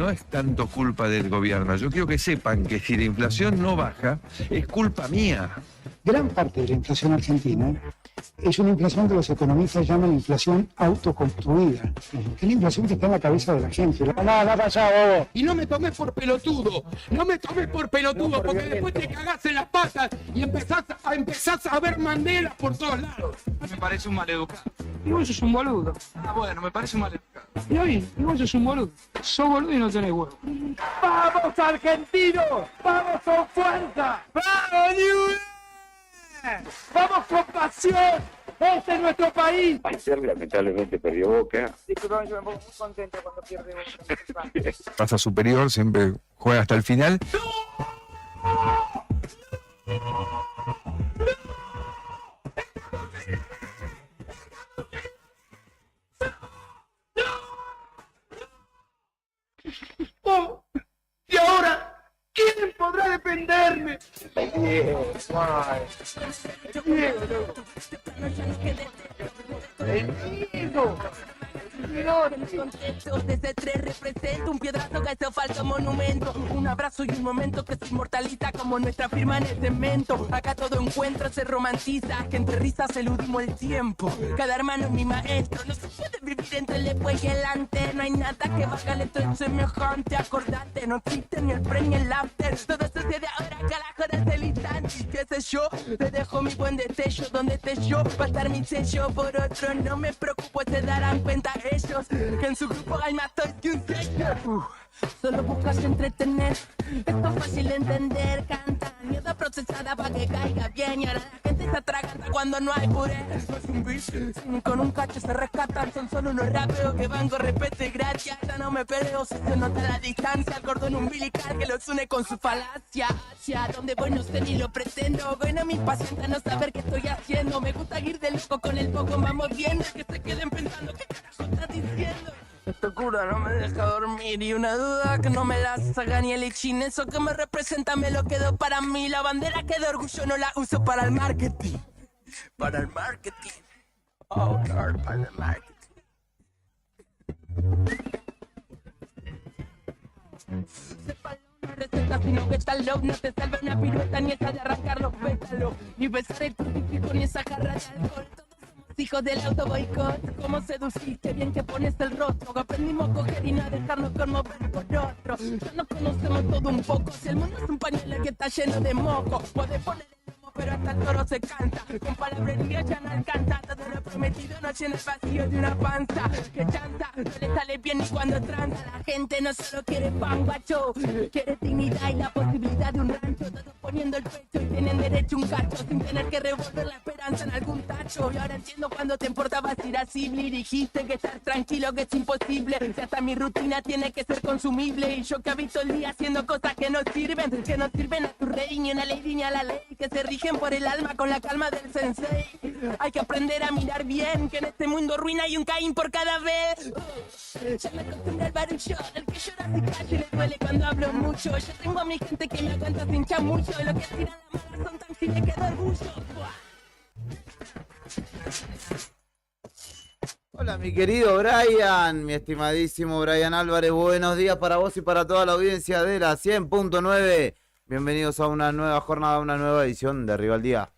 no es tanto culpa del gobierno. Yo quiero que sepan que si la inflación no baja, es culpa mía. Gran parte de la inflación argentina es una inflación que los economistas llaman inflación autoconstruida, que es la inflación que está en la cabeza de la gente. Nada, bobo. Y no me tomes por pelotudo, porque después te cagás en las patas y empezás a ver Mandela por todos lados. Me parece un maleducado. Y vos sos un boludo. Ah, bueno, me parece un maleducado. Y hoy, vos sos un boludo. Sos boludo y no tenés huevo. ¡Vamos, argentinos! ¡Vamos con fuerza! ¡Vamos, Newell's! ¡Vamos con pasión! ¡Este es nuestro país! Ayer lamentablemente perdió Boca. Disculpame, yo me pongo muy contento cuando pierde Boca. Raza superior, siempre juega hasta el final. Oh, y ahora, ¿quién podrá defenderme? Desde tres represento un piedrazo que hace falso monumento, un abrazo y un momento que se inmortaliza como nuestra firma en el cemento. Acá todo encuentro se romantiza, que entre risas eludimos el tiempo. Cada hermano es mi maestro, no se puede vivir entre el después y el antes. No hay nada que valga el estrés semejante. Acordate, no existe ni el pre ni el after. Todo sucede ahora, carajo, desde el instante. Qué sé yo, te dejo mi buen destello. Donde esté yo, va a estar mi sello. Por otro no me preocupo, se darán cuenta ellos que en su grupo hay más toys que un sello. Solo buscas entretener, esto es fácil de entender. Canta, mierda procesada para que caiga bien. Y ahora la gente se atraganta cuando no hay puré. No es un beat, con un cacho se rescatan. Son solo unos raperos que van con respeto y gracia. Ya no me peleo si se nota la distancia. El cordón umbilical que los une con su falacia. Hacia donde voy no sé ni lo pretendo. Bueno, mi paciente no saber qué estoy haciendo. Me gusta ir de loco con el poco, vamos viendo. Que se queden pensando qué carajo estás diciendo. Esta cura no me deja dormir y una duda que no me la saca ni el ichin. Eso que me representa me lo quedo para mí. La bandera que de orgullo no la uso para el marketing. Para el marketing. Oh, Lord, para el marketing. No receta, sino que tal low no te salva una pirueta ni esa de arrancar los pétalos, ni besar el crucifijo ni esa jarra de alcohol. Hijos del auto boicot, cómo seduciste, bien que pones el rostro. Aprendimos a coger y no a dejarnos conmover por otro. Ya nos conocemos todo un poco. Si el mundo es un pañuelo que está lleno de moco, puedes poner el lomo, pero hasta el toro se cansa. Con palabrería ya no alcanza. Todo lo prometido no llena el vacío de una panza. Que chanta, no le sale bien ni cuando tranza. La gente no solo quiere pan, guacho, quiere dignidad y la posibilidad de un rancho. Todos poniendo el pecho y tienen derecho a un cacho, sin tener que revolver la esperanza en algún tacho. Y ahora entiendo cuando te importabas ir así, y dijiste que estar tranquilo que es imposible. Si hasta mi rutina tiene que ser consumible. Y yo que habito el día haciendo cosas que no sirven a tu rey, ni una ley ni a la ley, que se rigen por el alma con la calma del sensei. Hay que aprender a mirar bien, que en este mundo ruina hay un Caín por cada vez. Ya me acostumbré al barullo, el que llora se calla y le duele cuando hablo mucho. Yo tengo a mi gente que me aguanta sin chamullo, y lo que tiran la mala son tan files que da orgullo. Hola mi querido Brian, mi estimadísimo Brian Álvarez, buenos días para vos y para toda la audiencia de la 100.9. Bienvenidos a una nueva jornada, una nueva edición de Arriba al Día.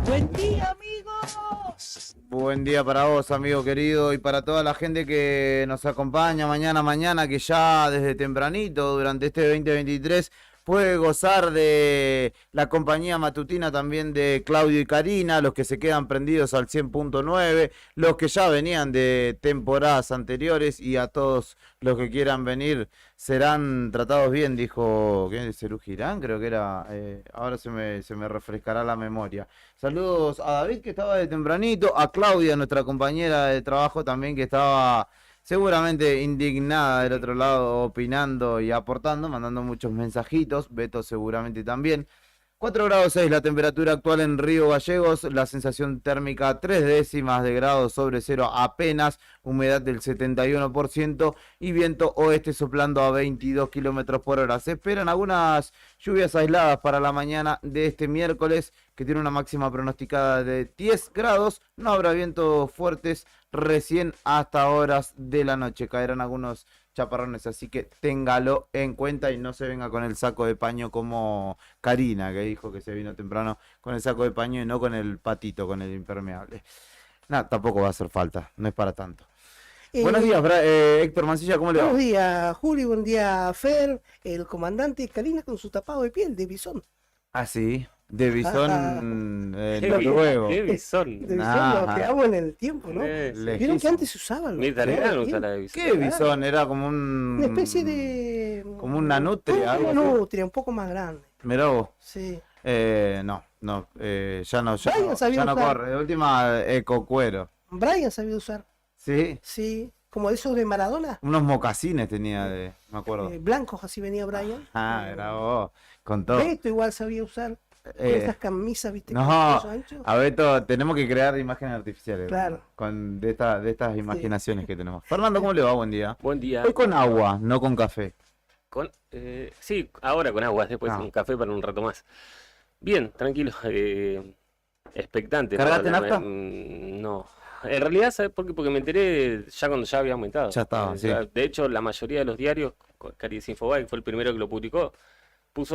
Buen día, amigos. Buen día para vos, amigo querido, y para toda la gente que nos acompaña mañana, que ya desde tempranito, durante este 2023, puede gozar de la compañía matutina también de Claudio y Karina, los que se quedan prendidos al 100.9, los que ya venían de temporadas anteriores, y a todos los que quieran venir serán tratados bien, dijo Cerú Girán, creo que era, ahora se me refrescará la memoria. Saludos a David, que estaba de tempranito, a Claudia, nuestra compañera de trabajo también, que estaba seguramente indignada del otro lado, opinando y aportando, mandando muchos mensajitos, Beto seguramente también. 4 grados 6 la temperatura actual en Río Gallegos, la sensación térmica 3 décimas de grado sobre cero apenas, humedad del 71% y viento oeste soplando a 22 kilómetros por hora. Se esperan algunas lluvias aisladas para la mañana de este miércoles, que tiene una máxima pronosticada de 10 grados. No habrá vientos fuertes recién hasta horas de la noche. Caerán algunos chaparrones, así que téngalo en cuenta y no se venga con el saco de paño como Karina, que dijo que se vino temprano con el saco de paño y no con el patito, con el impermeable. Nada, tampoco va a hacer falta, no es para tanto. Buenos días, Héctor Mancilla, ¿cómo le va? Buenos días, Juli, buen día, Fer, el comandante Karina con su tapado de piel de bisón. Ah, sí, de bisón noruego. De bisón, lo que hago en el tiempo, ¿no? Vieron que antes se usaban. Mi italiano usa la de bisón. ¿Qué bisón? Era como una especie de... como una nutria. Una nutria, un poco más grande. Mirá vos. Sí. Ya no corre. De última, ecocuero. Brian sabía usar. ¿Sí? Sí, como esos de Maradona. Unos mocasines tenía me acuerdo. Blancos, así venía Brian. Era vos, con todo. Beto igual sabía usar. Con esas camisas, viste. No, a Beto, tenemos que crear imágenes artificiales. Claro. De estas imaginaciones que tenemos. Fernando, ¿cómo le va? Buen día. Buen día. Hoy con agua, no con café. Sí, ahora con agua, después un café para un rato más. Bien, tranquilo. Expectante. ¿Cargaste nafta? No. En realidad, ¿sabes por qué? Porque me enteré ya cuando ya había aumentado. Ya estaba, sí. De hecho, la mayoría de los diarios, Carides Infobae, que fue el primero que lo publicó,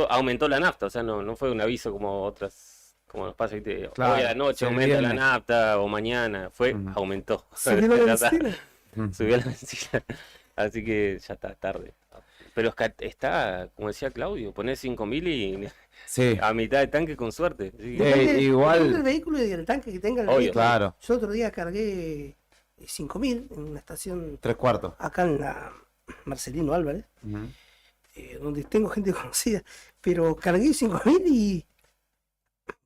aumentó la nafta. O sea, no fue un aviso como otras, como nos pasa, ¿viste? Claro, hoy a la noche aumenta la nafta o mañana. Aumentó. Subió la benzina. Subió la benzina. Así que ya está tarde. Pero está, como decía Claudio, ponés 5.000 y sí, a mitad de tanque con suerte. Sí. Igual el vehículo y el tanque que tenga el Obvio, vehículo. claro. Yo otro día cargué 5.000 en una estación 3/4 acá en la Marcelino Álvarez, donde tengo gente conocida, pero cargué 5.000 y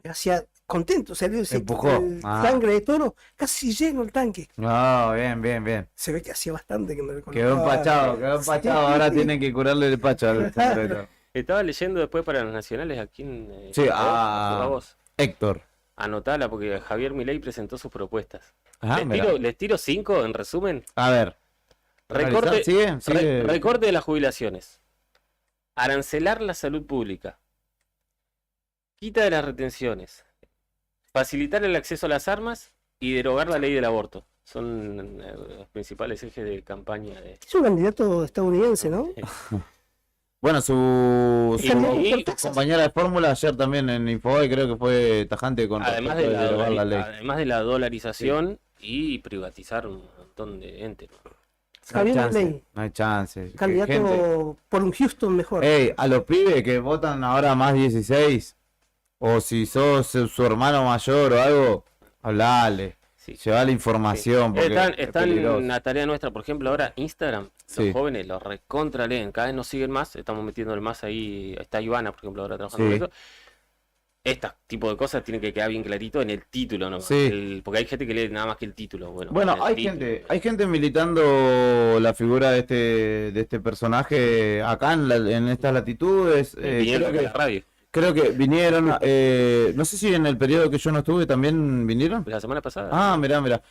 me hacía contento, salió el sangre de toro, casi lleno el tanque. No, bien. Se ve que hacía bastante que me Quedó empachado, ahora tienen que curarle el pacho al Estaba leyendo después para los nacionales aquí en a vos. Héctor. Anotala porque Javier Milei presentó sus propuestas. Les les tiro 5 en resumen. A ver. Recorte de las jubilaciones. Arancelar la salud pública. Quita de las retenciones. Facilitar el acceso a las armas y derogar la ley del aborto. Son los principales ejes de campaña. Es un candidato estadounidense, ¿no? Bueno, su compañera de fórmula ayer también en Infobae creo que fue tajante con además de derogar la ley. Además de la dolarización y privatizar un montón de entes, ¿no? No hay chance. Candidato por un Houston mejor. A los pibes que votan ahora más 16, o si sos su hermano mayor o algo, hablale. Sí. Lleva la información. Sí. Están en una tarea nuestra, por ejemplo, ahora Instagram, los jóvenes los recontra leen, cada vez nos siguen más, estamos metiéndole más ahí, está Ivana, por ejemplo, ahora trabajando con eso. Este tipo de cosas tienen que quedar bien clarito en el título, ¿no? Porque hay gente que lee nada más que el título. Bueno, hay gente militando la figura de este personaje acá en estas latitudes. Creo que vinieron, no sé si en el periodo que yo no estuve también vinieron. La semana pasada. Ah, mirá.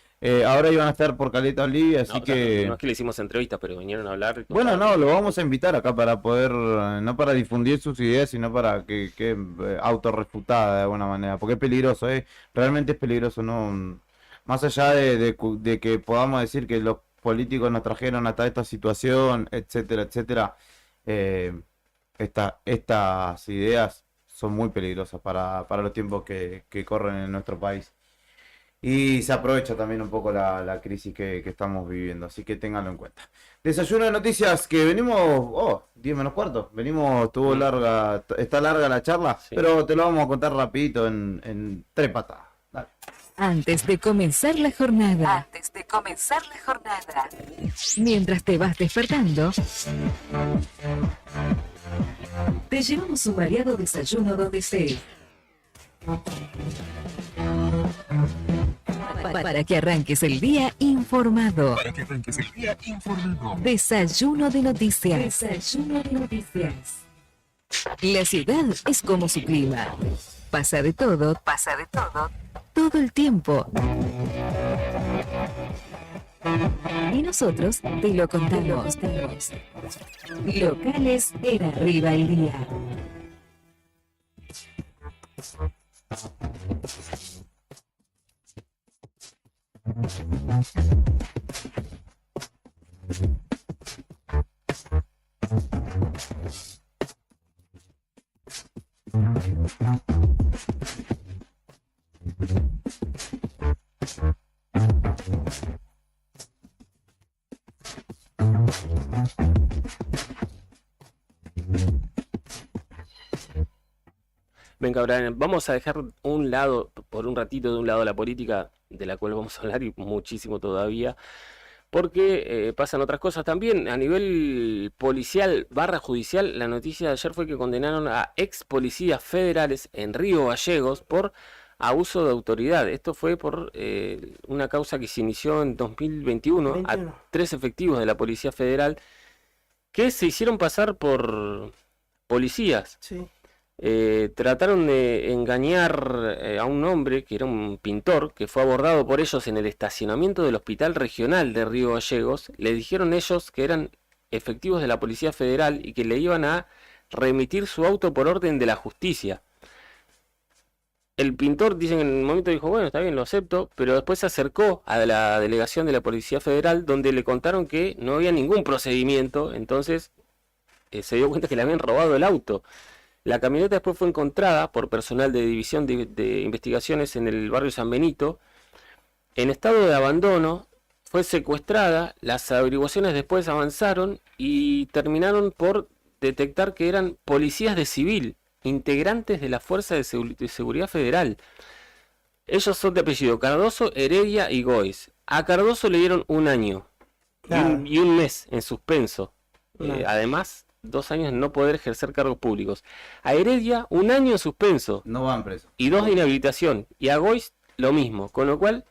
Ahora iban a estar por Caleta Olivia, así que... No es que le hicimos entrevistas, pero vinieron a hablar. Bueno, lo vamos a invitar acá para poder, no para difundir sus ideas, sino para que autorrefutada de alguna manera, porque es peligroso, realmente es peligroso, ¿no? Más allá de que podamos decir que los políticos nos trajeron hasta esta situación, etcétera, estas ideas son muy peligrosas para los tiempos que corren en nuestro país. Y se aprovecha también un poco la crisis que estamos viviendo, así que ténganlo en cuenta. Desayuno de noticias que venimos, 10 menos cuarto, está larga la charla, pero te lo vamos a contar rapidito en 3 patadas. Dale. Antes de comenzar la jornada. Mientras te vas despertando, te llevamos un variado desayuno donde estés. Para que arranques el día informado. Desayuno de noticias. La ciudad es como su clima. Pasa de todo, todo el tiempo. Y nosotros te lo contamos. Locales en Arriba el Día. Venga, Brian, vamos a dejar un lado, por un ratito de un lado la política, de la cual vamos a hablar y muchísimo todavía, porque pasan otras cosas también. A nivel policial / judicial, la noticia de ayer fue que condenaron a ex policías federales en Río Gallegos por abuso de autoridad. Esto fue por una causa que se inició en 2021 a 3 efectivos de la Policía Federal que se hicieron pasar por policías. Sí. Trataron de engañar a un hombre que era un pintor, que fue abordado por ellos en el estacionamiento del Hospital Regional de Río Gallegos. Le dijeron ellos que eran efectivos de la Policía Federal y que le iban a remitir su auto por orden de la justicia. El pintor, dicen en el momento, dijo, bueno, está bien, lo acepto, pero después se acercó a la delegación de la Policía Federal, donde le contaron que no había ningún procedimiento. Entonces se dio cuenta que le habían robado el auto. La camioneta después fue encontrada por personal de División de Investigaciones en el barrio San Benito, en estado de abandono. Fue secuestrada. Las averiguaciones después avanzaron y terminaron por detectar que eran policías de civil, integrantes de la Fuerza de Seguridad Federal. Ellos son de apellido Cardoso, Heredia y Goiz. A Cardoso le dieron 1 año y un mes en suspenso. Además, 2 años en no poder ejercer cargos públicos. A Heredia, 1 año en suspenso. No van presos. Y 2 de inhabilitación. Y a Goiz, lo mismo. Con lo cual,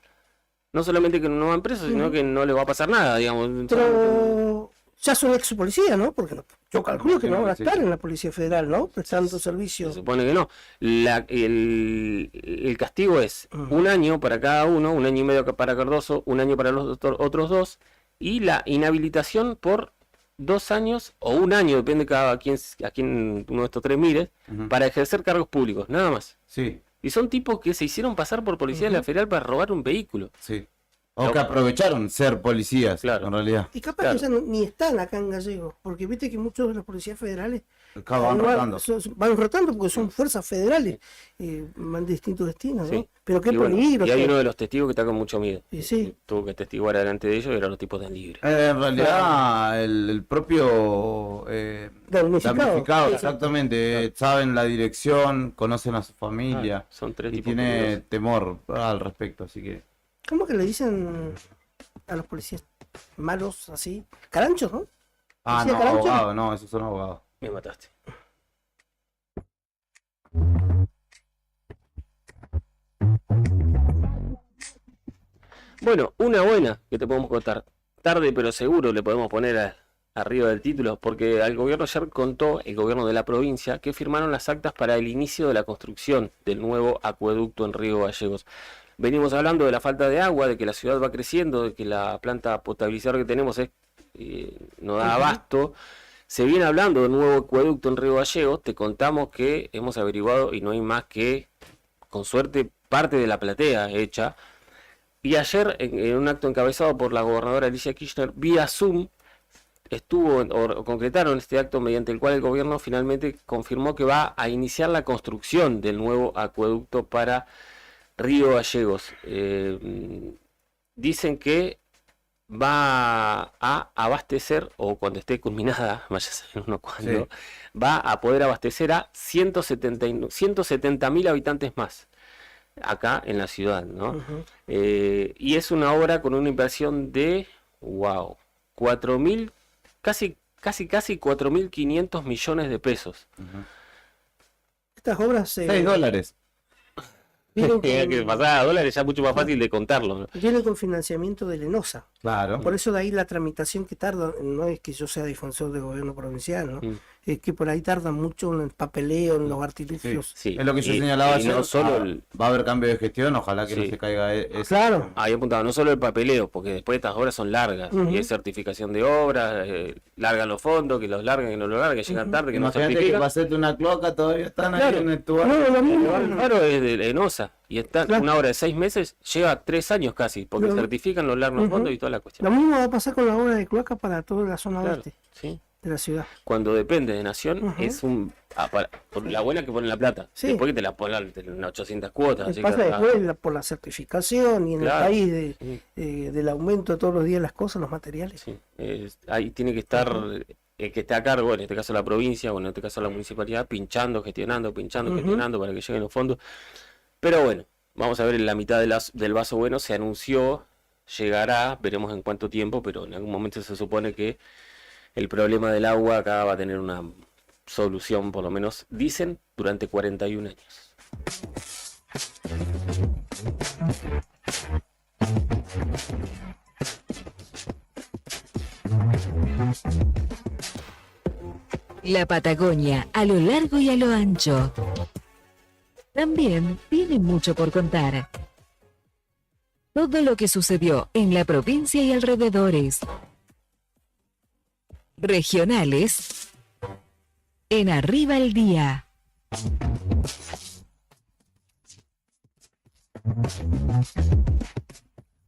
no solamente que no van presos, sino que no le va a pasar nada, digamos. Pero ya son ex policía, ¿no? Porque yo calculo que no van a estar en la Policía Federal, ¿no? Prestando servicio. Se supone que no. El castigo es 1 año para cada uno, 1 año y medio para Cardoso, 1 año para los otros 2, y la inhabilitación por 2 años o 1 año, depende a quién uno de estos 3 mires, para ejercer cargos públicos, nada más. Sí. Y son tipos que se hicieron pasar por policía de la Federal para robar un vehículo. Sí. O que aprovecharon ser policías, claro, en realidad. Y capaz que ya ni están acá en Gallegos, porque viste que muchos de los policías federales van rotando. Van rotando porque son fuerzas federales, van de distintos destinos, ¿no? Sí. Pero qué bueno, peligro. Y hay uno de los testigos que está con mucho miedo. Sí. Tuvo que testiguar delante de ellos y eran los tipos de libre. En realidad, el propio damnificado, exactamente, saben la dirección, conocen a su familia, son 3 y tipos tiene peligrosos. temor al respecto, así que... ¿Cómo que le dicen a los policías malos así? Caranchos, ¿no? Ah, no, Carancho? abogados, no, esos son abogados. Me mataste. Bueno, una buena que te podemos contar. Tarde pero seguro le podemos poner arriba del título, porque el gobierno ayer contó, el gobierno de la provincia, que firmaron las actas para el inicio de la construcción del nuevo acueducto en Río Gallegos. Venimos hablando de la falta de agua, de que la ciudad va creciendo, de que la planta potabilizadora que tenemos no da abasto. Se viene hablando del nuevo acueducto en Río Gallegos. Te contamos que hemos averiguado y no hay más que, con suerte, parte de la platea hecha. Y ayer, en un acto encabezado por la gobernadora Alicia Kirchner, vía Zoom, concretaron este acto mediante el cual el gobierno finalmente confirmó que va a iniciar la construcción del nuevo acueducto para Río Gallegos. Dicen que va a abastecer, o cuando esté culminada, vaya a saber uno cuándo, va a poder abastecer a 170.000 habitantes más acá en la ciudad, ¿no? Y es una obra con una inversión de, 4.000, casi 4.500 millones de pesos. Estas obras... $6. Que pasar a dólares ya es mucho más fácil de contarlo, ¿no? Viene con financiamiento de Lenosa. Claro. Por eso de ahí la tramitación que tarda, no es que yo sea defensor del gobierno provincial, ¿no? Es que por ahí tarda mucho en el papeleo, en los artilugios. Sí. Es lo que yo señalaba ayer. No solo va a haber cambio de gestión, ojalá que no se caiga eso. Claro. Ahí apuntaba, no solo el papeleo, porque después estas obras son largas, y hay certificación de obras, largan los fondos, que los largan, que no lo largan, que llegan tarde, que no Imagínate certifican. que para hacerte una cloaca todavía están Claro. ahí en el tubo. El faro es de Lenosa, y está una obra de 6 meses, lleva 3 años casi, porque certifican los largos fondos y toda la cuestión. Lo mismo va a pasar con la obra de cloaca para toda la zona oeste Sí. de la ciudad. Cuando depende de Nación, es un... por la buena que ponen la plata, Sí. después que te la ponen en 800 cuotas. Lo así que pasa que- después por la certificación y en Claro. el país del aumento de todos los días las cosas, los materiales. Ahí tiene que estar el que esté a cargo, en este caso la provincia, o en este caso la municipalidad, pinchando, gestionando para que lleguen los fondos. Pero bueno, vamos a ver en la mitad del vaso bueno, se anunció, llegará, veremos en cuánto tiempo, pero en algún momento se supone que el problema del agua acá va a tener una solución, por lo menos, dicen, durante 41 años. La Patagonia, a lo largo y a lo ancho. También tiene mucho por contar. Todo lo que sucedió en la provincia y alrededores. Regionales. En Arriba el Día.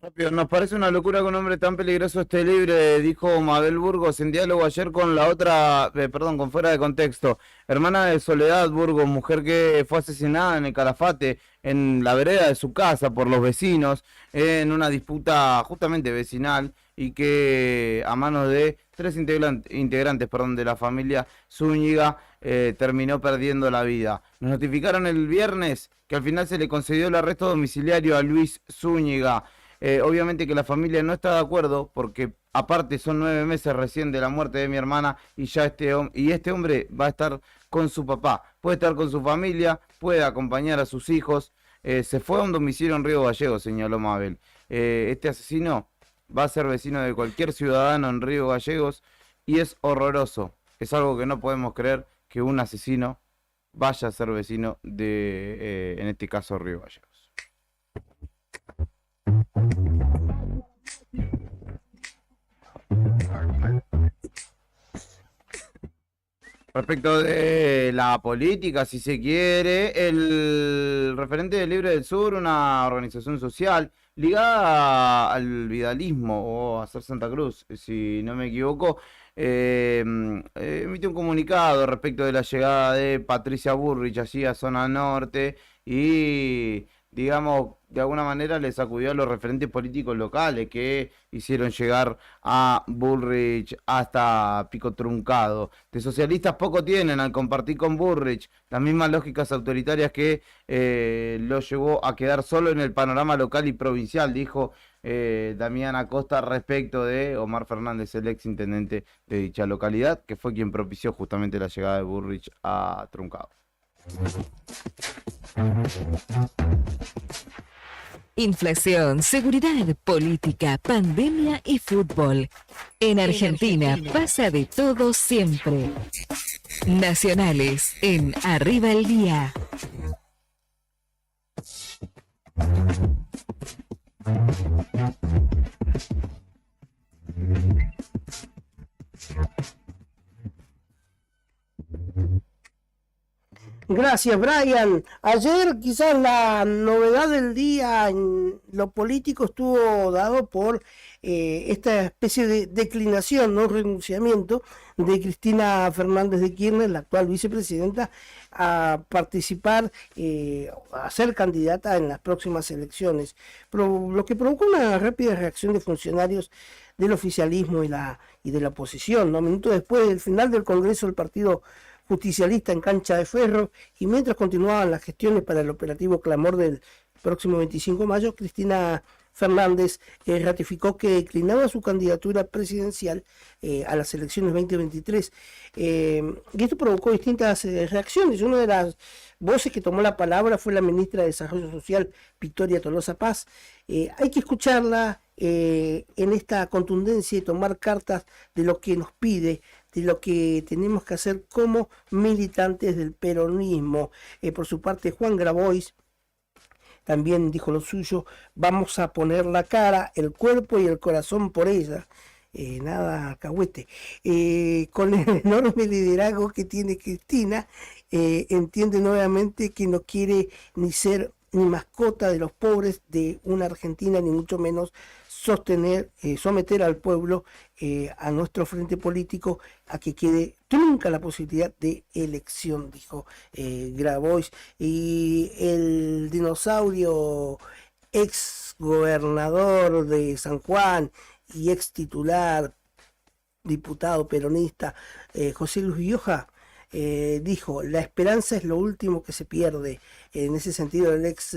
Rápido, nos parece una locura que un hombre tan peligroso esté libre, dijo Mabel Burgos en diálogo ayer con la otra, con Fuera de Contexto, hermana de Soledad Burgos, mujer que fue asesinada en el Calafate, en la vereda de su casa por los vecinos, en una disputa justamente vecinal, y que a manos de 3 integrantes de la familia Zúñiga terminó perdiendo la vida. Nos notificaron el viernes que al final se le concedió el arresto domiciliario a Luis Zúñiga. Obviamente que la familia no está de acuerdo porque aparte son 9 meses recién de la muerte de mi hermana y ya este hombre va a estar con su papá. Puede estar con su familia, puede acompañar a sus hijos. Se fue a un domicilio en Río Gallegos, señaló Mabel. Este asesino va a ser vecino de cualquier ciudadano en Río Gallegos y es horroroso. Es algo que no podemos creer que un asesino vaya a ser vecino de, en este caso, Río Gallegos. Respecto de la política, si se quiere, el referente de Libre del Sur, una organización social ligada al vidalismo o a Ser Santa Cruz, si no me equivoco, emitió un comunicado respecto de la llegada de Patricia Bullrich allí a Zona Norte y, digamos, de alguna manera le sacudió a los referentes políticos locales que hicieron llegar a Bullrich hasta Pico Truncado. De socialistas poco tienen al compartir con Bullrich las mismas lógicas autoritarias que lo llevó a quedar solo en el panorama local y provincial, dijo Damián Acosta respecto de Omar Fernández, el ex intendente de dicha localidad, que fue quien propició justamente la llegada de Bullrich a Truncado. Inflación, seguridad, política, pandemia y fútbol. En Argentina pasa de todo siempre. Nacionales en Arriba el Día. Gracias, Brian. Ayer quizás la novedad del día en lo político estuvo dado por esta especie de declinación, no renunciamiento de Cristina Fernández de Kirchner, la actual vicepresidenta, a participar, a ser candidata en las próximas elecciones. Lo que provocó una rápida reacción de funcionarios del oficialismo y de la oposición, ¿no? Minutos después del final del Congreso del Partido Justicialista en Cancha de Ferro, y mientras continuaban las gestiones para el operativo Clamor del próximo 25 de mayo, Cristina Fernández ratificó que declinaba su candidatura presidencial a las elecciones 2023. Y esto provocó distintas reacciones. Una de las voces que tomó la palabra fue la ministra de Desarrollo Social, Victoria Tolosa Paz. Hay que escucharla en esta contundencia y tomar cartas de lo que nos pide, de lo que tenemos que hacer como militantes del peronismo. Por su parte, Juan Grabois también dijo lo suyo: vamos a poner la cara, el cuerpo y el corazón por ella. Nada alcahuete. Con el enorme liderazgo que tiene Cristina, entiende nuevamente que no quiere ni ser ni mascota de los pobres de una Argentina, ni mucho menos someter al pueblo, a nuestro frente político, a que quede trunca la posibilidad de elección, dijo Grabois. Y el dinosaurio ex gobernador de San Juan y ex titular, diputado peronista, José Luis Vioja, dijo: la esperanza es lo último que se pierde. En ese sentido, el ex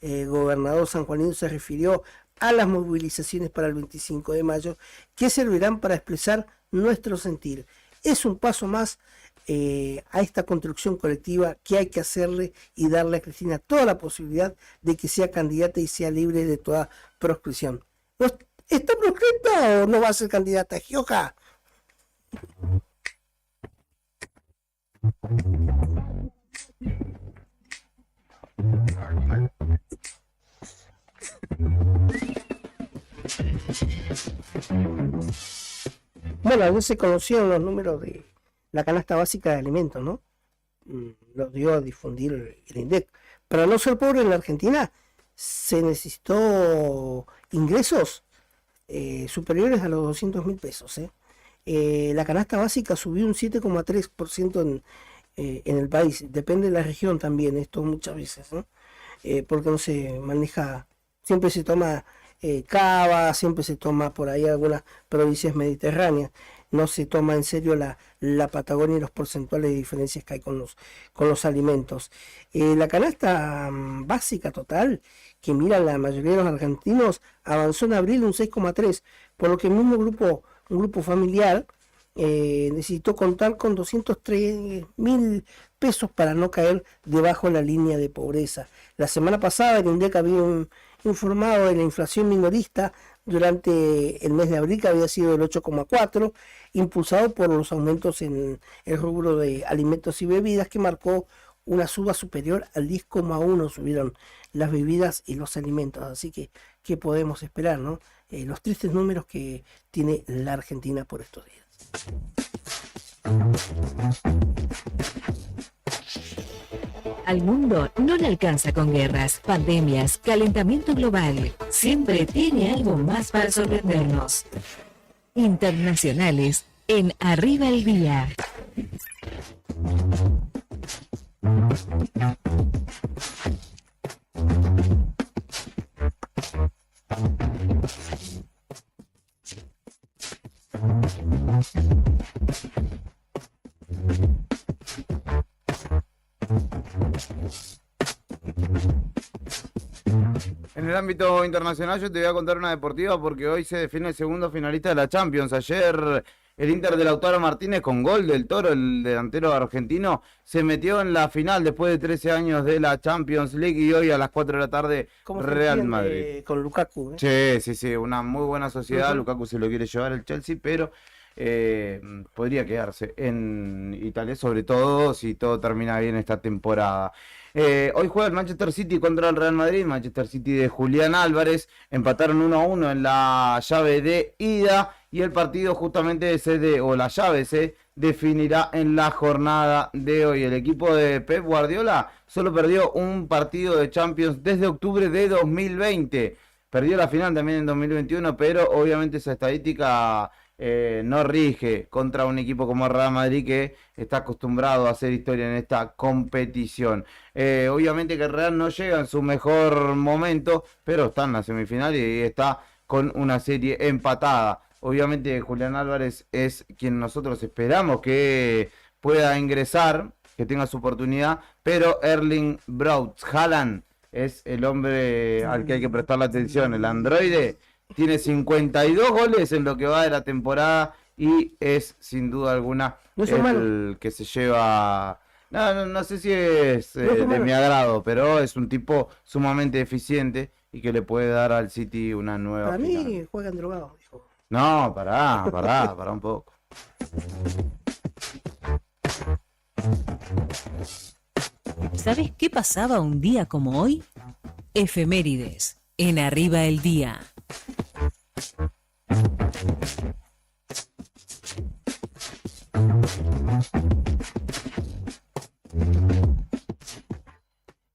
gobernador sanjuanino se refirió a las movilizaciones para el 25 de mayo, que servirán para expresar nuestro sentir. Es un paso más a esta construcción colectiva que hay que hacerle y darle a Cristina toda la posibilidad de que sea candidata y sea libre de toda proscripción. ¿Está proscripta o no va a ser candidata, Gioja? Bueno, ayer se conocieron los números de la canasta básica de alimentos, ¿no? Los dio a difundir el INDEC. Para no ser pobre en la Argentina se necesitó ingresos superiores a los 200.000 pesos. La canasta básica subió un 7,3% en el país. Depende de la región también, esto muchas veces, ¿no? Porque no se maneja, siempre se toma Cava, siempre se toma por ahí algunas provincias mediterráneas, no se toma en serio la Patagonia y los porcentuales de diferencias que hay con los alimentos. La canasta básica total, que mira la mayoría de los argentinos, avanzó en abril un 6,3%, por lo que el mismo un grupo familiar necesitó contar con 203.000 pesos para no caer debajo de la línea de pobreza. La semana pasada el INDEC había informado de la inflación minorista durante el mes de abril, que había sido del 8,4%, impulsado por los aumentos en el rubro de alimentos y bebidas, que marcó una suba superior al 10,1%, subieron las bebidas y los alimentos. Así que, ¿qué podemos esperar, no? Los tristes números que tiene la Argentina por estos días. Al mundo no le alcanza con guerras, pandemias, calentamiento global. Siempre tiene algo más para sorprendernos. Internacionales en Arriba el Día. En el ámbito internacional yo te voy a contar una deportiva porque hoy se define el segundo finalista de la Champions. Ayer el Inter de Lautaro Martínez, con gol del Toro, el delantero argentino, se metió en la final después de 13 años de la Champions League, y hoy a las 4 de la tarde Real Madrid. Con Lukaku. Sí, una muy buena sociedad. Lukaku se lo quiere llevar el Chelsea, pero podría quedarse en Italia, sobre todo si todo termina bien esta temporada. Hoy juega el Manchester City contra el Real Madrid. Manchester City de Julián Álvarez empataron 1-1 en la llave de ida, y el partido justamente la llave se definirá en la jornada de hoy. El equipo de Pep Guardiola solo perdió un partido de Champions desde octubre de 2020. Perdió la final también en 2021, pero obviamente esa estadística no rige contra un equipo como Real Madrid, que está acostumbrado a hacer historia en esta competición. Obviamente que el Real no llega en su mejor momento, pero está en la semifinal y está con una serie empatada. Obviamente Julián Álvarez es quien nosotros esperamos que pueda ingresar, que tenga su oportunidad, pero Erling Braut Haaland es el hombre al que hay que prestarle atención. El androide tiene 52 goles en lo que va de la temporada y es sin duda alguna el que se lleva... No sé si es de mi agrado, pero es un tipo sumamente eficiente y que le puede dar al City una nueva Para final. mí juegan drogados, dijo. No, pará un poco. ¿Sabes qué pasaba un día como hoy? Efemérides, en Arriba el Día.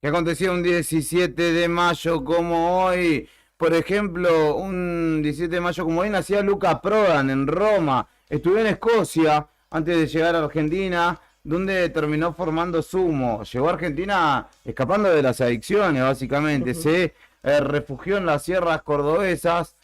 ¿Qué acontecía un 17 de mayo como hoy? Por ejemplo, un 17 de mayo como hoy nacía Luca Prodan en Roma. Estudió en Escocia antes de llegar a Argentina, donde terminó formando sumo. Llegó a Argentina escapando de las adicciones, básicamente. Se refugió en las sierras cordobesas,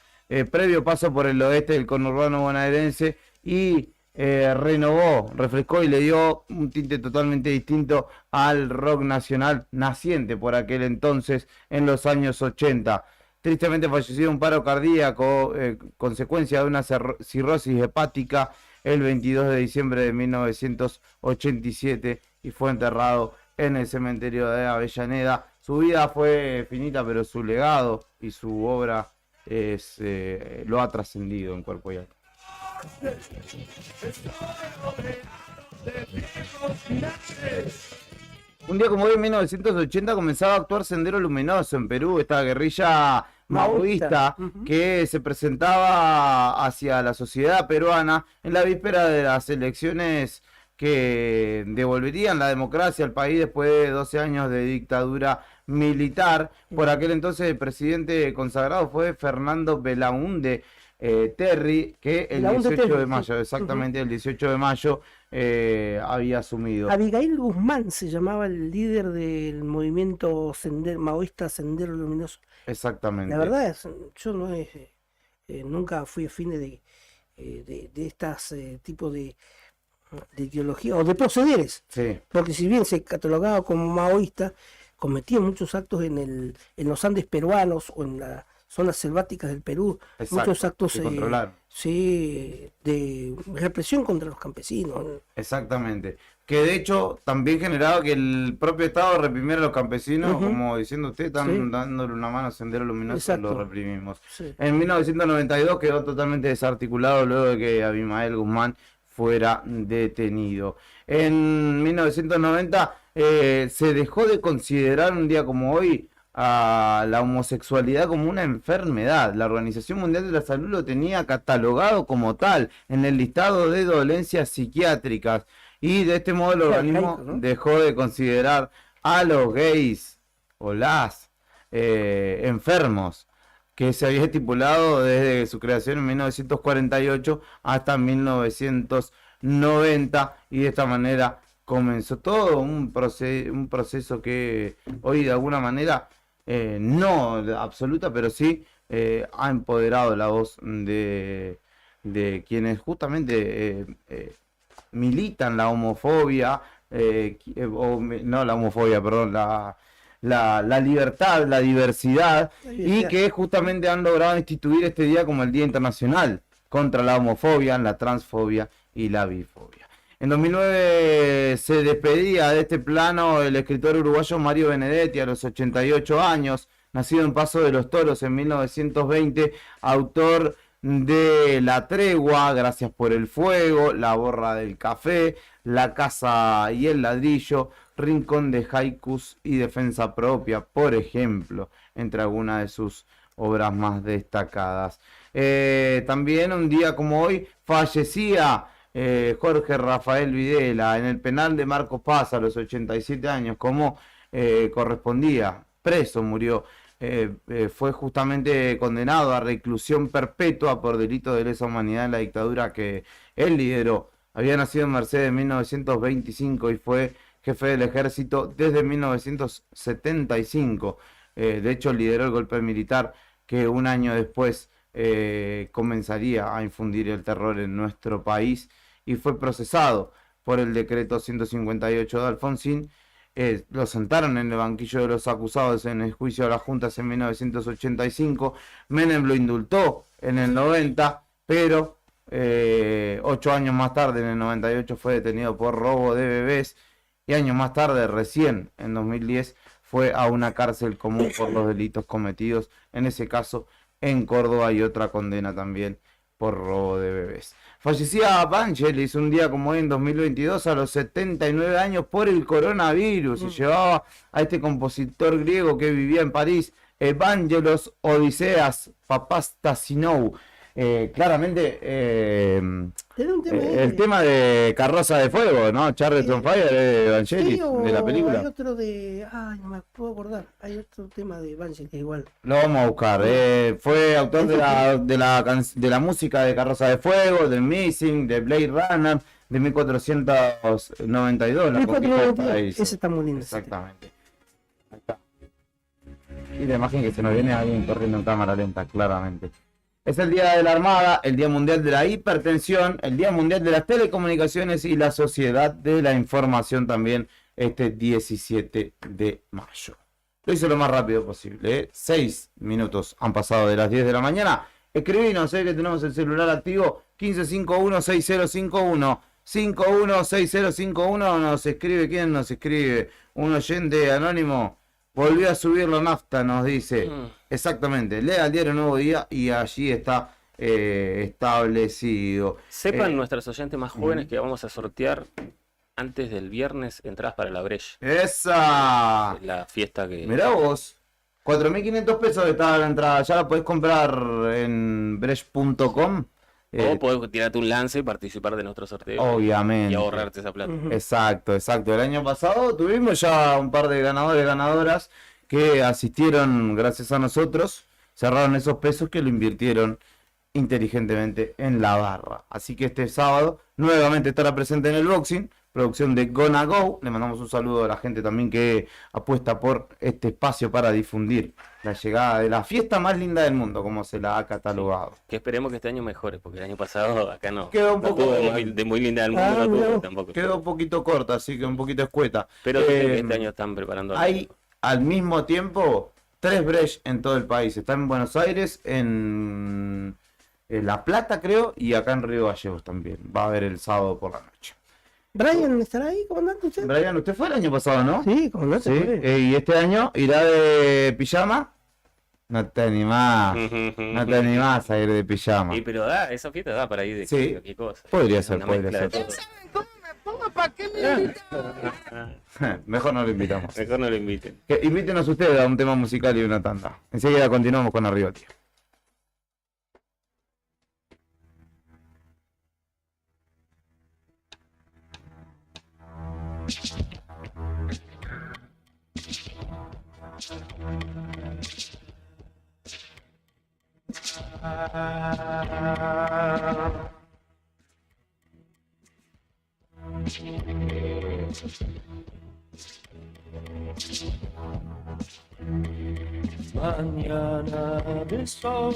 previo paso por el oeste del conurbano bonaerense, y renovó, refrescó y le dio un tinte totalmente distinto al rock nacional naciente por aquel entonces, en los años 80. Tristemente falleció de un paro cardíaco, consecuencia de una cirrosis hepática, el 22 de diciembre de 1987, y fue enterrado en el cementerio de Avellaneda. Su vida fue finita, pero su legado y su obra lo ha trascendido en cuerpo y alma. Un día como hoy, en 1980, comenzaba a actuar Sendero Luminoso en Perú, esta guerrilla maoísta que se presentaba hacia la sociedad peruana en la víspera de las elecciones que devolverían la democracia al país después de 12 años de dictadura militar. Por aquel entonces el presidente consagrado fue Fernando Belaúnde Terry, que el 18 de mayo, exactamente el 18 de mayo, había asumido. Abigail Guzmán se llamaba el líder del movimiento maoísta Sendero Luminoso. Exactamente. La verdad es, yo nunca fui afín de estas tipos de ideología o de procederes. Sí. Porque si bien se catalogaba como maoísta, cometía muchos actos en los Andes peruanos o en las zonas selváticas del Perú. Exacto, muchos actos de represión contra los campesinos. Exactamente. Que de hecho también generaba que el propio Estado reprimiera a los campesinos, como diciendo usted, están dándole una mano a Sendero Luminoso, lo reprimimos. Sí. En 1992 quedó totalmente desarticulado luego de que Abimael Guzmán fuera detenido. En 1990 se dejó de considerar un día como hoy a la homosexualidad como una enfermedad. La Organización Mundial de la Salud lo tenía catalogado como tal en el listado de dolencias psiquiátricas, y de este modo el organismo dejó de considerar a los gays o las enfermos, que se había estipulado desde su creación en 1948 hasta 1990, y de esta manera comenzó todo un proceso que hoy de alguna manera, no absoluta, pero sí ha empoderado la voz de quienes justamente militan la homofobia, no la homofobia, perdón, la libertad, la diversidad, y que justamente han logrado instituir este día como el Día Internacional contra la homofobia, la transfobia y la bifobia. En 2009 se despedía de este plano el escritor uruguayo Mario Benedetti a los 88 años, nacido en Paso de los Toros en 1920, autor de La Tregua, Gracias por el Fuego, La Borra del Café, La Casa y el Ladrillo, Rincón de Haikus y Defensa Propia, por ejemplo, entre algunas de sus obras más destacadas. También un día como hoy fallecía Jorge Rafael Videla en el penal de Marcos Paz a los 87 años, como correspondía. Preso murió. Fue justamente condenado a reclusión perpetua por delito de lesa humanidad en la dictadura que él lideró. Había nacido en Mercedes en 1925 y fue jefe del ejército desde 1975. De hecho, lideró el golpe militar que un año después comenzaría a infundir el terror en nuestro país, y fue procesado por el decreto 158 de Alfonsín, lo sentaron en el banquillo de los acusados en el juicio de las juntas en 1985. Menem lo indultó en el 90, pero 8 años más tarde, en el 98, fue detenido por robo de bebés, y años más tarde, recién en 2010, fue a una cárcel común por los delitos cometidos, en ese caso en Córdoba, y otra condena también por robo de bebés. Fallecía Vangelis un día como hoy en 2022 a los 79 años por el coronavirus. Se llevaba a este compositor griego que vivía en París, Evangelos Odiseas Papastasinou. Claramente el tema de Carroza de Fuego, ¿no? Charles on Fire de Evangelis, de la película. Hay otro de... Ay, no me puedo acordar. Hay otro tema de Evangelis igual. Lo vamos a buscar. Fue autor de la música de Carroza de Fuego, de Missing, de Blade Runner, de 1492. La conquista del paraíso. Ese está muy lindo. Exactamente. Ahí está. Y la imagen que se nos viene alguien corriendo en cámara lenta, claramente. Es el Día de la Armada, el Día Mundial de la Hipertensión, el Día Mundial de las Telecomunicaciones y la Sociedad de la Información también, este 17 de mayo. Lo hice lo más rápido posible, 6 minutos han pasado de las 10 de la mañana. Escribinos, que tenemos el celular activo, 1551-6051, 516051, nos escribe, ¿quién nos escribe? Un oyente anónimo. Volvió a subir la nafta, nos dice. Exactamente, lea el diario Nuevo Día y allí está establecido. Sepan nuestros oyentes más jóvenes que vamos a sortear antes del viernes entradas para la Breche. ¡Esa! La fiesta que... Mirá vos, 4.500 pesos estaba la entrada, ya la podés comprar en breche.com. O podés tirarte un lance y participar de nuestro sorteo. Obviamente. Y ahorrarte esa plata. Exacto. El año pasado tuvimos ya un par de ganadores y ganadoras que asistieron gracias a nosotros, cerraron esos pesos que lo invirtieron inteligentemente en la barra. Así que este sábado nuevamente estará presente en el boxing, producción de Gonna Go. Le mandamos un saludo a la gente también que apuesta por este espacio para difundir la llegada de la fiesta más linda del mundo, como se la ha catalogado. Que esperemos que este año mejore, porque el año pasado acá no. Quedó un poco de muy linda del mundo, no tuvo tampoco. Quedó un poquito corta, así que un poquito escueta. Pero este año están preparando algo. Hay al mismo tiempo 3 Breche en todo el país. Está en Buenos Aires, en La Plata creo, y acá en Río Gallegos también. Va a haber el sábado por la noche. Brian, ¿estará ahí, comandante, usted? Brian, usted fue el año pasado, ¿no? Sí, comandante. Sí. Y este año irá de pijama. No te animás a ir de pijama. Y pero esa fiesta da para ir de cualquier cosa. Podría ser. ¿Cómo me pongo? ¿Para qué me invitan? Mejor no lo invitamos. Mejor no lo inviten. Invítenos ustedes a un tema musical y una tanda. Enseguida continuamos con Arriba, tío. Mañana de sol,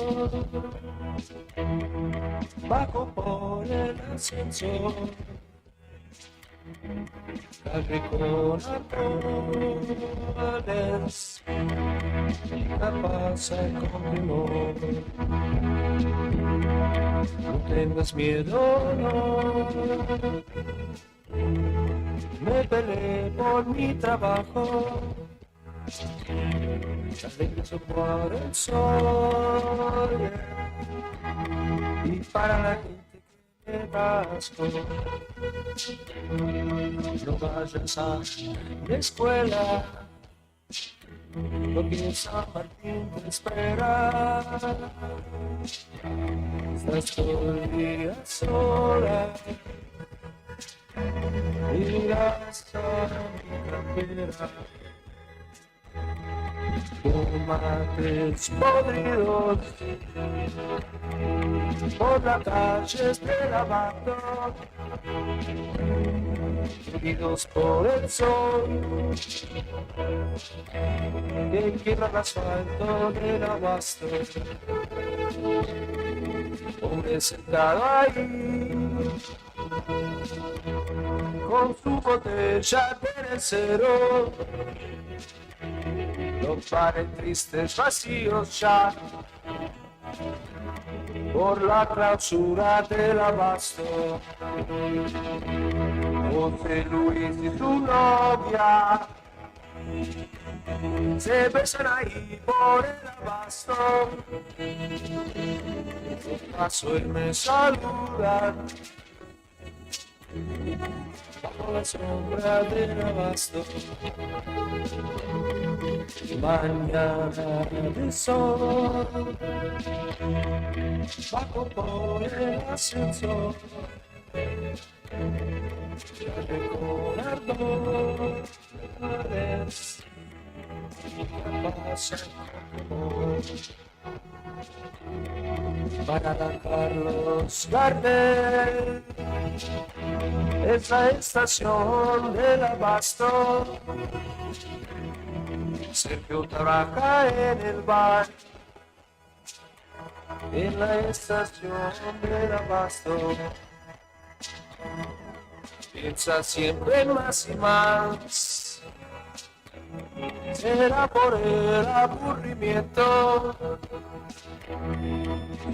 bajo por el ascensor, cargue con alcoholes, la pasa con temor. No tengas miedo, no, me peleé por mi trabajo. Regreso por el sol, y para la gente que me rasco, no vayas a la escuela, porque San Martín te espera. Estás todo el día sola, irás a mi cartera. Tomates podridos por la calle lavando, heridos por el sol que quiebra el asfalto del abasto. Hombre sentado ahí con su botella de cero. Los bares tristes vacíos ya por la clausura del abasto. José Luis y su novia se besan ahí por el abasto. Paso y me saludan bajo la sombra del abasto. Mañana de sol, bajo por el ascensor, ya con ardores, pasan para Carlos Gardel, es la estación del abasto. Sergio trabaja en el bar, en la estación del abasto. Piensa siempre en más y más, será por el aburrimiento.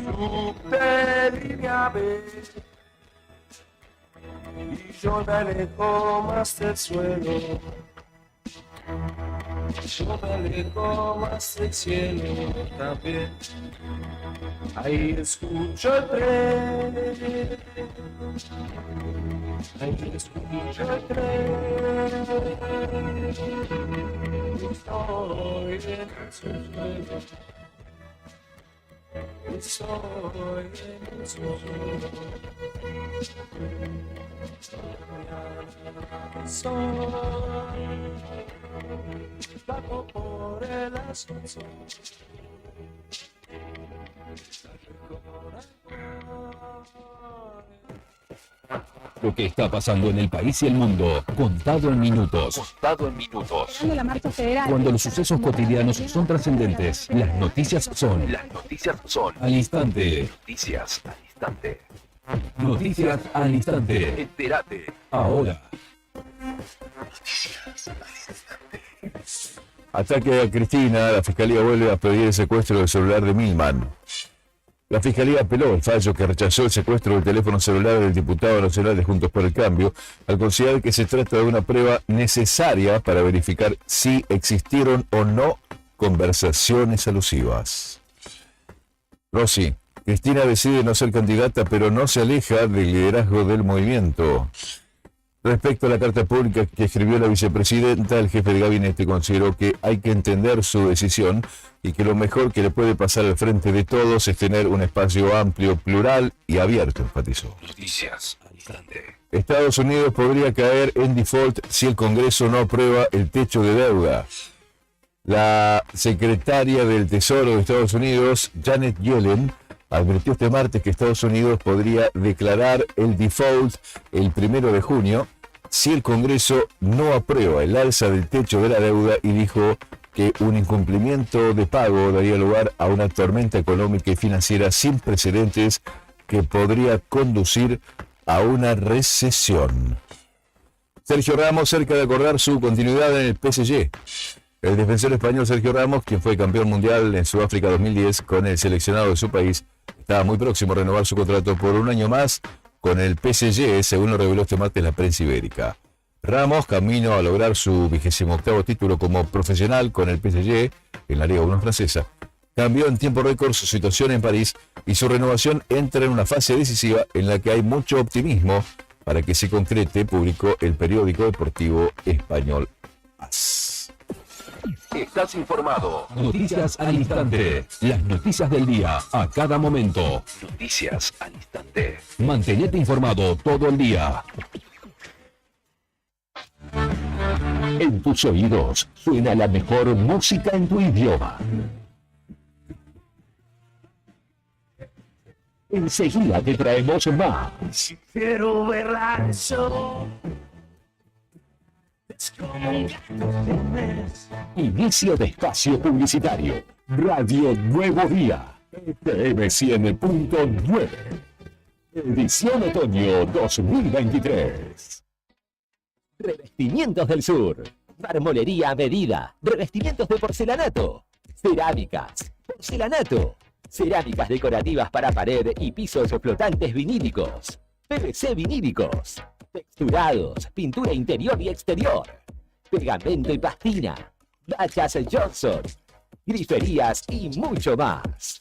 Subte línea B y yo me alejo más del suelo. Yo me alejo más del cielo también. Ahí escucho el tren, ahí escucho el tren. Estoy en el suelo, estoy en el suelo. Mañana sol, bajo por el ascensor. Lo que está pasando en el país y el mundo, contado en minutos. Contado en minutos. Cuando los sucesos cotidianos son trascendentes, las noticias son. Las noticias son. Al instante. Noticias al instante. Noticias al instante. Entérate. Ahora. Ataque a Cristina, la Fiscalía vuelve a pedir el secuestro del celular de Milman. La Fiscalía apeló el fallo que rechazó el secuestro del teléfono celular del diputado nacional de Juntos por el Cambio, al considerar que se trata de una prueba necesaria para verificar si existieron o no conversaciones alusivas. Rossi, Cristina decide no ser candidata, pero no se aleja del liderazgo del movimiento. Respecto a la carta pública que escribió la vicepresidenta, el jefe de gabinete consideró que hay que entender su decisión y que lo mejor que le puede pasar al frente de todos es tener un espacio amplio, plural y abierto, enfatizó. Noticias al instante. Estados Unidos podría caer en default si el Congreso no aprueba el techo de deuda. La secretaria del Tesoro de Estados Unidos, Janet Yellen, advirtió este martes que Estados Unidos podría declarar el default el 1 de junio si el Congreso no aprueba el alza del techo de la deuda y dijo que un incumplimiento de pago daría lugar a una tormenta económica y financiera sin precedentes que podría conducir a una recesión. Sergio Ramos cerca de acordar su continuidad en el PSG. El defensor español Sergio Ramos, quien fue campeón mundial en Sudáfrica 2010 con el seleccionado de su país, estaba muy próximo a renovar su contrato por un año más con el PSG, según lo reveló este martes la prensa ibérica. Ramos, camino a lograr su 28º título como profesional con el PSG en la Liga 1 francesa, cambió en tiempo récord su situación en París y su renovación entra en una fase decisiva en la que hay mucho optimismo para que se concrete, publicó el periódico deportivo español AS. Estás informado. Noticias al instante. Las noticias del día a cada momento. Noticias al instante. Mantenete informado todo el día. En tus oídos suena la mejor música en tu idioma. Enseguida te traemos más. Quiero verla eso. Es como un gato de mes. Inicio de espacio publicitario. Radio Nuevo Día. FM 100.9. Edición otoño 2023. Revestimientos del Sur. Marmolería a medida. Revestimientos de porcelanato. Cerámicas. Porcelanato. Cerámicas decorativas para pared y pisos flotantes vinílicos. PVC vinílicos. Texturados. Pintura interior y exterior. Pegamento y pastina. Bachas Johnson. Griferías y mucho más.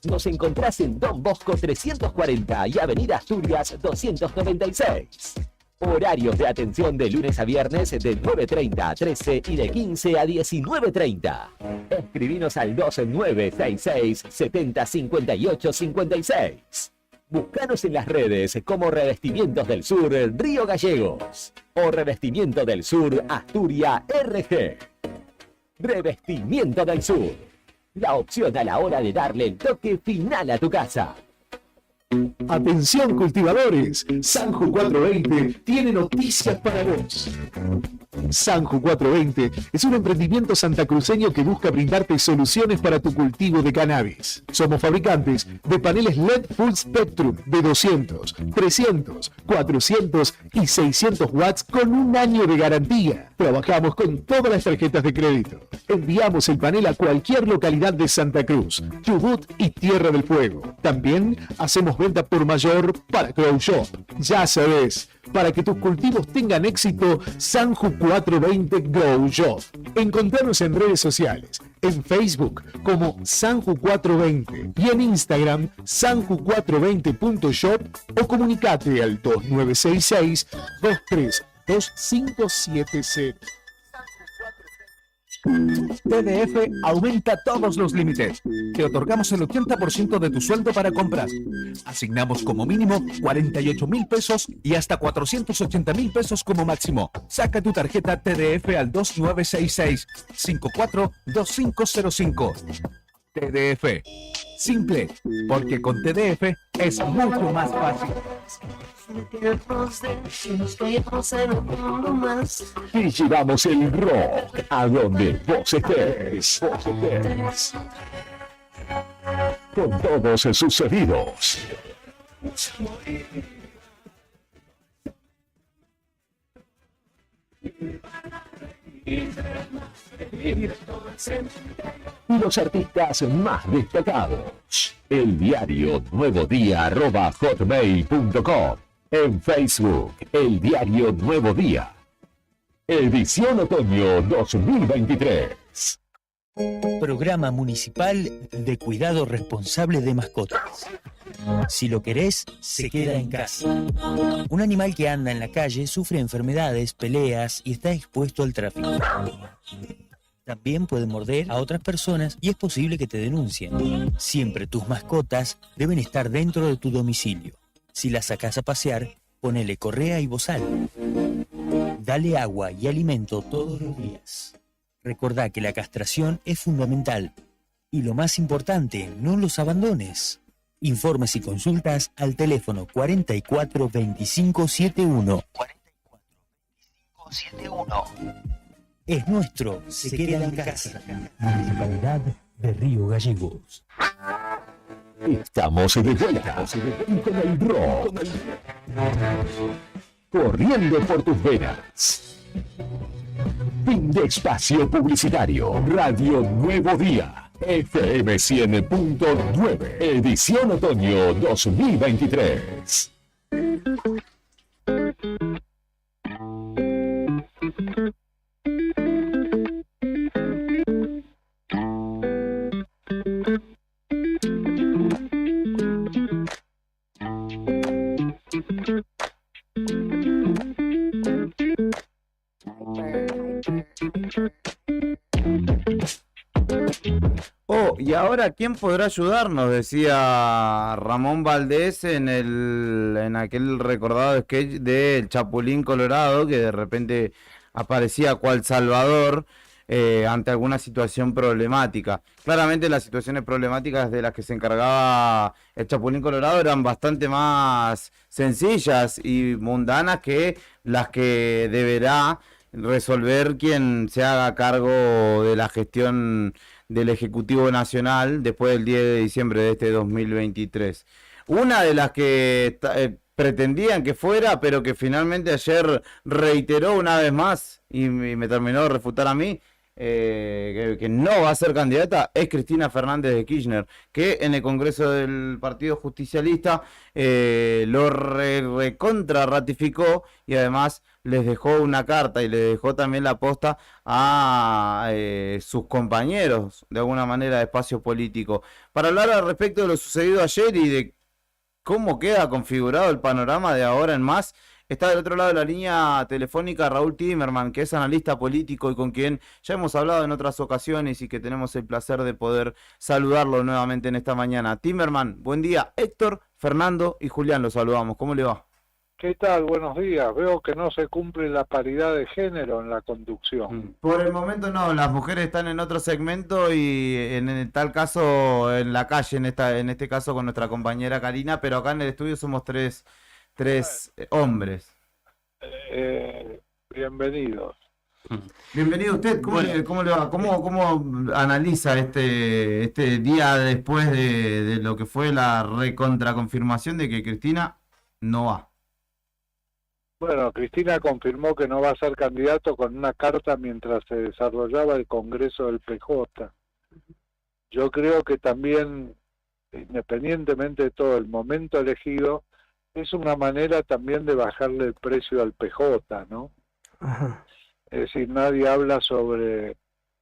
Nos encontrás en Don Bosco 340 y Avenida Asturias 296. Horarios de atención de lunes a viernes de 9:30 a 13 y de 15 a 19:30. Escribinos al 2966 70 58 56. Búscanos en las redes como Revestimientos del Sur Río Gallegos o Revestimiento del Sur Asturias RG. Revestimiento del Sur. La opción a la hora de darle el toque final a tu casa. Atención cultivadores, Sanju 420 tiene noticias para vos. Sanju 420 es un emprendimiento santacruceño que busca brindarte soluciones para tu cultivo de cannabis. Somos fabricantes de paneles LED Full Spectrum de 200, 300, 400 y 600 watts con un año de garantía. Trabajamos con todas las tarjetas de crédito. Enviamos el panel a cualquier localidad de Santa Cruz, Chubut y Tierra del Fuego. También hacemos venta por mayor para Grow Shop. Ya sabes, para que tus cultivos tengan éxito, Sanju 420 Grow Shop. Encontranos en redes sociales, en Facebook como Sanju 420 y en Instagram sanju420.shop o comunicate al 2966 232570. TDF aumenta todos los límites. Te otorgamos el 80% de tu sueldo para compras. Asignamos como mínimo 48.000 pesos y hasta 480.000 pesos como máximo. Saca tu tarjeta TDF al 2966 542505. TDF. Simple, porque con TDF es mucho más fácil. Y llevamos el rock a donde vos estés. Con todos sus sonidos. Y los artistas más destacados. El diario Nuevo Día @hotmail.com. En Facebook, El Diario Nuevo Día. Edición Otoño 2023. Programa Municipal de Cuidado Responsable de Mascotas. Si lo querés, se queda en casa. Un animal que anda en la calle sufre enfermedades, peleas y está expuesto al tráfico. También puede morder a otras personas y es posible que te denuncien. Siempre tus mascotas deben estar dentro de tu domicilio. Si las sacás a pasear, ponele correa y bozal. Dale agua y alimento todos los días. Recordá que la castración es fundamental. Y lo más importante, no los abandones. Informes y consultas al teléfono 44 25 71. 44 25 71. Es nuestro, se queda en casa. Municipalidad de Río Gallegos. Estamos de vuelta con el rock. Corriendo por tus venas. Fin de espacio publicitario. Radio Nuevo Día. FM 100.9. Edición Otoño 2023. Oh, y ahora, ¿quién podrá ayudarnos? Decía Ramón Valdés en aquel recordado sketch del Chapulín Colorado, que de repente aparecía cual salvador ante alguna situación problemática. Claramente las situaciones problemáticas de las que se encargaba el Chapulín Colorado eran bastante más sencillas y mundanas que las que deberá resolver quien se haga cargo de la gestión del Ejecutivo Nacional después del 10 de diciembre de este 2023. Una de las que pretendían que fuera, pero que finalmente ayer reiteró una vez más, y me terminó de refutar a mí, que no va a ser candidata, es Cristina Fernández de Kirchner, que en el Congreso del Partido Justicialista lo recontra ratificó y además les dejó una carta y les dejó también la posta a sus compañeros, de alguna manera, de espacio político, para hablar al respecto de lo sucedido ayer y de cómo queda configurado el panorama de ahora en más. Está del otro lado de la línea telefónica Raúl Timerman, que es analista político y con quien ya hemos hablado en otras ocasiones y que tenemos el placer de poder saludarlo nuevamente en esta mañana. Timerman, buen día. Héctor, Fernando y Julián los saludamos. ¿Cómo le va? ¿Qué tal? Buenos días. Veo que no se cumple la paridad de género en la conducción. Por el momento no, las mujeres están en otro segmento y en tal caso en la calle, en este caso con nuestra compañera Karina, pero acá en el estudio somos tres hombres. Bienvenidos. Bienvenido usted. ¿Cómo le va? ¿Cómo analiza este día después de lo que fue la recontraconfirmación de que Cristina no va? Bueno, Cristina confirmó que no va a ser candidato con una carta mientras se desarrollaba el Congreso del PJ. Yo creo que también, independientemente de todo, el momento elegido es una manera también de bajarle el precio al PJ, ¿no? Ajá. Es decir, nadie habla sobre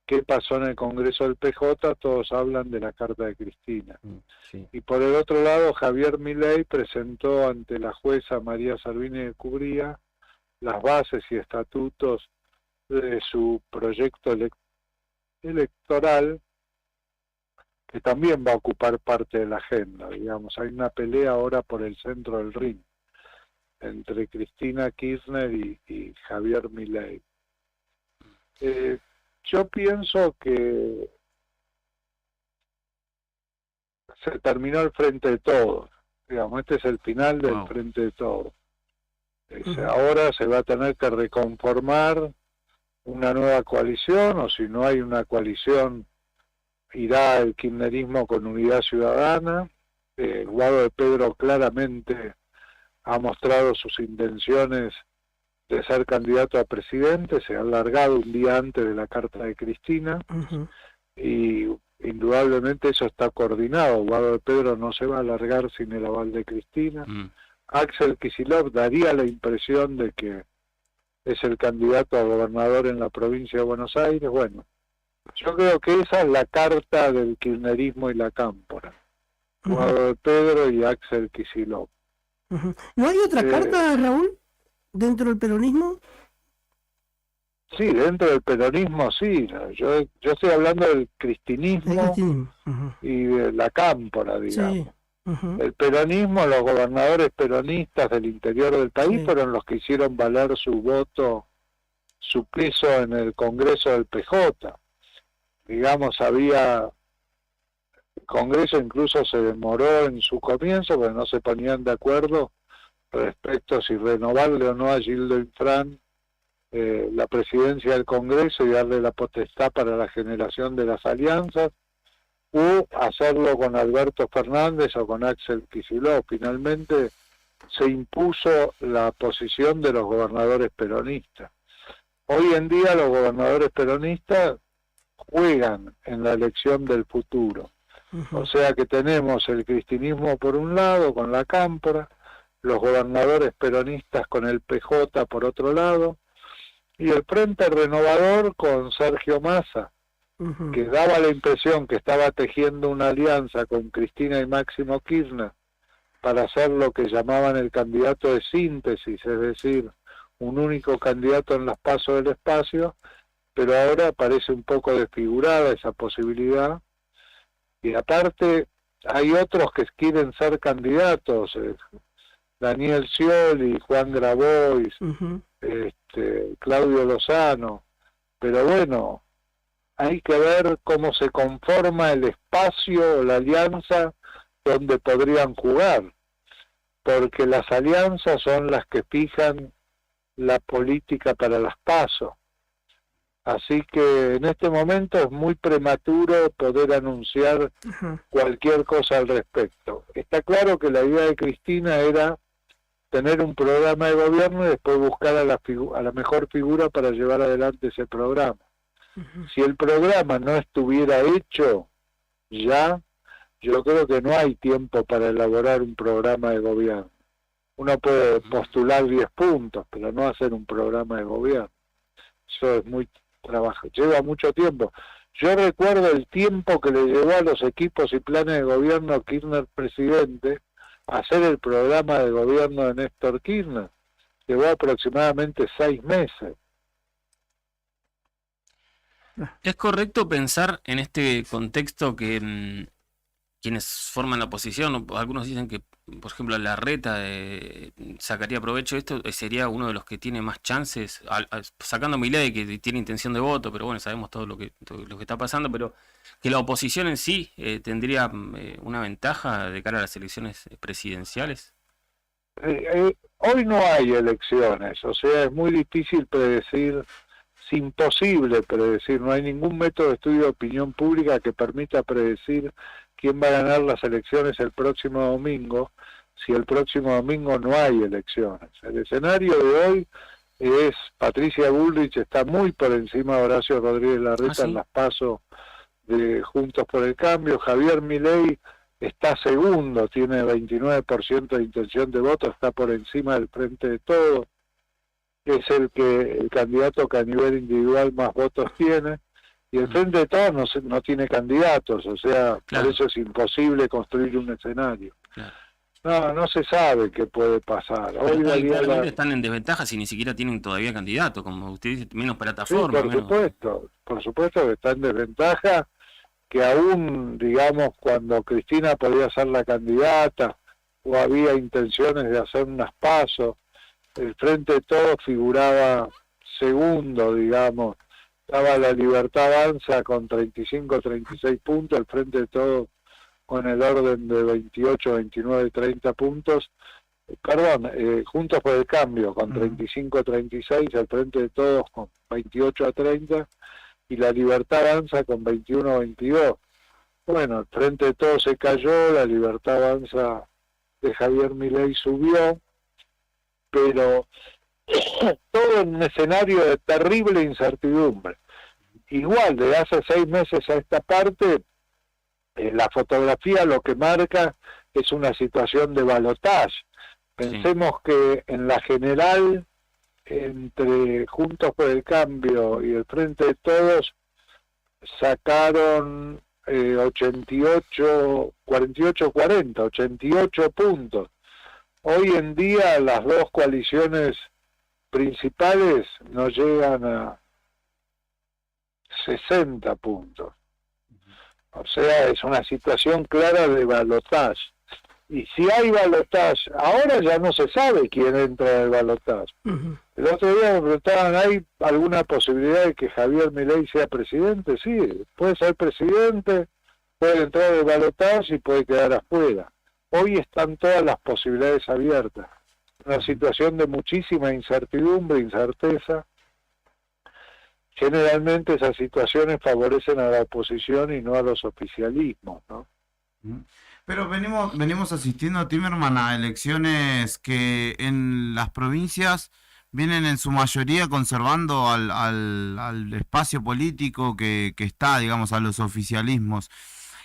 qué pasó en el Congreso del PJ, todos hablan de la carta de Cristina. Sí. Y por el otro lado, Javier Milei presentó ante la jueza María Servini de Cubría las bases y estatutos de su proyecto electoral, que también va a ocupar parte de la agenda, digamos. Hay una pelea ahora por el centro del ring entre Cristina Kirchner y Javier Milei. Yo pienso que se terminó el frente de todos, digamos, este es el final del frente de todos. Ahora se va a tener que reconformar una nueva coalición, o si no hay una coalición, irá el kirchnerismo con Unidad Ciudadana. Guado de Pedro claramente ha mostrado sus intenciones de ser candidato a presidente, se ha largado un día antes de la carta de Cristina, y indudablemente eso está coordinado. Guado de Pedro no se va a largar sin el aval de Cristina. Axel Kicillof daría la impresión de que es el candidato a gobernador en la provincia de Buenos Aires. Bueno, yo creo que esa es la carta del kirchnerismo y la cámpora. Guado de Pedro y Axel Kicillof. ¿No hay otra carta, Raúl, dentro del peronismo? Sí, dentro del peronismo sí. Yo estoy hablando del cristinismo y de la cámpora, digamos. Sí. El peronismo, los gobernadores peronistas del interior del país fueron los que hicieron valer su voto, su peso en el Congreso del PJ. Digamos, el Congreso incluso se demoró en su comienzo porque no se ponían de acuerdo respecto a si renovarle o no a Gildo Infran la presidencia del Congreso y darle la potestad para la generación de las alianzas, o hacerlo con Alberto Fernández o con Axel Kicillof. Finalmente se impuso la posición de los gobernadores peronistas. Hoy en día los gobernadores peronistas juegan en la elección del futuro. O sea que tenemos el cristinismo por un lado con la cámpora, los gobernadores peronistas con el PJ por otro lado, y el Frente Renovador con Sergio Massa, que daba la impresión que estaba tejiendo una alianza con Cristina y Máximo Kirchner para hacer lo que llamaban el candidato de síntesis, es decir, un único candidato en las PASO del espacio, pero ahora parece un poco desfigurada esa posibilidad. Y aparte hay otros que quieren ser candidatos, Daniel Scioli, Juan Grabois, Claudio Lozano, pero bueno, hay que ver cómo se conforma el espacio o la alianza donde podrían jugar, porque las alianzas son las que fijan la política para las PASO. Así que en este momento es muy prematuro poder anunciar cualquier cosa al respecto. Está claro que la idea de Cristina era tener un programa de gobierno y después buscar a la mejor figura para llevar adelante ese programa. Si el programa no estuviera hecho ya, yo creo que no hay tiempo para elaborar un programa de gobierno. Uno puede postular 10 puntos, pero no hacer un programa de gobierno. Eso es muy trabajo, lleva mucho tiempo. Yo recuerdo el tiempo que le llevó a los equipos y planes de gobierno Kirchner presidente a hacer el programa de gobierno de Néstor Kirchner. Llevó aproximadamente 6 meses. ¿Es correcto pensar en este contexto que quienes forman la oposición, algunos dicen que, por ejemplo, Larreta sacaría provecho de esto, sería uno de los que tiene más chances, sacando a Milei, que tiene intención de voto, pero bueno, sabemos todo lo que está pasando, pero que la oposición en sí tendría una ventaja de cara a las elecciones presidenciales? Hoy no hay elecciones, o sea, es muy difícil predecir, es imposible predecir, no hay ningún método de estudio de opinión pública que permita predecir quién va a ganar las elecciones el próximo domingo, si el próximo domingo no hay elecciones. El escenario de hoy es Patricia Bullrich está muy por encima de Horacio Rodríguez Larreta en las PASO de Juntos por el Cambio. Javier Milei está segundo, tiene 29% de intención de voto, está por encima del Frente de Todos, es el candidato que a nivel individual más votos tiene. Y el Frente de Todos no tiene candidatos, o sea, por eso es imposible construir un escenario. No se sabe qué puede pasar. Hoy están en desventaja si ni siquiera tienen todavía candidato, como usted dice, menos plataforma. Sí, por supuesto que está en desventaja, que aún, digamos, cuando Cristina podía ser la candidata o había intenciones de hacer unas PASO, el Frente de Todos figuraba segundo, digamos. Estaba la Libertad Avanza con 35, 36 puntos, el Frente de Todos con el orden de 28, 29, 30 puntos. Juntos por el Cambio con 35, 36, el Frente de Todos con 28 a 30 y la Libertad Avanza con 21, 22. Bueno, el Frente de Todos se cayó, la Libertad Avanza de Javier Milei subió, pero todo en un escenario de terrible incertidumbre. Igual, de hace 6 meses a esta parte, la fotografía lo que marca es una situación de balotaje. Pensemos que en la general, entre Juntos por el Cambio y el Frente de Todos, sacaron 48-40, 88 puntos. Hoy en día las dos coaliciones principales no llegan a 60 puntos. O sea, es una situación clara de balotaje. Y si hay balotaje, ahora ya no se sabe quién entra en el balotaje. El otro día me preguntaban, ¿hay alguna posibilidad de que Javier Milei sea presidente? Sí, puede ser presidente, puede entrar en el balotaje y puede quedar afuera. Hoy están todas las posibilidades abiertas. Una situación de muchísima incertidumbre, incerteza. Generalmente esas situaciones favorecen a la oposición y no a los oficialismos, ¿no? Pero venimos asistiendo, Timerman, a elecciones que en las provincias vienen en su mayoría conservando al espacio político que está, digamos, a los oficialismos.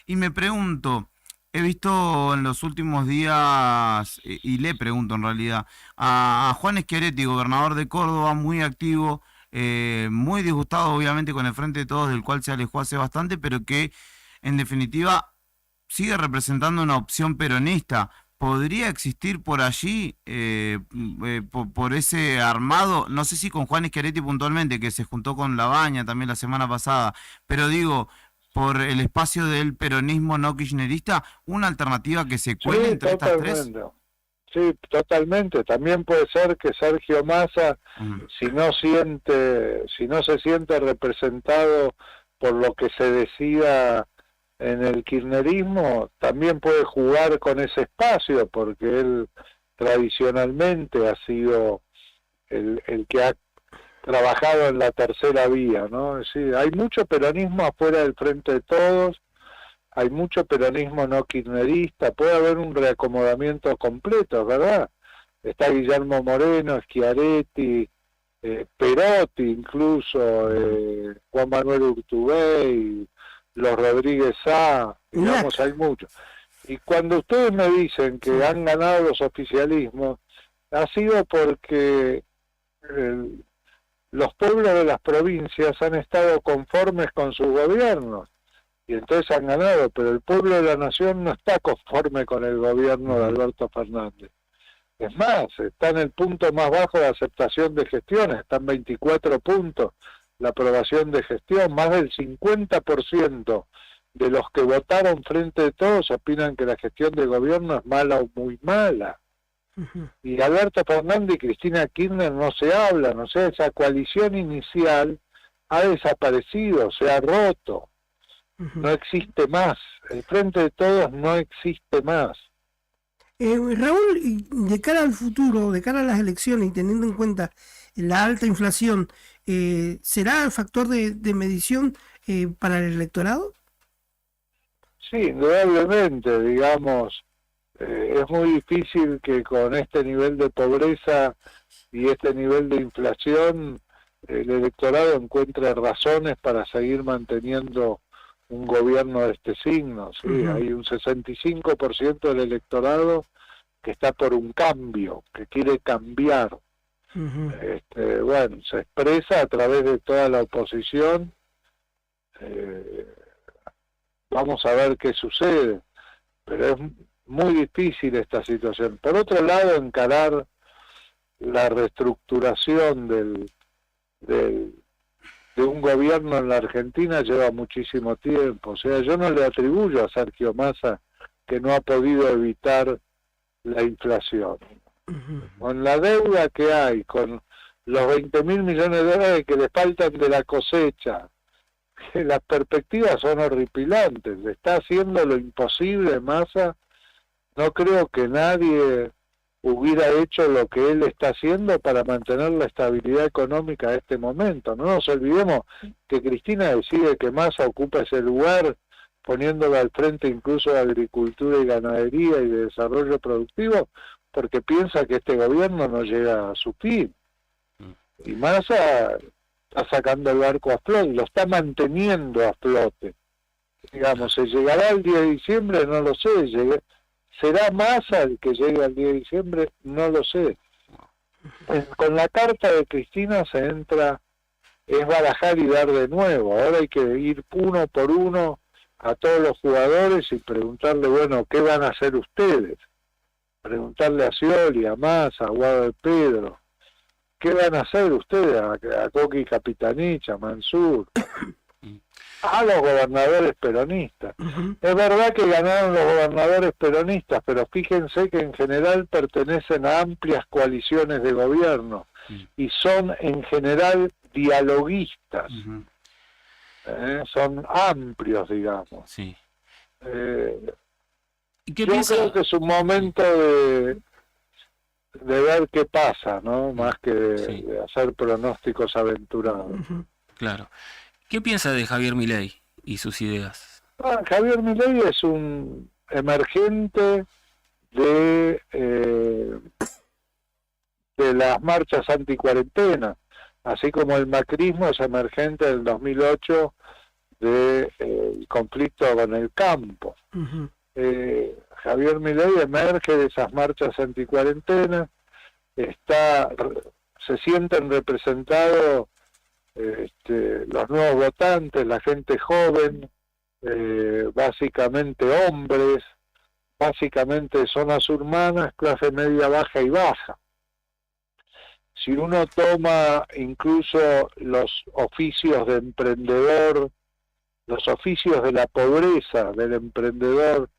Y me pregunto, he visto en los últimos días, y le pregunto en realidad, a Juan Schiaretti, gobernador de Córdoba, muy activo, muy disgustado obviamente con el Frente de Todos, del cual se alejó hace bastante, pero que en definitiva sigue representando una opción peronista. ¿Podría existir por allí, por ese armado, no sé si con Juan Schiaretti puntualmente, que se juntó con Labaña también la semana pasada, pero digo, por el espacio del peronismo no kirchnerista, una alternativa que se cuele entre estas tres? Sí, totalmente. También puede ser que Sergio Massa, si no se siente representado por lo que se decida en el kirchnerismo, también puede jugar con ese espacio, porque él tradicionalmente ha sido el que ha trabajado en la tercera vía, ¿no? Es decir, hay mucho peronismo afuera del Frente de Todos, hay mucho peronismo no kirchnerista, puede haber un reacomodamiento completo, ¿verdad? está Guillermo Moreno, Schiaretti, Perotti incluso, Juan Manuel Urtubey, los Rodríguez Sá, digamos, hay muchos. Y cuando ustedes me dicen que han ganado los oficialismos, ha sido porque los pueblos de las provincias han estado conformes con sus gobiernos y entonces han ganado, pero el pueblo de la nación no está conforme con el gobierno de Alberto Fernández. Es más, está en el punto más bajo de aceptación de gestiones, está en 24 puntos la aprobación de gestión, más del 50% de los que votaron Frente de Todos opinan que la gestión de gobierno es mala o muy mala. Y Alberto Fernández y Cristina Kirchner no se hablan, o sea, esa coalición inicial ha desaparecido, se ha roto, no existe más, el Frente de Todos no existe más. Raúl, y de cara al futuro, de cara a las elecciones y teniendo en cuenta la alta inflación, ¿será el factor de medición para el electorado? Sí, indudablemente, digamos, es muy difícil que con este nivel de pobreza y este nivel de inflación el electorado encuentre razones para seguir manteniendo un gobierno de este signo. ¿Sí? Hay un 65% del electorado que está por un cambio, que quiere cambiar. Bueno, se expresa a través de toda la oposición. Vamos a ver qué sucede, pero es muy difícil esta situación. Por otro lado, encarar la reestructuración de un gobierno en la Argentina lleva muchísimo tiempo. O sea, yo no le atribuyo a Sergio Massa que no ha podido evitar la inflación. Con la deuda que hay, con los 20.000 millones de dólares que le faltan de la cosecha, las perspectivas son horripilantes. Está haciendo lo imposible Massa. No creo que nadie hubiera hecho lo que él está haciendo para mantener la estabilidad económica a este momento. No nos olvidemos que Cristina decide que Massa ocupa ese lugar, poniéndolo al frente incluso de agricultura y ganadería y de desarrollo productivo, porque piensa que este gobierno no llega a su fin. Y Massa está sacando el barco a flote, lo está manteniendo a flote. Digamos, ¿se llegará el 10 de diciembre? No lo sé. ¿Será Massa el que llegue al 10 de diciembre? No lo sé. Con la carta de Cristina se entra, es barajar y dar de nuevo. Ahora hay que ir uno por uno a todos los jugadores y preguntarle, bueno, ¿qué van a hacer ustedes? Preguntarle a Scioli, a Massa, a Guado de Pedro, ¿qué van a hacer ustedes? A Coqui Capitanich, a Mansur, a los gobernadores peronistas. Es verdad que ganaron los gobernadores peronistas, pero fíjense que en general pertenecen a amplias coaliciones de gobierno y son en general dialoguistas. Son amplios, digamos. Sí. Yo creo que es un momento de ver qué pasa, ¿no? Más que de hacer pronósticos aventurados. Claro. ¿Qué piensa de Javier Milei y sus ideas? Javier Milei es un emergente de las marchas anticuarentena, así como el macrismo es emergente del 2008 del conflicto con el campo. Javier Milei emerge de esas marchas anticuarentena, se sienten representados los nuevos votantes, la gente joven, básicamente hombres, básicamente zonas urbanas, clase media, baja y baja. Si uno toma incluso los oficios de emprendedor, los oficios de la pobreza del emprendedor,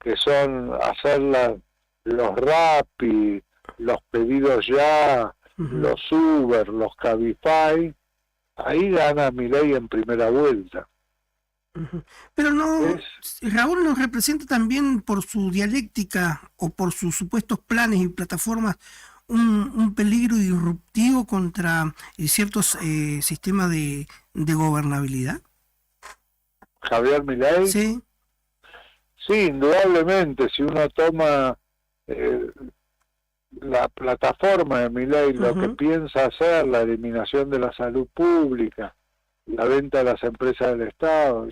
que son hacer los Rappi, los pedidos ya, los Uber, los Cabify, ahí gana Milei en primera vuelta. Pero no, Raúl nos representa también por su dialéctica o por sus supuestos planes y plataformas un peligro disruptivo contra ciertos sistemas de gobernabilidad. Javier Milei. Sí. Sí, indudablemente, si uno toma la plataforma de Milei, lo que piensa hacer, la eliminación de la salud pública, la venta de las empresas del Estado,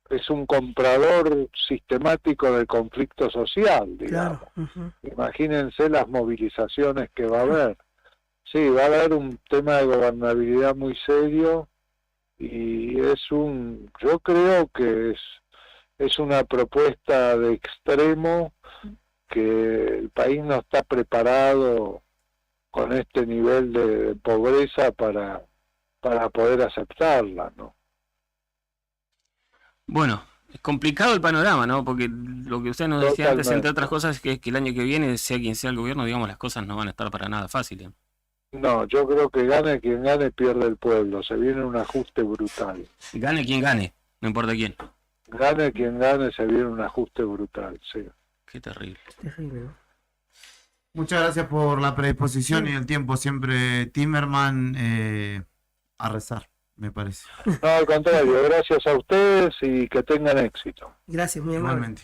es un comprador sistemático del conflicto social, digamos. Claro. Imagínense las movilizaciones que va a haber. Sí, va a haber un tema de gobernabilidad muy serio y yo creo que es una propuesta de extremo que el país no está preparado con este nivel de pobreza para poder aceptarla, ¿no? Bueno, es complicado el panorama, ¿no? Porque lo que usted nos decía antes, entre otras cosas, es que el año que viene, sea quien sea el gobierno, digamos, las cosas no van a estar para nada fáciles. No, yo creo que gane quien gane, pierde el pueblo. Se viene un ajuste brutal. Gane quien gane, no importa quién. Gane quien gane, se viene un ajuste brutal, sí. Qué terrible. Terrible, ¿no? Muchas gracias por la predisposición y el tiempo siempre, Timerman, a rezar, me parece. No, al contrario, gracias a ustedes y que tengan éxito. Gracias, muy amable. Igualmente.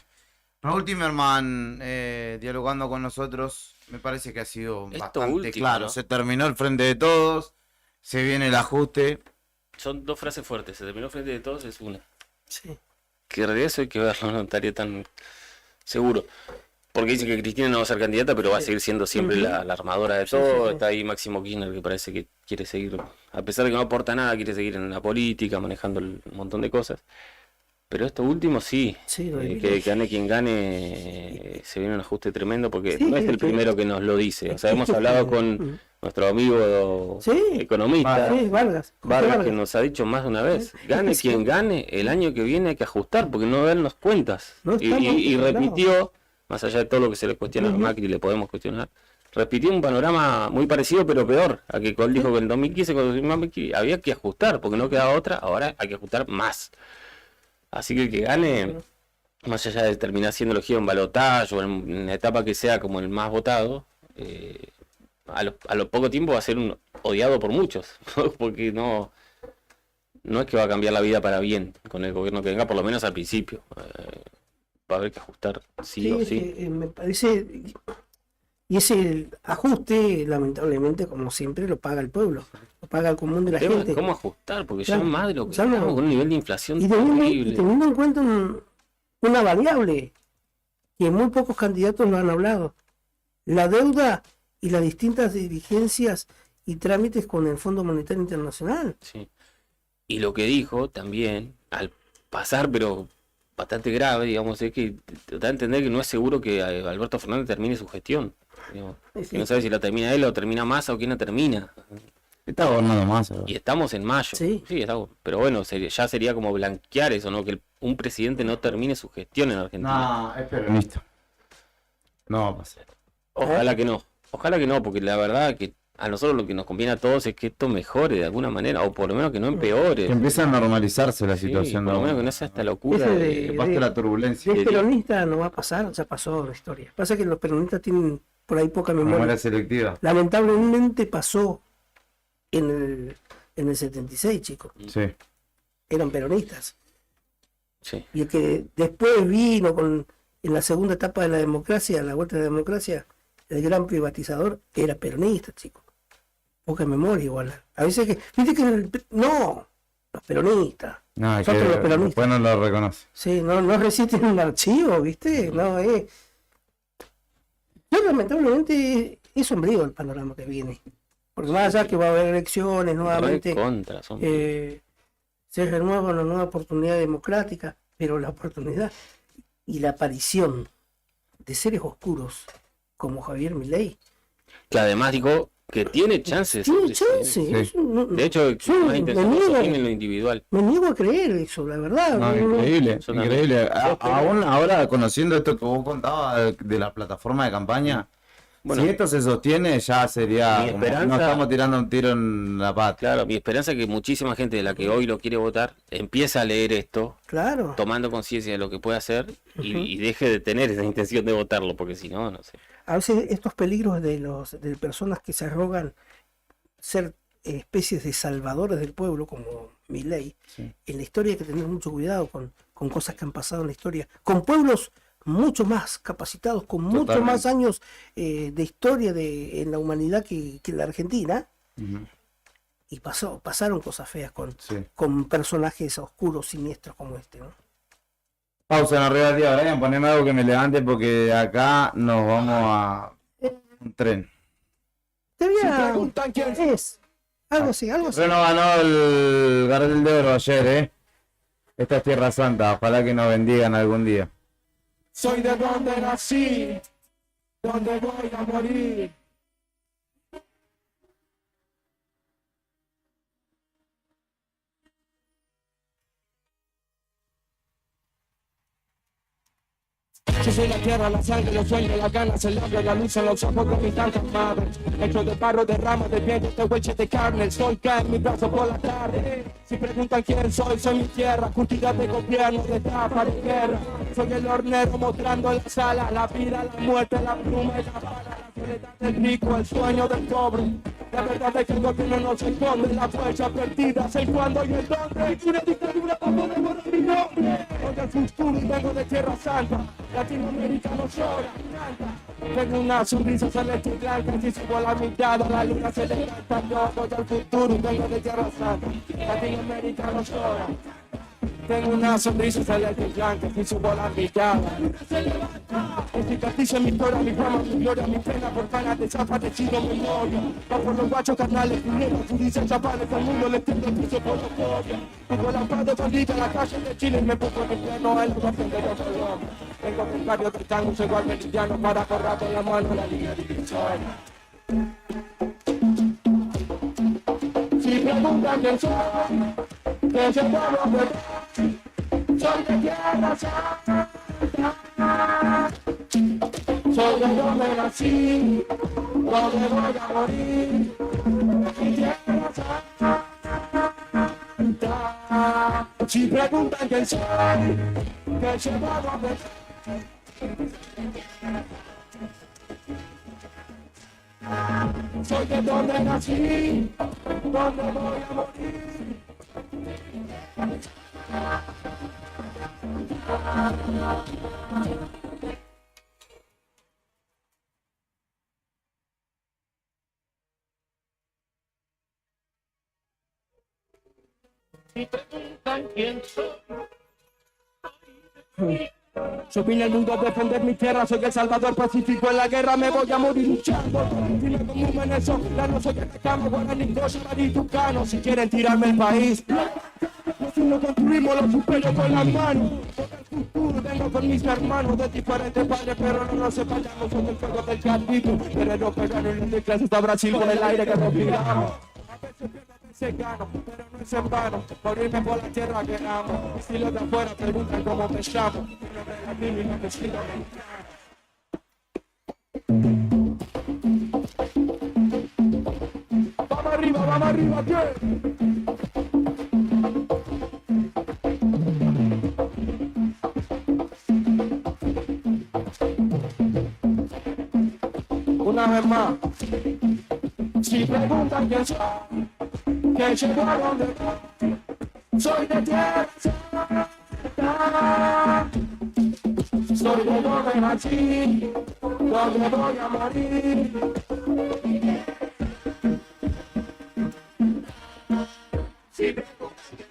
Raúl Timerman, dialogando con nosotros, me parece que ha sido bastante último, claro. ¿no? Se terminó el frente de todos, se viene el ajuste. Son dos frases fuertes, se terminó frente de todos, es una. Sí. Que en realidad eso hay que verlo, no estaría tan seguro. Porque dice que Cristina no va a ser candidata, pero va a seguir siendo siempre la armadora de todo. Está ahí Máximo Kirchner, que parece que quiere seguir, a pesar de que no aporta nada, quiere seguir en la política, manejando un montón de cosas. Pero esto último sí, que gane quien gane, se viene un ajuste tremendo, porque no es el primero que nos lo dice. O sea, hemos hablado con nuestro amigo economista, Vargas, que nos ha dicho más de una vez, gane quien gane, el año que viene hay que ajustar, porque no darnos cuentas. Y repitió, más allá de todo lo que se le cuestiona a Macri, le podemos cuestionar, repitió un panorama muy parecido pero peor, a que él dijo que en el 2015 cuando Macri había que ajustar, porque no quedaba otra, ahora hay que ajustar más. Así que el que gane, más allá de terminar siendo elegido en balotaje o en la etapa que sea como el más votado, a lo poco tiempo va a ser un odiado por muchos, porque no es que va a cambiar la vida para bien con el gobierno que venga, por lo menos al principio. Va a haber que ajustar sí o sí. Me parece, y ese ajuste, lamentablemente, como siempre, lo paga el pueblo, lo paga el común de la gente. ¿Cómo ajustar? Porque ya es más de lo que estamos con un nivel de inflación terrible. Y teniendo en cuenta una variable que muy pocos candidatos lo han hablado, la deuda y las distintas diligencias y trámites con el Fondo Monetario Internacional. Sí. Y lo que dijo también, al pasar, pero bastante grave, digamos, es que da a entender que no es seguro que Alberto Fernández termine su gestión. Digamos, que no sabe si la termina él o termina Massa o quién la termina. Está gobernando Massa. Y estamos en mayo. Sí, pero bueno, ya sería como blanquear eso, ¿no? Que un presidente no termine su gestión en Argentina. No, es peronista. No va a pasar. Ojalá que no, porque la verdad que a nosotros lo que nos conviene a todos es que esto mejore de alguna manera, o por lo menos que no empeore. Que empiece a normalizarse la situación. Por lo menos que no sea esta locura que pase la turbulencia. El peronista no va a pasar, ya pasó la historia. Pasa que los peronistas tienen por ahí poca memoria selectiva. Lamentablemente pasó en el 76, chicos. Sí. Eran peronistas. Sí. Y el que después vino en la segunda etapa de la democracia, la vuelta de la democracia, el gran privatizador, era peronista, chicos. Poca memoria igual. A veces que, viste que no, los peronistas. No, que los peronistas. Después no lo reconoce. Sí, no resisten un archivo, viste, no es. Yo lamentablemente es sombrío el panorama que viene. Porque más allá que va a haber elecciones nuevamente, se renueva una nueva oportunidad democrática, pero la oportunidad y la aparición de seres oscuros como Javier Milei, que además dijo que tiene chances. Tiene chances. Sí. De hecho, más intenso en lo individual. Me niego a creer eso, la verdad. No, increíble. Aún ahora, conociendo esto que vos contabas de la plataforma de campaña, bueno, si esto se sostiene, ya sería. Mi esperanza, no estamos tirando un tiro en la pata. Claro, mi esperanza es que muchísima gente de la que hoy lo quiere votar empiece a leer esto, claro, tomando conciencia de lo que puede hacer y deje de tener esa intención de votarlo, porque si no, no sé. A veces estos peligros de personas que se arrogan ser especies de salvadores del pueblo, como Milei, en la historia hay que tener mucho cuidado con cosas que han pasado en la historia, con pueblos mucho más capacitados, con mucho más años de historia en la humanidad que la Argentina. Y pasaron cosas feas con personajes oscuros, siniestros como este, ¿no? Pausa en Arriba del Día, Brian, poneme algo que me levante porque de acá nos vamos a un tren. Te voy a... preguntan quién es. Algo así. Bueno, ganó el Gardel de Oro ayer, Esta es Tierra Santa, ojalá que nos bendigan algún día. Soy de donde nací, donde voy a morir. Yo soy la tierra, la sangre, los sueños, las ganas, el hambre, la luz en los ojos de mis tantas madres. Hecho de barro, de ramas, de piel, de hueches, de carne. El sol cae en mi brazo por la tarde. Si preguntan quién soy mi tierra. Cultura de gobierno, de tapa, de guerra. Soy el hornero mostrando la sala, la vida, la muerte, la pluma y la bala. La soledad del rico, el sueño del pobre. La verdad es que el gobierno no se esconde. La fuerza perdida es el cuándo y el dónde. Una dictadura para poder borrar mi nombre. Oye el futuro y vengo de Tierra Santa. Latinoamericano llora, canta. Tengo una sonrisa celeste y blanca. Si subo la mirada, la luna se levanta. Yo voy al futuro y vengo de Tierra Santa. Latinoamericano llora. Tengo una sonrisa celeste y blanca. Si subo la mirada, la luna se levanta. Este castillo es mi historia, mi fama, mi gloria, mi pena por ganas desaparecido memoria. Va por los guachos carnales, primeros, tú dices chapales, al mundo le tiendo el piso por la gloria. Tengo la paz de bandita en la calle de Chile y me pongo en el plano, el lugar de Colombia. Tengo el barrio del tango, soy igual meridiano para correr con la mano la línea divisoria. Si preguntan quién soy, que yo puedo ver, soy de Tierra Santa. Soy de donde nací, donde voy a morir, mi Tierra Santa. Si preguntan quién soy, que yo puedo ver. Soy de donde nací, donde voy a morir. Si preguntan quién soy. Yo vine al mundo a defender mi tierra, soy el salvador pacífico, en la guerra me voy a morir luchando. Dime como un venezolano, soy el recamo, guaraní, y tucano. Si quieren tirarme el país, si lo construimos, lo supero con las manos. Porque el futuro vengo con mis hermanos de diferentes padres, pero no nos separamos, soy el fuego del cartito. Guerrero pegano en el clase está Brasil por el aire que respiramos. A veces pierdo, a veces gano, pero no es en vano. Por irme por la tierra que amo. Si los de afuera preguntan cómo me llamo, mi nombre es latino y no me sigo mexicano. Vamos arriba, ¿qué? Una vez más. Si preguntan quién soy, que llegó a donde voy, soy de Tierra Santa. Soy de donde nací, donde voy a morir. Si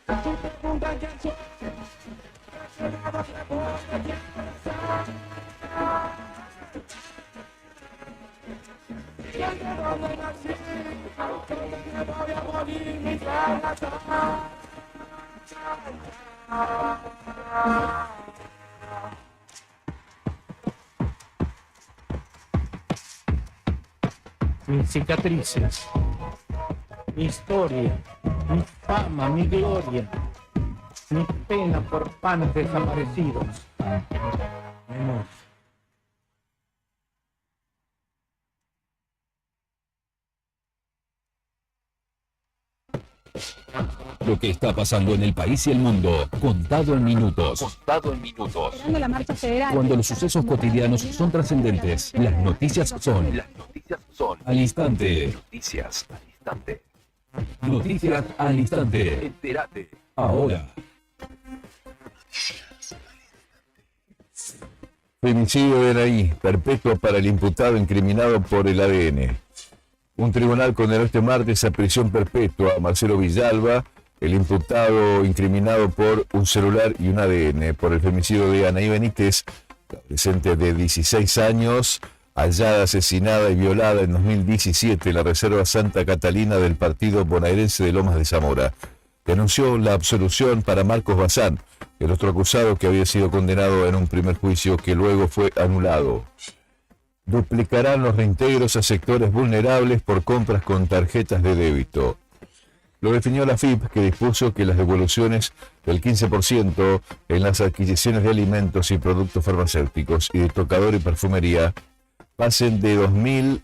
preguntan quién soy, que llegó a donde voy, de Tierra Santa. Donde nací, donde voy a morir, mi Tierra Santa. Mis cicatrices, mi historia, mi fama, mi gloria, mi pena por panes desaparecidos. Memoria. Lo que está pasando en el país y el mundo, contado en minutos. Contado en minutos. Esperando la marcha federal. Cuando los sucesos cotidianos son trascendentes, las noticias son al instante. Noticias al instante. Noticias al instante. Entérate. Ahora. Femicidio de Anaí, perpetuo para el imputado incriminado por el ADN. Un tribunal condenó este martes a prisión perpetua a Marcelo Villalba, el imputado incriminado por un celular y un ADN por el femicidio de Anaí Benítez, adolescente de 16 años, hallada asesinada y violada en 2017 en la Reserva Santa Catalina del partido bonaerense de Lomas de Zamora. Denunció la absolución para Marcos Bazán, el otro acusado que había sido condenado en un primer juicio que luego fue anulado. Duplicarán los reintegros a sectores vulnerables por compras con tarjetas de débito. Lo definió la FIP, que dispuso que las devoluciones del 15% en las adquisiciones de alimentos y productos farmacéuticos y de tocador y perfumería pasen de 2.000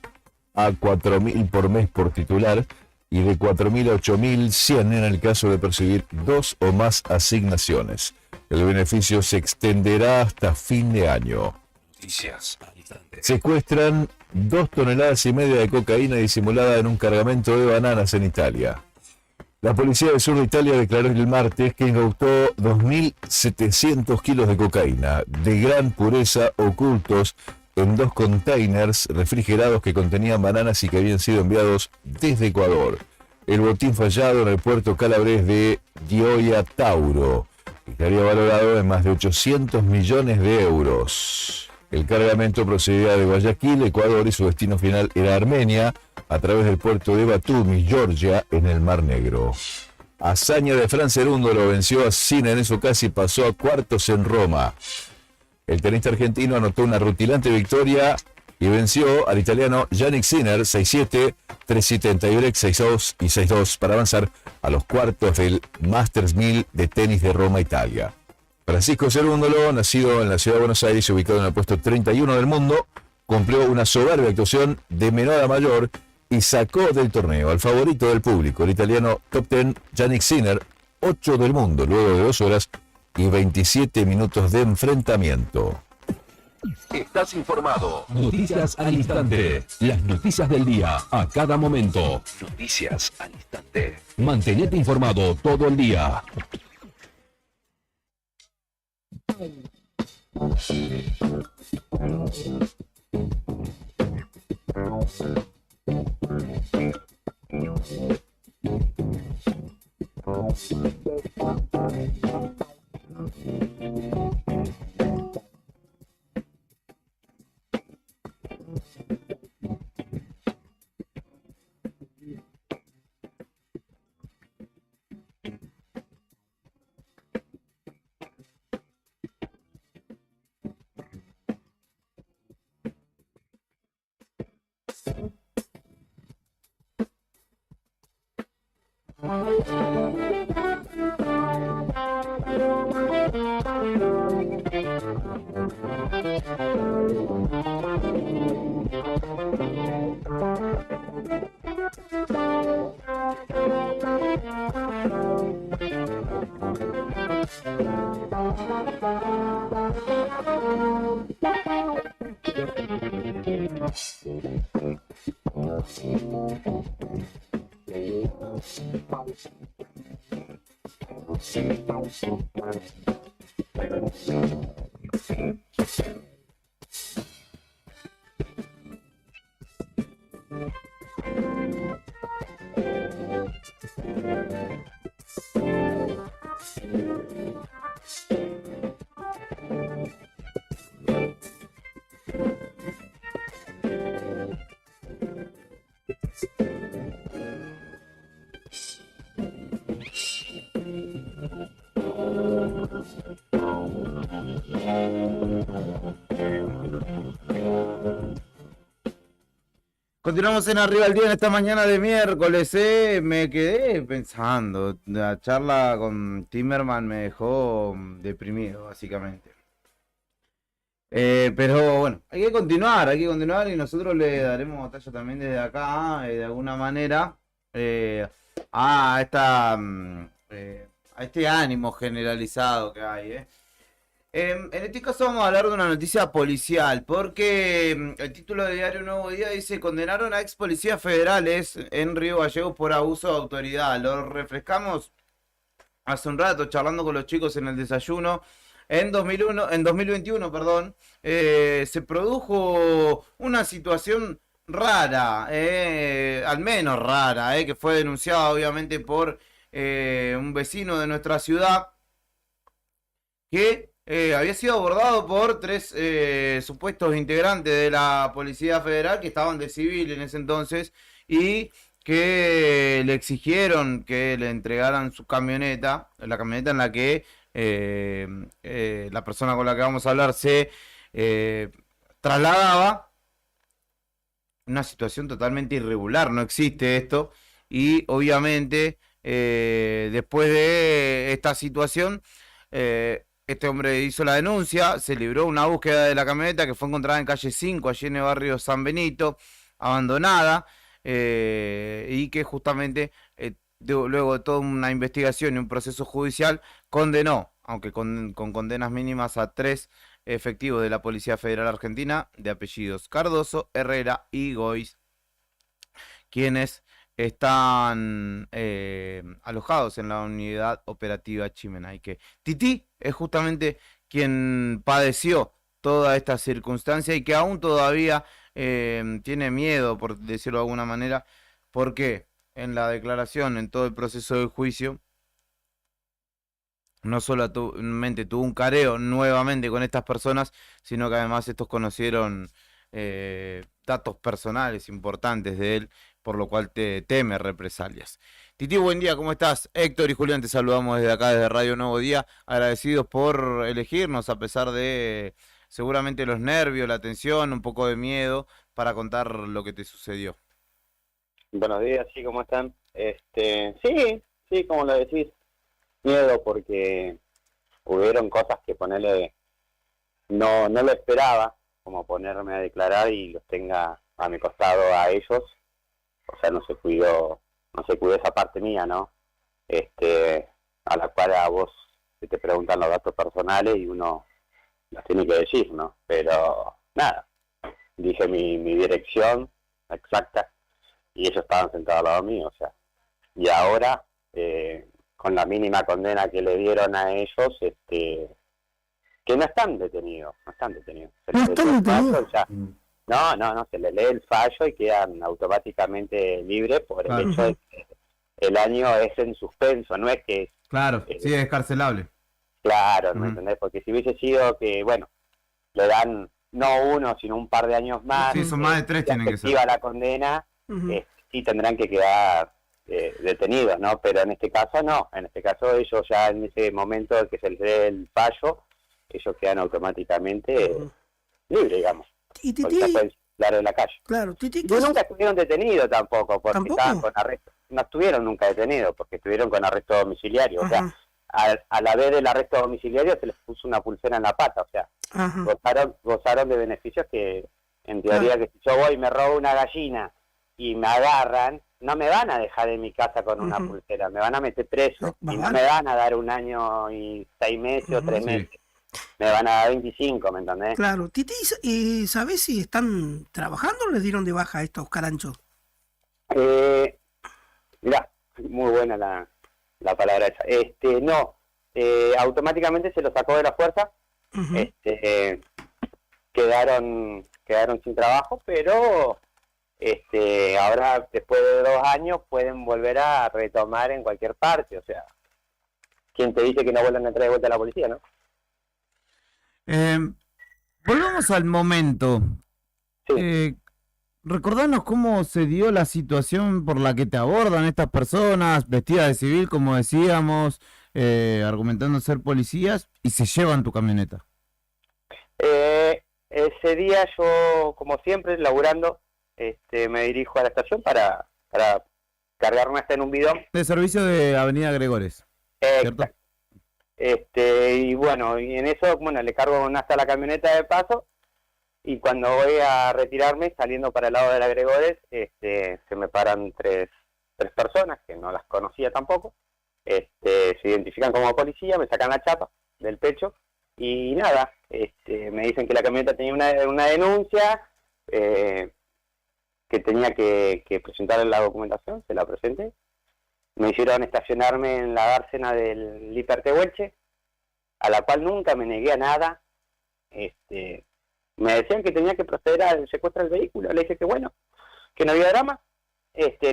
a 4.000 por mes por titular y de 4.000 a 8.100 en el caso de percibir 2 o más asignaciones. El beneficio se extenderá hasta fin de año. Noticias al instante. Secuestran 2,5 toneladas de cocaína disimulada en un cargamento de bananas en Italia. La policía del sur de Italia declaró el martes que incautó 2.700 kilos de cocaína de gran pureza ocultos en 2 containers refrigerados que contenían bananas y que habían sido enviados desde Ecuador. El botín fallado en el puerto calabrés de Gioia Tauro, que estaría valorado en más de 800 millones de euros. El cargamento procedía de Guayaquil, Ecuador, y su destino final era Armenia, a través del puerto de Batumi, Georgia, en el Mar Negro. Hazaña de Fran Cerúndolo, venció a Sinner y pasó a cuartos en Roma. El tenista argentino anotó una rutilante victoria y venció al italiano Jannik Sinner 6-7, 3-7 en tiebreak, 6-2 y 6-2 para avanzar a los cuartos del Masters 1000 de tenis de Roma, Italia. Francisco Cerúndolo, nacido en la ciudad de Buenos Aires y ubicado en el puesto 31 del mundo, cumplió una soberbia actuación de menor a mayor y sacó del torneo al favorito del público, el italiano top 10 Jannik Sinner, 8 del mundo, luego de 2 horas y 27 minutos de enfrentamiento. Estás informado. Noticias al instante. Las noticias del día a cada momento. Noticias al instante. Mantenete informado todo el día. Continuamos en Arriba al Día en esta mañana de miércoles, Me quedé pensando, la charla con Timerman me dejó deprimido, básicamente. Pero bueno, hay que continuar y nosotros le daremos batalla también desde acá, de alguna manera, a este ánimo generalizado que hay, En este caso vamos a hablar de una noticia policial, porque el título del diario Nuevo Día dice: condenaron a ex policías federales en Río Gallegos por abuso de autoridad. Lo refrescamos hace un rato charlando con los chicos en el desayuno. en 2021, perdón, se produjo una situación rara, al menos rara, que fue denunciada obviamente por un vecino de nuestra ciudad que había sido abordado por 3 supuestos integrantes de la Policía Federal que estaban de civil en ese entonces y que le exigieron que le entregaran su camioneta, la camioneta en la que la persona con la que vamos a hablar se trasladaba. Una situación totalmente irregular, no existe esto, y obviamente después de esta situación este hombre hizo la denuncia, se libró una búsqueda de la camioneta que fue encontrada en calle 5, allí en el barrio San Benito, abandonada, y que justamente luego de toda una investigación y un proceso judicial condenó, aunque con condenas mínimas, a 3 efectivos de la Policía Federal Argentina de apellidos Cardoso, Herrera y Goiz, quienes están alojados en la unidad operativa Chimenay. Que Tití es justamente quien padeció toda esta circunstancia y que aún todavía tiene miedo, por decirlo de alguna manera, porque en la declaración, en todo el proceso del juicio, no solamente tuvo un careo nuevamente con estas personas, sino que además estos conocieron datos personales importantes de él, por lo cual teme represalias. Tití, buen día, ¿cómo estás? Héctor y Julián te saludamos desde acá, desde Radio Nuevo Día, agradecidos por elegirnos a pesar de seguramente los nervios, la tensión, un poco de miedo, para contar lo que te sucedió. Buenos días, sí, ¿cómo están? Sí, como lo decís, miedo porque hubieron cosas que ponerle, no lo esperaba, como ponerme a declarar y los tenga a mi costado a ellos, o sea, no se cuidó esa parte mía, ¿no? A la cual a vos te preguntan los datos personales y uno los tiene que decir, ¿no? Pero nada, dije mi dirección exacta y ellos estaban sentados al lado mío, o sea, y ahora con la mínima condena que le dieron a ellos, que no están detenidos. No, se les lee el fallo y quedan automáticamente libres por el hecho de que el año es en suspenso, no es que... Claro, sí, es carcelable. Claro, ¿me entendés? Porque si hubiese sido que, bueno, le dan no 1, sino un par de años más... Sí, son más de 3 tienen que ser. La condena, sí tendrán que quedar detenidos, ¿no? Pero en este caso no, en este caso ellos ya en ese momento que se les dé el fallo, ellos quedan automáticamente libres, digamos. Y Tití, claro, en la calle. Claro, Tití, no, nunca estuvieron detenidos tampoco, porque estaban con arresto, no estuvieron nunca detenidos, porque estuvieron con arresto domiciliario, o sea, a la vez del arresto domiciliario se les puso una pulsera en la pata, o sea, gozaron de beneficios que, en teoría, que si yo voy y me robo una gallina y me agarran, no me van a dejar en mi casa con una pulsera, me van a meter preso, y no me van a dar 1 año y 6 meses o 3 meses. Me van a dar 25, ¿me entendés? Claro. Tití, ¿sabés si están trabajando o les dieron de baja a estos caranchos? Mirá, muy buena la palabra esa. No, automáticamente se lo sacó de la fuerza. Quedaron sin trabajo, pero ahora, después de 2 años, pueden volver a retomar en cualquier parte. O sea, ¿quién te dice que no vuelvan a entrar de vuelta a la policía, no? Volvamos al momento. Recordanos cómo se dio la situación por la que te abordan estas personas vestidas de civil, como decíamos, argumentando ser policías, y se llevan tu camioneta. Ese día yo, como siempre, laburando, me dirijo a la estación para cargarme hasta en un bidón. De servicio de Avenida Gregores, ¿cierto? Y bueno, y en eso, le cargo hasta la camioneta de paso, y cuando voy a retirarme, saliendo para el lado de la Gregores, se me paran tres personas, que no las conocía tampoco, se identifican como policía, me sacan la chapa del pecho, y nada, me dicen que la camioneta tenía una denuncia, que tenía que presentar en la documentación, se la presenté. Me hicieron estacionarme en la dársena del Hiper Tehuelche, a la cual nunca me negué a nada. Me decían que tenía que proceder al secuestro del vehículo. Le dije que bueno, que no había drama.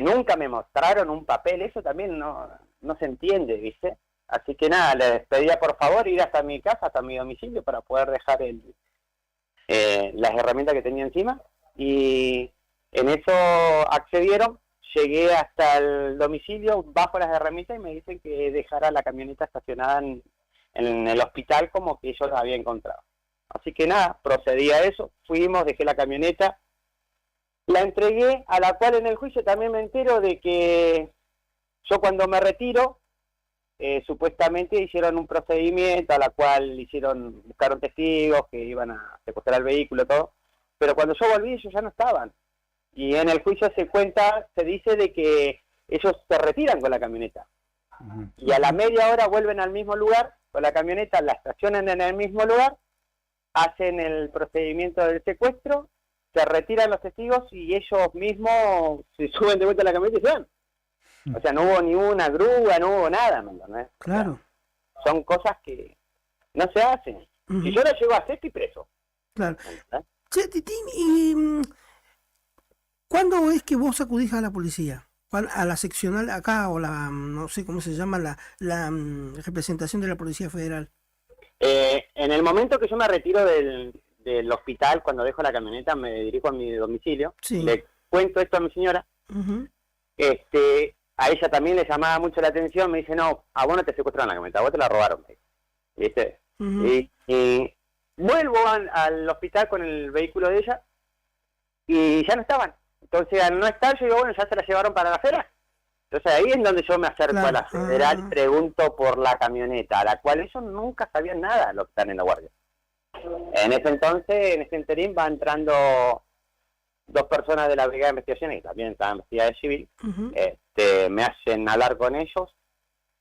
Nunca me mostraron un papel, eso también no se entiende, ¿viste? Así que nada, les pedía por favor ir hasta mi casa, hasta mi domicilio, para poder dejar las herramientas que tenía encima. Y en eso accedieron. Llegué hasta el domicilio, bajo las herramientas y me dicen que dejara la camioneta estacionada en el hospital como que yo la había encontrado. Así que nada, procedí a eso, fuimos, dejé la camioneta, la entregué, a la cual en el juicio también me entero de que yo cuando me retiro, supuestamente hicieron un procedimiento a la cual buscaron testigos que iban a secuestrar el vehículo, todo, pero cuando yo volví ellos ya no estaban. Y en el juicio se dice de que ellos se retiran con la camioneta. Y a la media hora vuelven al mismo lugar, con la camioneta, la estacionan en el mismo lugar, hacen el procedimiento del secuestro, se retiran los testigos y ellos mismos se suben de vuelta a la camioneta y se van. O sea, no hubo ni una grúa, no hubo nada, ¿me entendés? Claro. O sea, son cosas que no se hacen. Si yo lo llego a hacer, estoy preso. Claro. Che, Titín, ¿y cuándo es que vos acudís a la policía? ¿A la seccional acá o no sé cómo se llama, la representación de la Policía Federal? En el momento que yo me retiro del hospital, cuando dejo la camioneta, me dirijo a mi domicilio, le cuento esto a mi señora, a ella también le llamaba mucho la atención, me dice, no, a vos no te secuestraron la camioneta, a vos te la robaron, ¿viste? Y vuelvo al hospital con el vehículo de ella y ya no estaban. Entonces, al no estar, yo digo, bueno, ya se la llevaron para la federal. Entonces, ahí es donde yo me acerco a la federal y pregunto por la camioneta, a la cual ellos nunca sabían nada lo que están en la guardia. En ese entonces, en ese interín, va entrando 2 personas de la Brigada de Investigaciones, que también estaban vestidas de civil, me hacen hablar con ellos,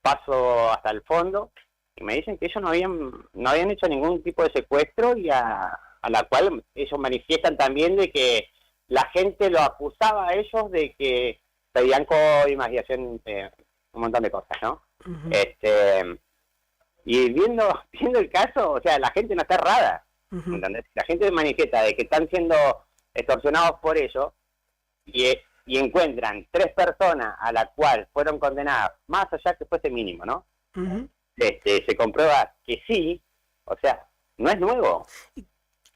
paso hasta el fondo, y me dicen que ellos no habían hecho ningún tipo de secuestro, y a la cual ellos manifiestan también de que la gente lo acusaba a ellos de que pedían coimas y hacían un montón de cosas, ¿no? Y viendo el caso, o sea, la gente no está errada, ¿entendés? La gente manifiesta de que están siendo extorsionados por ello y encuentran 3 personas a la cual fueron condenadas, más allá que fuese mínimo, ¿no? Se comprueba que sí, o sea, no es nuevo.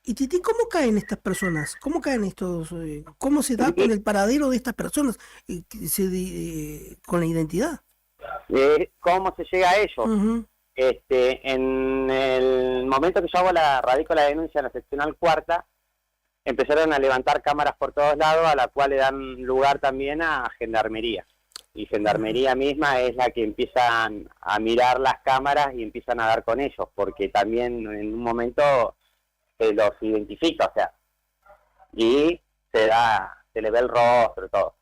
¿Y Titi, cómo caen estas personas? ¿Cómo caen estos? ¿Cómo se da con el paradero de estas personas con la identidad? ¿Cómo se llega a ellos? En el momento que yo radico la denuncia en la seccional 4ª, empezaron a levantar cámaras por todos lados, a la cual le dan lugar también a Gendarmería. Y Gendarmería misma es la que empiezan a mirar las cámaras y empiezan a dar con ellos, porque también en un momento se los identifica, o sea, y se le ve el rostro y todo.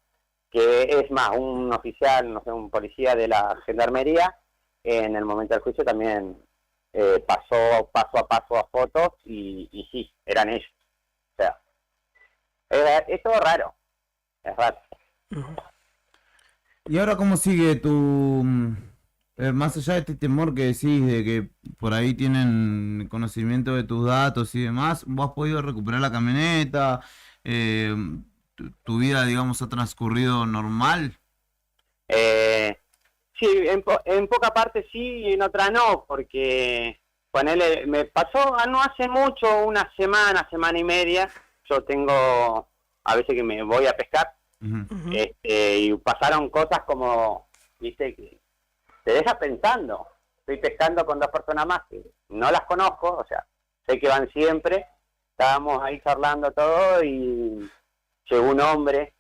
Que es más, un oficial, no sé, un policía de la Gendarmería, en el momento del juicio también pasó paso a paso a fotos y sí, eran ellos. O sea, es todo raro, es raro. ¿Y ahora cómo sigue tu... más allá de este temor que decís de que por ahí tienen conocimiento de tus datos y demás, ¿vos has podido recuperar la camioneta? ¿Tu vida, digamos, ha transcurrido normal? Sí, en poca parte sí y en otra no, porque me pasó no hace mucho, una semana y media, yo tengo, a veces que me voy a pescar, y pasaron cosas como, viste, que te deja pensando. Estoy pescando con 2 personas más que no las conozco, o sea, sé que van siempre, estábamos ahí charlando todo y llegó un hombre,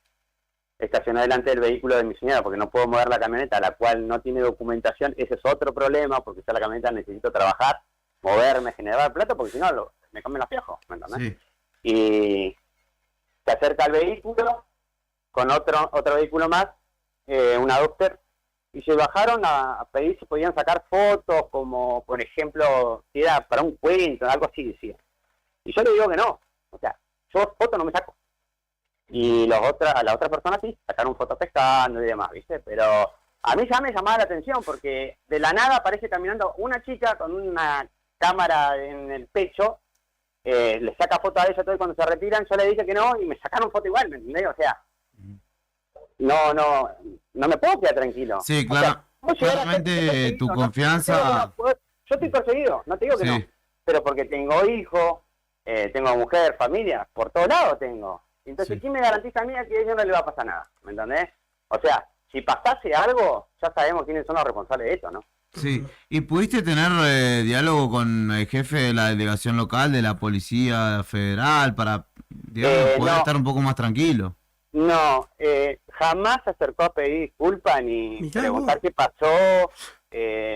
estacionó delante del vehículo de mi señora porque no puedo mover la camioneta, la cual no tiene documentación. Ese es otro problema, porque yo la camioneta necesito trabajar, moverme, generar plata, porque si no me comen los piojos, ¿me entendés? Sí. Y se acerca al vehículo con otro vehículo más, una Duster, y se bajaron a pedir si podían sacar fotos, como por ejemplo, si era para un cuento, algo así decía. Y yo le digo que no, o sea, yo fotos no me saco. Y las otras personas sí, sacaron fotos pescando y demás, ¿viste? Pero a mí ya me llamaba la atención porque de la nada aparece caminando una chica con una cámara en el pecho, le saca foto a ella todo y cuando se retiran yo le dije que no y me sacaron foto igual, ¿me entendés? O sea, no me puedo quedar tranquilo. Sí, O sea, claramente tu confianza... Yo estoy perseguido, no te digo que no, pero porque tengo hijos, tengo mujer, familia, por todos lados tengo. Entonces, ¿quién me garantiza a mí que a ellos no le va a pasar nada? ¿Me entendés? O sea, si pasase algo, ya sabemos quiénes son los responsables de esto, ¿no? Sí, ¿y pudiste tener diálogo con el jefe de la delegación local de la Policía Federal para, digamos, poder estar un poco más tranquilo? No, jamás se acercó a pedir disculpas ni preguntar qué pasó,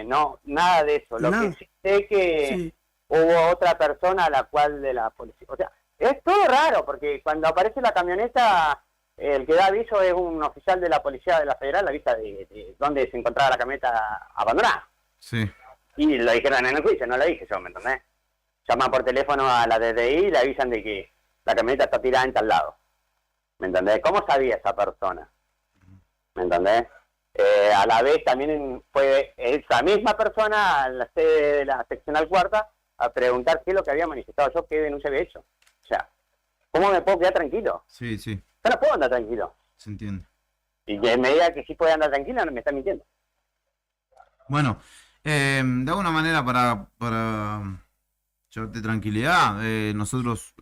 no, nada de eso. Lo que sí sé que hubo otra persona a la cual de la policía, o sea, es todo raro, porque cuando aparece la camioneta, el que da aviso es un oficial de la Policía de la Federal, avisa de dónde se encontraba la camioneta abandonada. Sí. Y lo dijeron en el juicio, no lo dije yo, ¿me entendés? Llaman por teléfono a la DDI y le avisan de que la camioneta está tirada en tal lado. ¿Me entendés? ¿Cómo sabía esa persona? ¿Me entendés? A la vez también fue esa misma persona a la sede de la seccional cuarta a preguntar qué es lo que había manifestado yo, qué denuncia había hecho. O sea, ¿cómo me puedo quedar tranquilo? Sí, sí. Yo no puedo andar tranquilo. Se entiende. Y que me diga que sí puede andar tranquilo, no me está mintiendo. Bueno, de alguna manera para llevarte tranquilidad, nosotros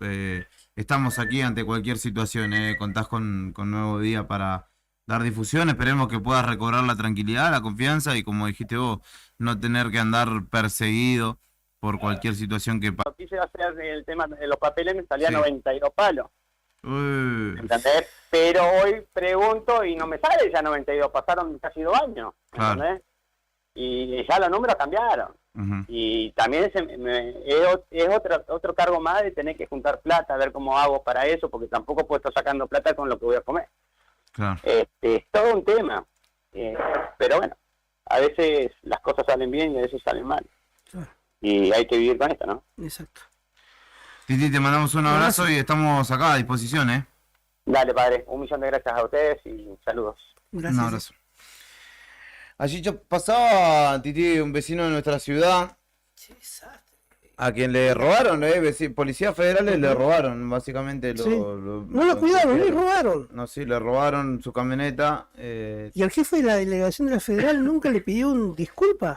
estamos aquí ante cualquier situación, contás con Nuevo Día para dar difusión, esperemos que puedas recobrar la tranquilidad, la confianza y como dijiste vos, no tener que andar perseguido por cualquier situación que pase. Quise hacer el tema de los papeles, me salía 92 palos. ¿Entendés? Pero hoy pregunto y no me sale ya 92, pasaron casi 2 años. ¿Entendés? Y ya los números cambiaron. Y también es otro cargo más de tener que juntar plata, ver cómo hago para eso, porque tampoco puedo estar sacando plata con lo que voy a comer. Claro. Es todo un tema. Pero bueno, a veces las cosas salen bien y a veces salen mal. Y hay que vivir con esto, ¿no? Exacto. Titi, te mandamos un abrazo y estamos acá a disposición, ¿eh? Dale, padre. 1.000.000 de gracias a ustedes y saludos. Gracias. Un abrazo. Allí pasaba, Titi, un vecino de nuestra ciudad, a quien le robaron, policías federales le robaron, básicamente. No lo cuidaron, le robaron. No, sí, le robaron su camioneta. ¿Y al jefe de la delegación de la federal nunca le pidió una disculpa?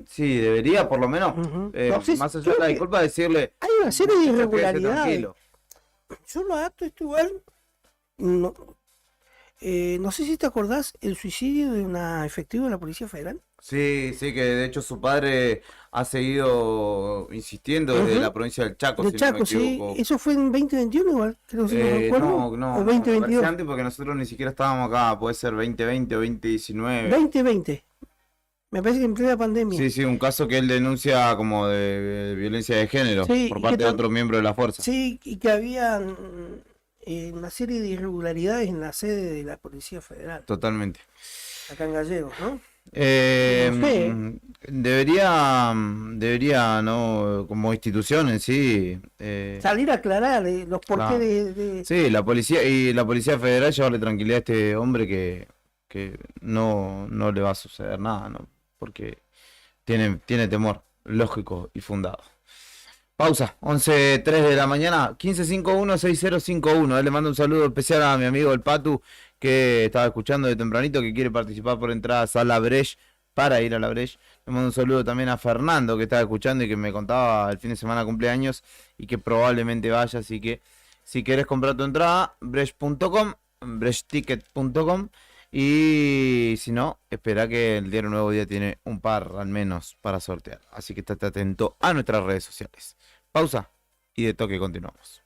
Sí, debería, por lo menos, más allá de la disculpa, decirle... Hay una serie de irregularidades. Yo lo adapto esto igual. No sé si te acordás el suicidio de una efectiva de la Policía Federal. Sí, sí, que de hecho su padre ha seguido insistiendo desde la provincia del Chaco. Del Chaco, sí. Eso fue en 2021 igual, creo que no recuerdo. No, o 2022. Antes porque nosotros ni siquiera estábamos acá, puede ser 2020 o 2019. 2020. Me parece que en plena pandemia. Sí, sí, un caso que él denuncia como de violencia de género por parte de otro miembro de la fuerza. Sí, y que había una serie de irregularidades en la sede de la Policía Federal. Totalmente. Acá en Gallegos, ¿no? Debería, ¿no? Como institución en sí. Salir a aclarar los porqués de... Sí, la Policía Federal llevarle tranquilidad a este hombre que no le va a suceder nada, ¿no? Porque tiene temor, lógico y fundado. Pausa, 11:03 de la mañana, 1551-6051. Le mando un saludo especial a mi amigo el Patu, que estaba escuchando de tempranito, que quiere participar por entradas a la Breche, para ir a la Breche. Le mando un saludo también a Fernando, que estaba escuchando y que me contaba el fin de semana cumpleaños y que probablemente vaya. Así que si querés comprar tu entrada, breche.com, brecheticket.com. Y si no, espera que el diario Nuevo Día tiene un par al menos para sortear. Así que estate atento a nuestras redes sociales. Pausa y de toque continuamos.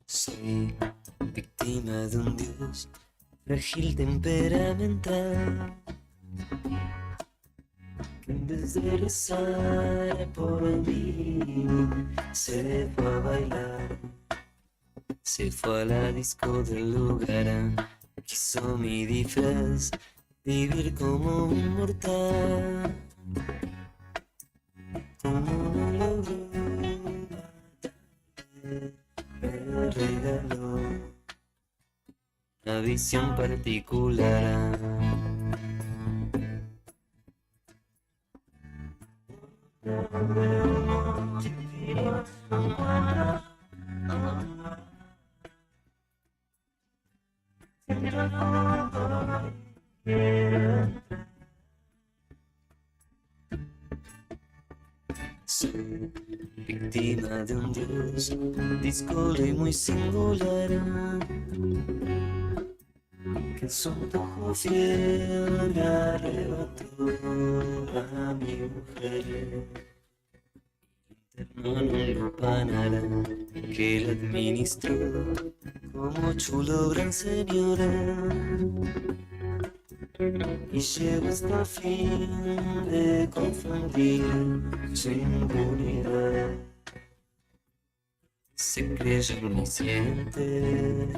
Soy víctima de un dios frágil temperamental, que en vez de rezar por mí se fue a bailar, se fue a la disco del lugar, quiso mi disfraz, vivir como un mortal, visión particular. Soy víctima de un dios díscolo y muy singular, que en su antojo fiel me arrebató a mi mujer. Interno en un lupanar que la administró como chulo gran señor, y llegó hasta el fin de confundir su impunidad. Se creyó omnisciente.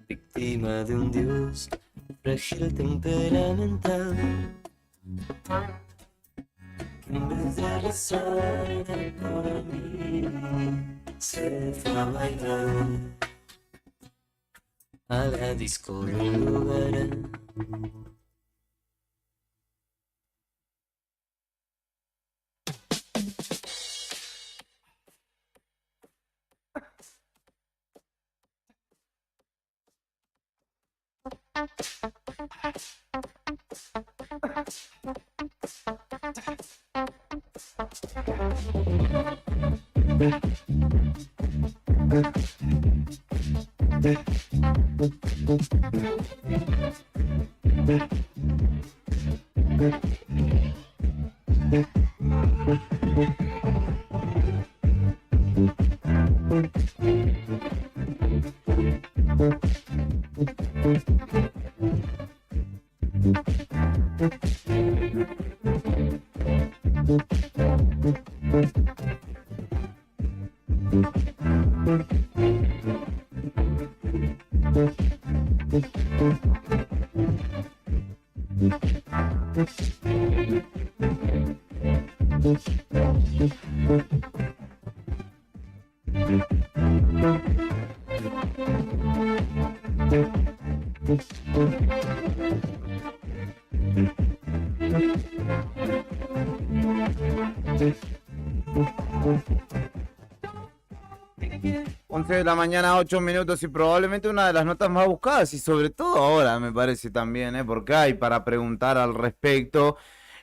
Víctima de un dios frágil temperamental, que en vez de rezar por mí se fue a bailar a la disco del lugar. De la mañana, 8 minutos, y probablemente una de las notas más buscadas, y sobre todo ahora me parece también, porque hay para preguntar al respecto,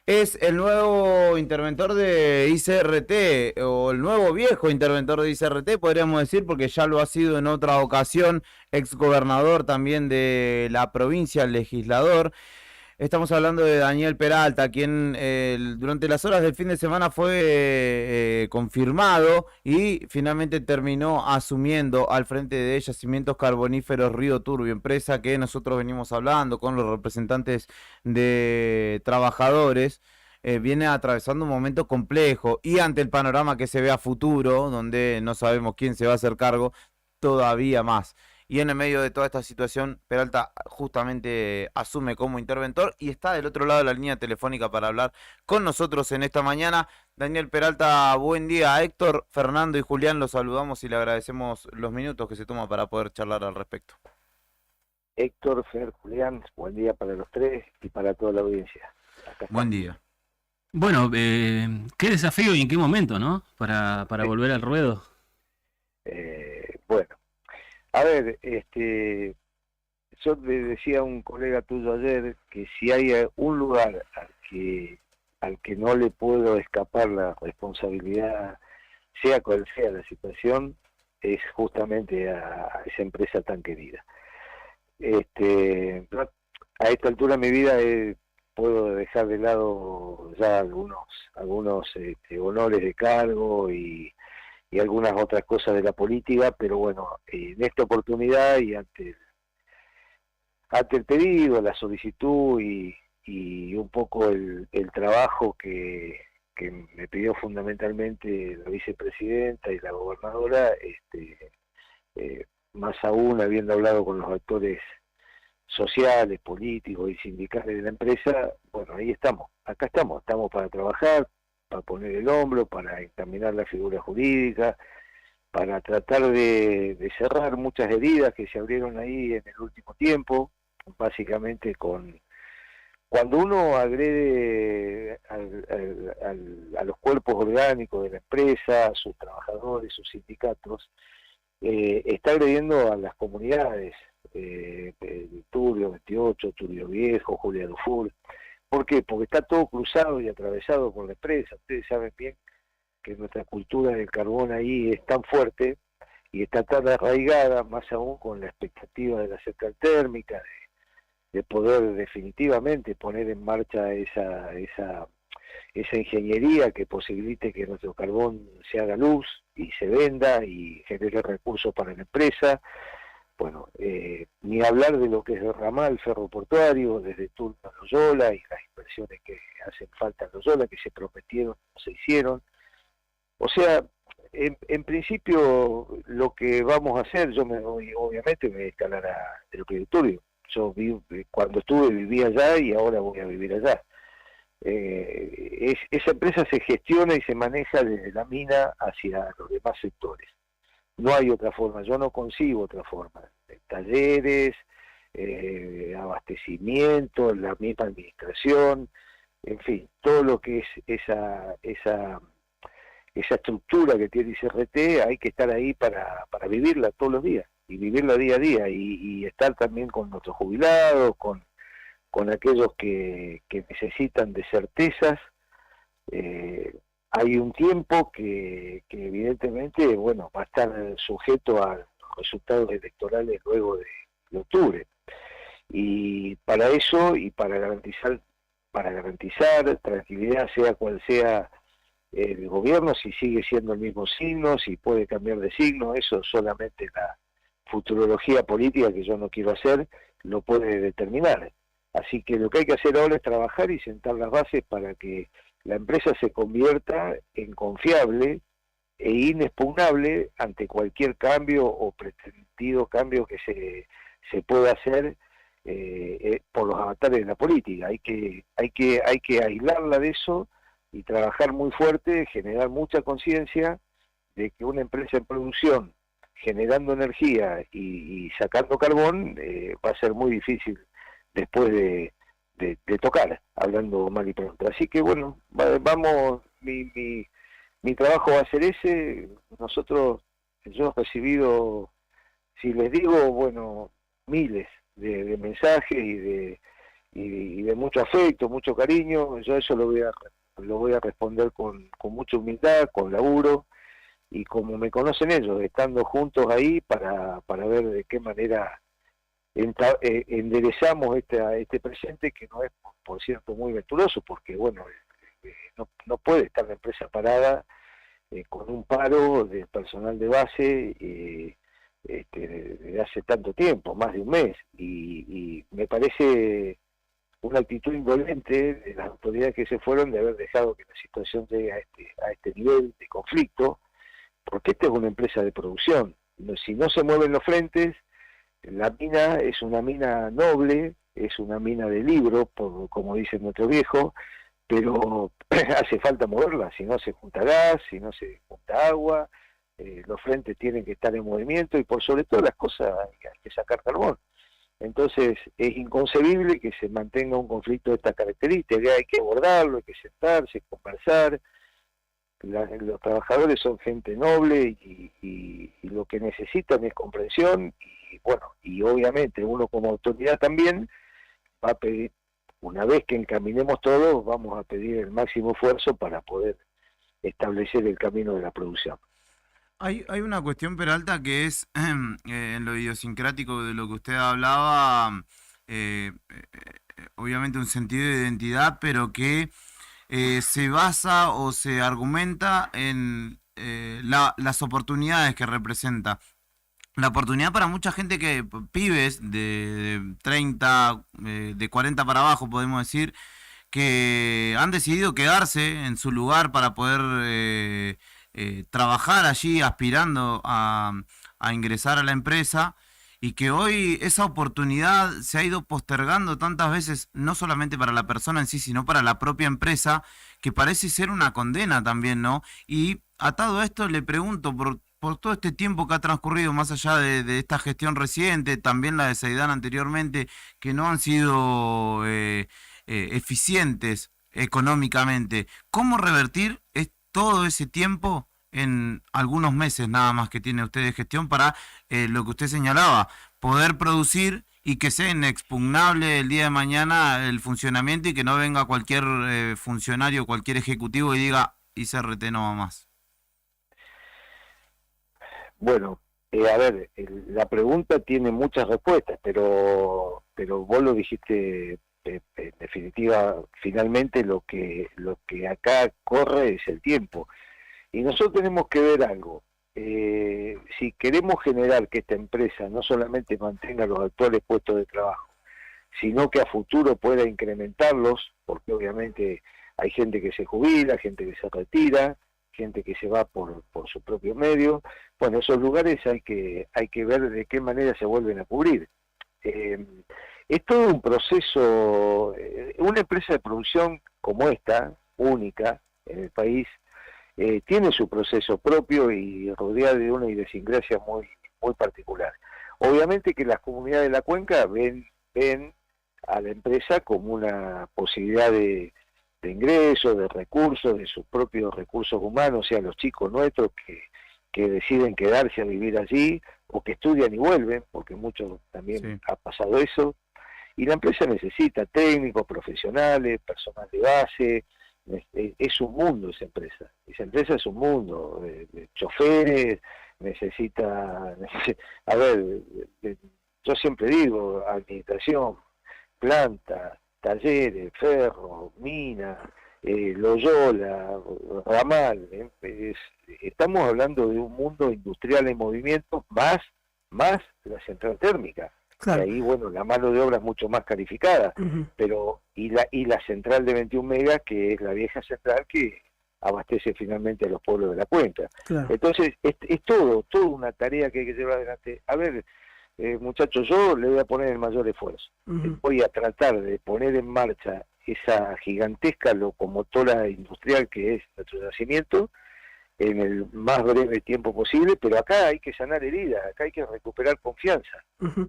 es el nuevo interventor de ICRT, o el nuevo viejo interventor de ICRT, podríamos decir, porque ya lo ha sido en otra ocasión, exgobernador también de la provincia, legislador. Estamos hablando de Daniel Peralta, quien durante las horas del fin de semana fue confirmado y finalmente terminó asumiendo al frente de Yacimientos Carboníferos Río Turbio, empresa que nosotros venimos hablando con los representantes de trabajadores. Viene atravesando un momento complejo, y ante el panorama que se ve a futuro, donde no sabemos quién se va a hacer cargo, todavía más. Y en el medio de toda esta situación, Peralta justamente asume como interventor y está del otro lado de la línea telefónica para hablar con nosotros en esta mañana. Daniel Peralta, buen día. Héctor, Fernando y Julián los saludamos y le agradecemos los minutos que se toma para poder charlar al respecto. Héctor, Fer, Julián, buen día para los tres y para toda la audiencia. Buen día. Bueno, qué desafío y en qué momento, ¿no? Para volver al ruedo. Bueno. A ver, yo le decía a un colega tuyo ayer que si hay un lugar al que al que no le puedo escapar la responsabilidad, sea cual sea la situación, es justamente a esa empresa tan querida. A esta altura de mi vida puedo dejar de lado ya algunos honores de cargo y algunas otras cosas de la política, pero bueno, en esta oportunidad y ante el pedido, la solicitud y un poco el trabajo que me pidió fundamentalmente la vicepresidenta y la gobernadora, más aún habiendo hablado con los actores sociales, políticos y sindicales de la empresa, bueno, ahí estamos, acá estamos para trabajar, para poner el hombro, para encaminar la figura jurídica, para tratar de cerrar muchas heridas que se abrieron ahí en el último tiempo, básicamente cuando uno agrede a los cuerpos orgánicos de la empresa, a sus trabajadores, sus sindicatos, está agrediendo a las comunidades, Turbio 28, Turbio Viejo, Julia Dufour. ¿Por qué? Porque está todo cruzado y atravesado por la empresa. Ustedes saben bien que nuestra cultura del carbón ahí es tan fuerte y está tan arraigada, más aún con la expectativa de la central térmica, de poder definitivamente poner en marcha esa ingeniería que posibilite que nuestro carbón se haga luz y se venda y genere recursos para la empresa. Bueno, ni hablar de lo que es el ramal ferroportuario desde Turno a Loyola y las inversiones que hacen falta en Loyola, que se prometieron, no se hicieron. O sea, en principio lo que vamos a hacer, obviamente me voy a instalar a el Turbio. Yo cuando estuve vivía allá y ahora voy a vivir allá. Esa empresa se gestiona y se maneja desde la mina hacia los demás sectores. No hay otra forma, yo no consigo otra forma. Talleres, abastecimiento, la misma administración, en fin, todo lo que es esa estructura que tiene ICRT, hay que estar ahí para vivirla todos los días y vivirla día a día y estar también con nuestros jubilados, con aquellos que necesitan de certezas. Hay un tiempo que evidentemente, bueno, va a estar sujeto a los resultados electorales luego de octubre. Y para eso y para garantizar tranquilidad, sea cual sea el gobierno, si sigue siendo el mismo signo, si puede cambiar de signo, eso solamente la futurología política, que yo no quiero hacer, lo puede determinar. Así que lo que hay que hacer ahora es trabajar y sentar las bases para que la empresa se convierta en confiable e inexpugnable ante cualquier cambio o pretendido cambio que se pueda hacer por los avatares de la política. Hay que aislarla de eso y trabajar muy fuerte, generar mucha conciencia de que una empresa en producción generando energía y sacando carbón va a ser muy difícil después de tocar, hablando mal y pronto. Así que bueno, vamos, mi trabajo va a ser ese. Yo he recibido, si les digo, bueno, miles de mensajes y de mucho afecto, mucho cariño. Yo eso lo voy a responder con mucha humildad, con laburo, y como me conocen ellos, estando juntos ahí para ver de qué manera enderezamos este presente, que no es, por cierto, muy venturoso, porque bueno, no puede estar la empresa parada con un paro de personal de base de hace tanto tiempo, más de un mes, y me parece una actitud indolente de las autoridades que se fueron de haber dejado que la situación llegue a este nivel de conflicto, porque esta es una empresa de producción. Si no se mueven los frentes, la mina es una mina noble, es una mina de libro, como dice nuestro viejo, pero hace falta moverla, si no se junta gas, si no se junta agua, los frentes tienen que estar en movimiento y por sobre todas las cosas hay que sacar carbón. Entonces es inconcebible que se mantenga un conflicto de estas características, hay que abordarlo, hay que sentarse, conversar. Los trabajadores son gente noble y lo que necesitan es comprensión y bueno, y obviamente uno como autoridad también va a pedir una vez que encaminemos todo, vamos a pedir el máximo esfuerzo para poder establecer el camino de la producción. Hay una cuestión, Peralta, que es en lo idiosincrático de lo que usted hablaba, obviamente un sentido de identidad, pero que se basa o se argumenta en las oportunidades que representa. La oportunidad para mucha gente, que pibes de 30, de 40 para abajo, podemos decir, que han decidido quedarse en su lugar para poder trabajar allí, aspirando a ingresar a la empresa, y que hoy esa oportunidad se ha ido postergando tantas veces, no solamente para la persona en sí, sino para la propia empresa, que parece ser una condena también, ¿no? Y atado a esto, le pregunto, por todo este tiempo que ha transcurrido, más allá de esta gestión reciente, también la de Saidán anteriormente, que no han sido eficientes económicamente, ¿cómo revertir todo ese tiempo en algunos meses nada más que tiene usted de gestión para lo que usted señalaba, poder producir y que sea inexpugnable el día de mañana el funcionamiento, y que no venga cualquier funcionario, cualquier ejecutivo y diga ICRT no va más? Bueno, a ver, la pregunta tiene muchas respuestas, pero vos lo dijiste en definitiva. Finalmente lo que acá corre es el tiempo, y nosotros tenemos que ver algo. Si queremos generar que esta empresa no solamente mantenga los actuales puestos de trabajo, sino que a futuro pueda incrementarlos, porque obviamente hay gente que se jubila, gente que se retira, gente que se va por su propio medio. Bueno, esos lugares hay que ver de qué manera se vuelven a cubrir. Es todo un proceso. Una empresa de producción como esta, única en el país, tiene su proceso propio y rodeada de una idiosincrasia muy, muy particular. Obviamente que las comunidades de la cuenca ven a la empresa como una posibilidad de ingresos, de recursos, de sus propios recursos humanos, o sea, los chicos nuestros que deciden quedarse a vivir allí, o que estudian y vuelven, porque muchos también ha pasado eso, y la empresa necesita técnicos, profesionales, personal de base. Es un mundo esa empresa es un mundo de choferes, necesita, a ver, yo siempre digo, administración, planta, talleres, ferro, mina, Loyola, ramal, estamos hablando de un mundo industrial en movimiento, más la central térmica. Claro. Y ahí, bueno, la mano de obra es mucho más calificada, pero y la central de 21 megas, que es la vieja central que abastece finalmente a los pueblos de la cuenca. Claro. Entonces, es todo una tarea que hay que llevar adelante. A ver, muchachos, yo le voy a poner el mayor esfuerzo. Voy a tratar de poner en marcha esa gigantesca locomotora industrial que es nuestro nacimiento en el más breve tiempo posible, pero acá hay que sanar heridas, acá hay que recuperar confianza,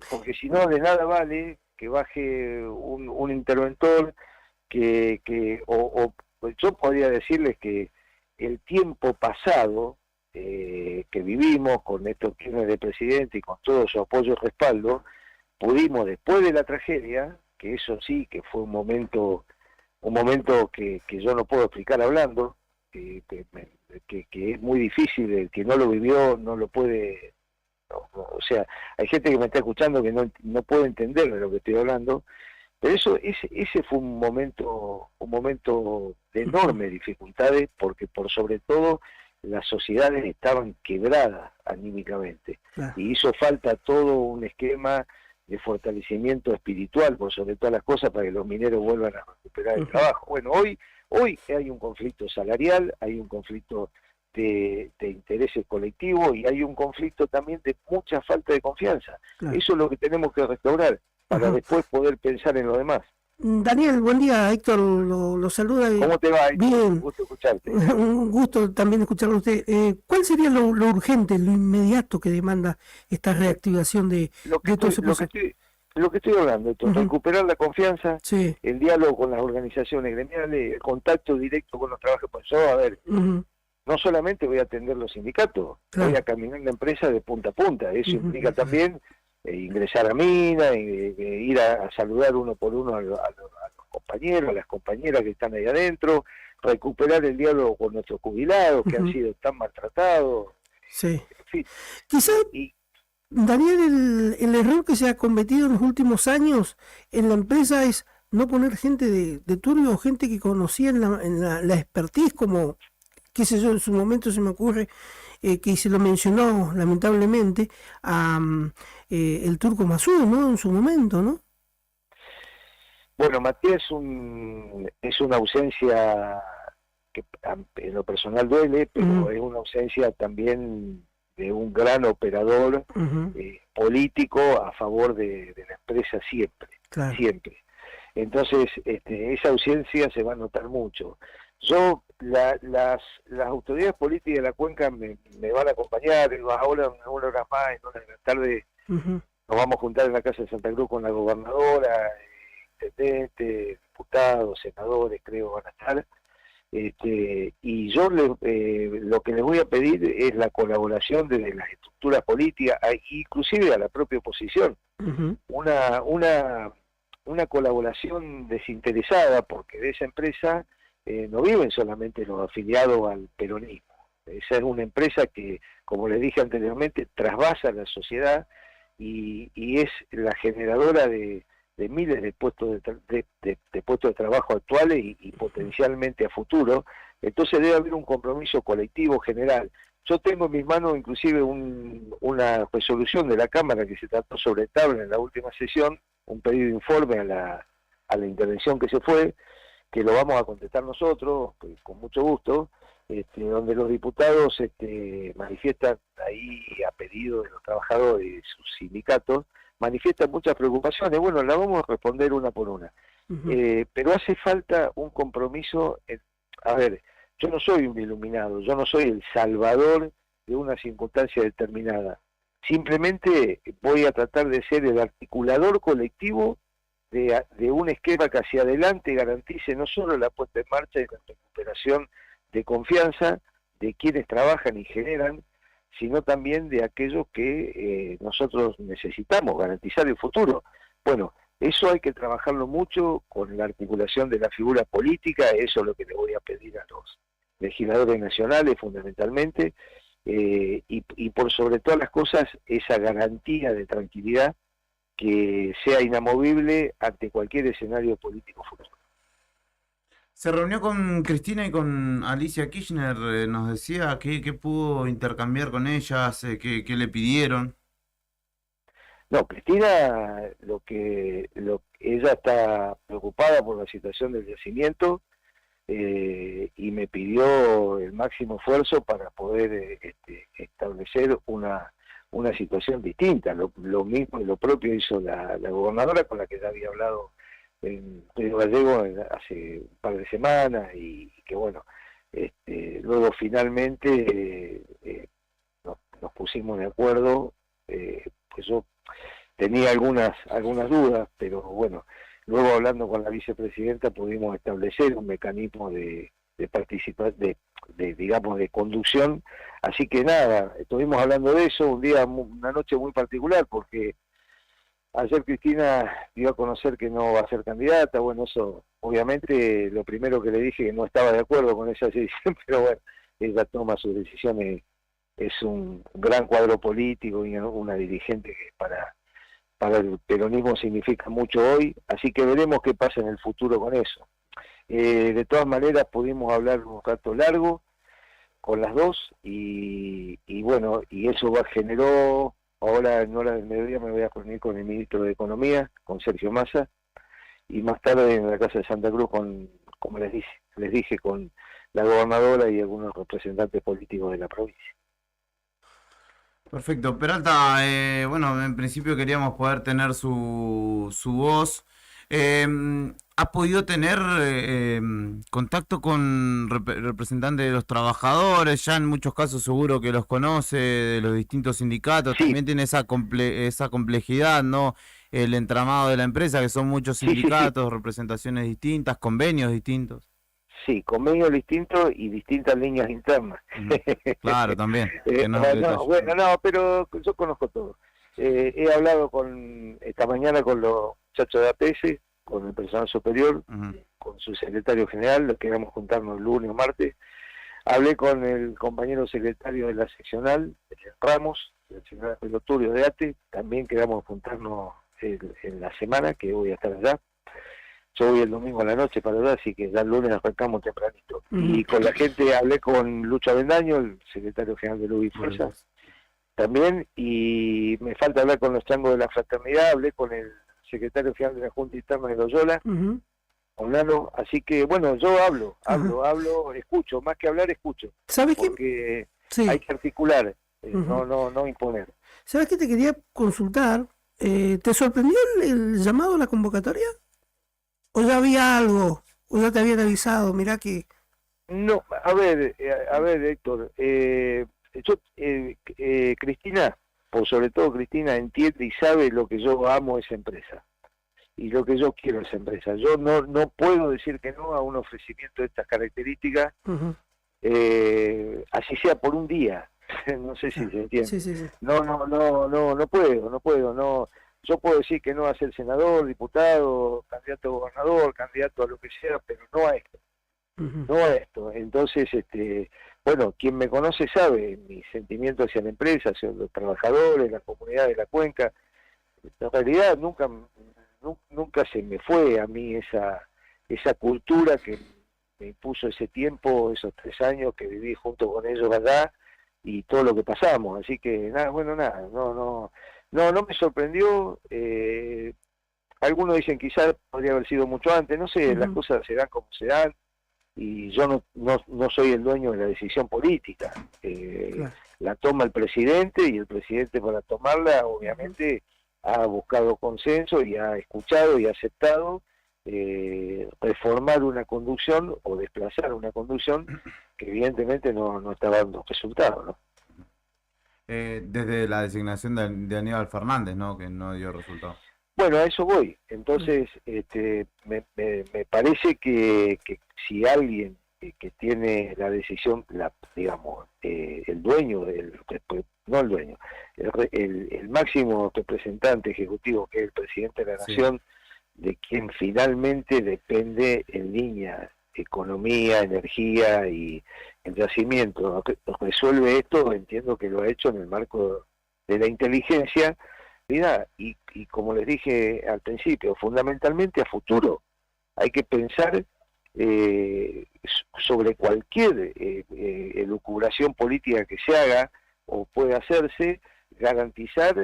porque si no, de nada vale que baje un interventor o yo podría decirles que el tiempo pasado que vivimos con Néstor Kirchner de presidente y con todo su apoyo y respaldo, pudimos, después de la tragedia, que eso sí que fue un momento que yo no puedo explicar hablando, que es muy difícil, el que no lo vivió no lo puede, o sea, hay gente que me está escuchando que no puede entender de lo que estoy hablando, pero ese fue un momento de enormes dificultades, porque por sobre todo las sociedades estaban quebradas anímicamente, y hizo falta todo un esquema de fortalecimiento espiritual, por sobre todas las cosas, para que los mineros vuelvan a recuperar el trabajo. Bueno, hoy hay un conflicto salarial, hay un conflicto de intereses colectivos, y hay un conflicto también de mucha falta de confianza. Eso es lo que tenemos que restaurar para después poder pensar en lo demás. Daniel, buen día. Héctor lo saluda. ¿Cómo te va, Héctor? Bien. Un gusto escucharte. Un gusto también escucharlo a usted. ¿Cuál sería lo urgente, lo inmediato que demanda esta reactivación de todo ese proceso? Lo que estoy hablando, recuperar la confianza, el diálogo con las organizaciones gremiales, el contacto directo con los trabajadores. Pues yo, a ver, no solamente voy a atender los sindicatos, voy a caminar la empresa de punta a punta. Eso implica también ingresar a mina, ir a saludar uno por uno a los compañeros, a las compañeras que están ahí adentro, recuperar el diálogo con nuestros jubilados que han sido tan maltratados. Sí. En fin. Quizás, Daniel, el error que se ha cometido en los últimos años en la empresa es no poner gente de turbio o gente que conocía la expertise, como, qué sé yo, en su momento se me ocurre que se lo mencionó lamentablemente a el Turco Masud, ¿no? En su momento, ¿no? Bueno, Matías es una ausencia que en lo personal duele, pero es una ausencia también de un gran operador político a favor de la empresa siempre, siempre. Entonces, esa ausencia se va a notar mucho. Yo, las autoridades políticas de la cuenca me van a acompañar, ahora en una hora más, en una de la tarde, nos vamos a juntar en la Casa de Santa Cruz con la gobernadora, intendente, diputados, senadores, creo van a estar. Y yo lo que les voy a pedir es la colaboración de las estructuras políticas, inclusive a la propia oposición, una colaboración desinteresada, porque de esa empresa no viven solamente los afiliados al peronismo. Esa es una empresa que, como les dije anteriormente, trasvasa la sociedad y es la generadora de miles de puestos de puestos de trabajo actuales y potencialmente a futuro. Entonces debe haber un compromiso colectivo general. Yo tengo en mis manos inclusive una resolución de la Cámara que se trató sobre tabla en la última sesión, un pedido de informe a la intervención que se fue, que lo vamos a contestar nosotros, pues, con mucho gusto, donde los diputados manifiestan ahí a pedido de los trabajadores y de sus sindicatos, manifiestan muchas preocupaciones. Bueno, las vamos a responder una por una. Pero hace falta un compromiso. A ver, yo no soy un iluminado, yo no soy el salvador de una circunstancia determinada. Simplemente voy a tratar de ser el articulador colectivo de un esquema que hacia adelante garantice no solo la puesta en marcha y la recuperación de confianza de quienes trabajan y generan, sino también de aquellos que nosotros necesitamos, garantizar el futuro. Bueno, eso hay que trabajarlo mucho con la articulación de la figura política, eso es lo que le voy a pedir a los legisladores nacionales fundamentalmente, y por sobre todas las cosas, esa garantía de tranquilidad que sea inamovible ante cualquier escenario político futuro. Se reunió con Cristina y con Alicia Kirchner, nos decía qué pudo intercambiar con ellas, qué le pidieron. No, Cristina, ella está preocupada por la situación del yacimiento y me pidió el máximo esfuerzo para poder establecer una situación distinta. Lo mismo y lo propio hizo la gobernadora, con la que ya había hablado en Río Gallego hace un par de semanas, y que bueno, luego finalmente nos pusimos de acuerdo. Pues yo tenía algunas dudas, pero bueno, luego hablando con la vicepresidenta pudimos establecer un mecanismo de participar, digamos, de conducción. Así que nada, estuvimos hablando de eso, una noche muy particular, porque ayer Cristina dio a conocer que no va a ser candidata. Bueno, eso, obviamente, lo primero que le dije que no estaba de acuerdo con esa decisión, pero bueno, ella toma sus decisiones, es un gran cuadro político y una dirigente que para el peronismo significa mucho hoy, así que veremos qué pasa en el futuro con eso. De todas maneras pudimos hablar un rato largo con las dos y bueno, y eso generó, ahora en hora del mediodía me voy a reunir con el ministro de Economía, con Sergio Massa, y más tarde en la Casa de Santa Cruz como les dije, con la gobernadora y algunos representantes políticos de la provincia. Perfecto. Peralta, bueno, en principio queríamos poder tener su voz. ¿Ha podido tener contacto con representantes de los trabajadores? Ya en muchos casos seguro que los conoce, de los distintos sindicatos. Sí. También tiene esa complejidad, ¿no? El entramado de la empresa, que son muchos sindicatos, representaciones distintas, convenios distintos. Sí, convenios distintos y distintas líneas internas. Claro, también. Pero yo conozco todo. He hablado esta mañana con los muchachos de APS, con el personal superior, con su secretario general, queremos juntarnos el lunes o martes. Hablé con el compañero secretario de la seccional, Ramos, del seccional peloturio de ATE, también queremos juntarnos en la semana, que voy a estar allá. Yo voy el domingo a la noche para allá, así que ya el lunes arrancamos tempranito. Y con la gente hablé con Lucho Avendaño, el secretario general de Luz y Fuerza, también, y me falta hablar con los changos de la fraternidad, hablé con el secretario general de la Junta Interna de Loyola, con Lalo, así que bueno, yo hablo, escucho, más que hablar, escucho. ¿Sabes qué? Porque hay que articular, no imponer. ¿Sabes qué te quería consultar? ¿Te sorprendió el llamado a la convocatoria? ¿O ya había algo? ¿O ya te habían avisado? Mirá que... No, a ver, Héctor, Cristina, por sobre todo Cristina, entiende y sabe lo que yo amo a esa empresa y lo que yo quiero a esa empresa. Yo no puedo decir que no a un ofrecimiento de estas características, así sea por un día. No sé si se entiende. Sí. No puedo. Yo puedo decir que no a ser senador, diputado, candidato a gobernador, candidato a lo que sea, pero no a esto. No a esto. Entonces, bueno, quien me conoce sabe mis sentimientos hacia la empresa, hacia los trabajadores, la comunidad de la cuenca. En realidad nunca se me fue a mí esa cultura que me impuso ese tiempo, esos 3 años que viví junto con ellos allá y todo lo que pasamos. Así que no me sorprendió. Algunos dicen quizás podría haber sido mucho antes, no sé, las cosas se dan como se dan y yo no soy el dueño de la decisión política. La toma el presidente y el presidente para tomarla obviamente ha buscado consenso y ha escuchado y ha aceptado reformar una conducción o desplazar una conducción que evidentemente no estaba dando resultados, ¿no? Desde la designación de Aníbal Fernández, ¿no? Que no dio resultado. Bueno, a eso voy. Entonces, me parece que si alguien que tiene la decisión, el dueño, no el dueño, el máximo representante ejecutivo, que es el presidente de la Nación, de quien finalmente depende en línea economía, energía y el yacimiento, resuelve esto, entiendo que lo ha hecho en el marco de la inteligencia, y como les dije al principio, fundamentalmente a futuro. Hay que pensar sobre cualquier elucubración política que se haga o pueda hacerse, garantizar,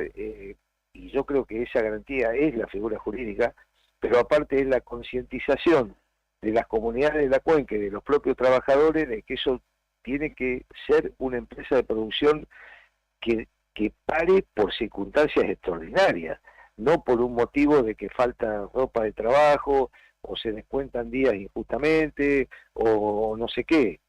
y yo creo que esa garantía es la figura jurídica, pero aparte es la concientización de las comunidades de la cuenca y de los propios trabajadores de que eso tiene que ser una empresa de producción que pare por circunstancias extraordinarias, no por un motivo de que falta ropa de trabajo o se descuentan días injustamente o no sé qué,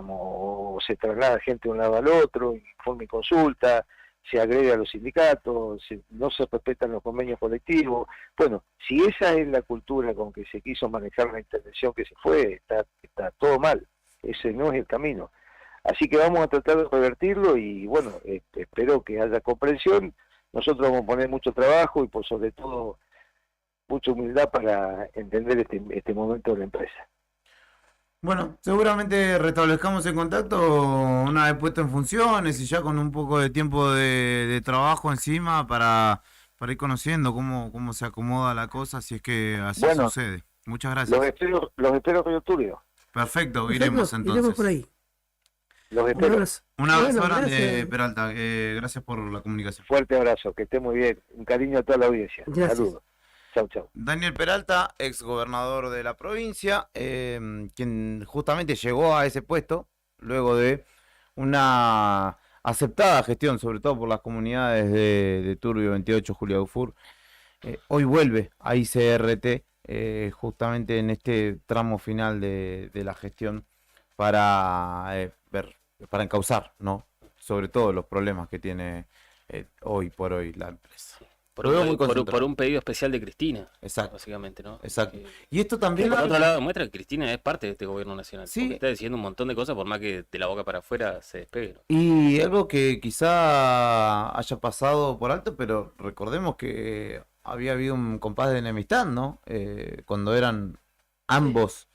o se traslada gente de un lado al otro, informe y consulta, se agrede a los sindicatos, no se respetan los convenios colectivos. Bueno, si esa es la cultura con que se quiso manejar la intervención que se fue, está todo mal, ese no es el camino. Así que vamos a tratar de revertirlo y bueno, espero que haya comprensión. Nosotros vamos a poner mucho trabajo y por sobre todo mucha humildad para entender este momento de la empresa. Bueno, seguramente restablezcamos el contacto una vez puesto en funciones y ya con un poco de tiempo de trabajo encima para ir conociendo cómo se acomoda la cosa, si es que así sucede. Muchas gracias. Los espero Río Turbio. Perfecto, iremos entonces. Iremos por ahí. Los espero. Un abrazo grande, Peralta. Gracias por la comunicación. Fuerte abrazo, que esté muy bien. Un cariño a toda la audiencia. Gracias. Saludos. Chau. Daniel Peralta, ex gobernador de la provincia, quien justamente llegó a ese puesto luego de una aceptada gestión, sobre todo por las comunidades de Turbio 28, Julia Dufour. Hoy vuelve a ICRT justamente en este tramo final de la gestión para encauzar, ¿no? Sobre todo los problemas que tiene hoy por hoy la empresa. Por un pedido especial de Cristina. Exacto. Básicamente, ¿no? Exacto. Y esto también... Por otro lado, demuestra que Cristina es parte de este gobierno nacional. Sí. Porque está diciendo un montón de cosas por más que de la boca para afuera se despegue, ¿no? Y algo que quizá haya pasado por alto, pero recordemos que había habido un compás de enemistad, ¿no? Cuando eran ambos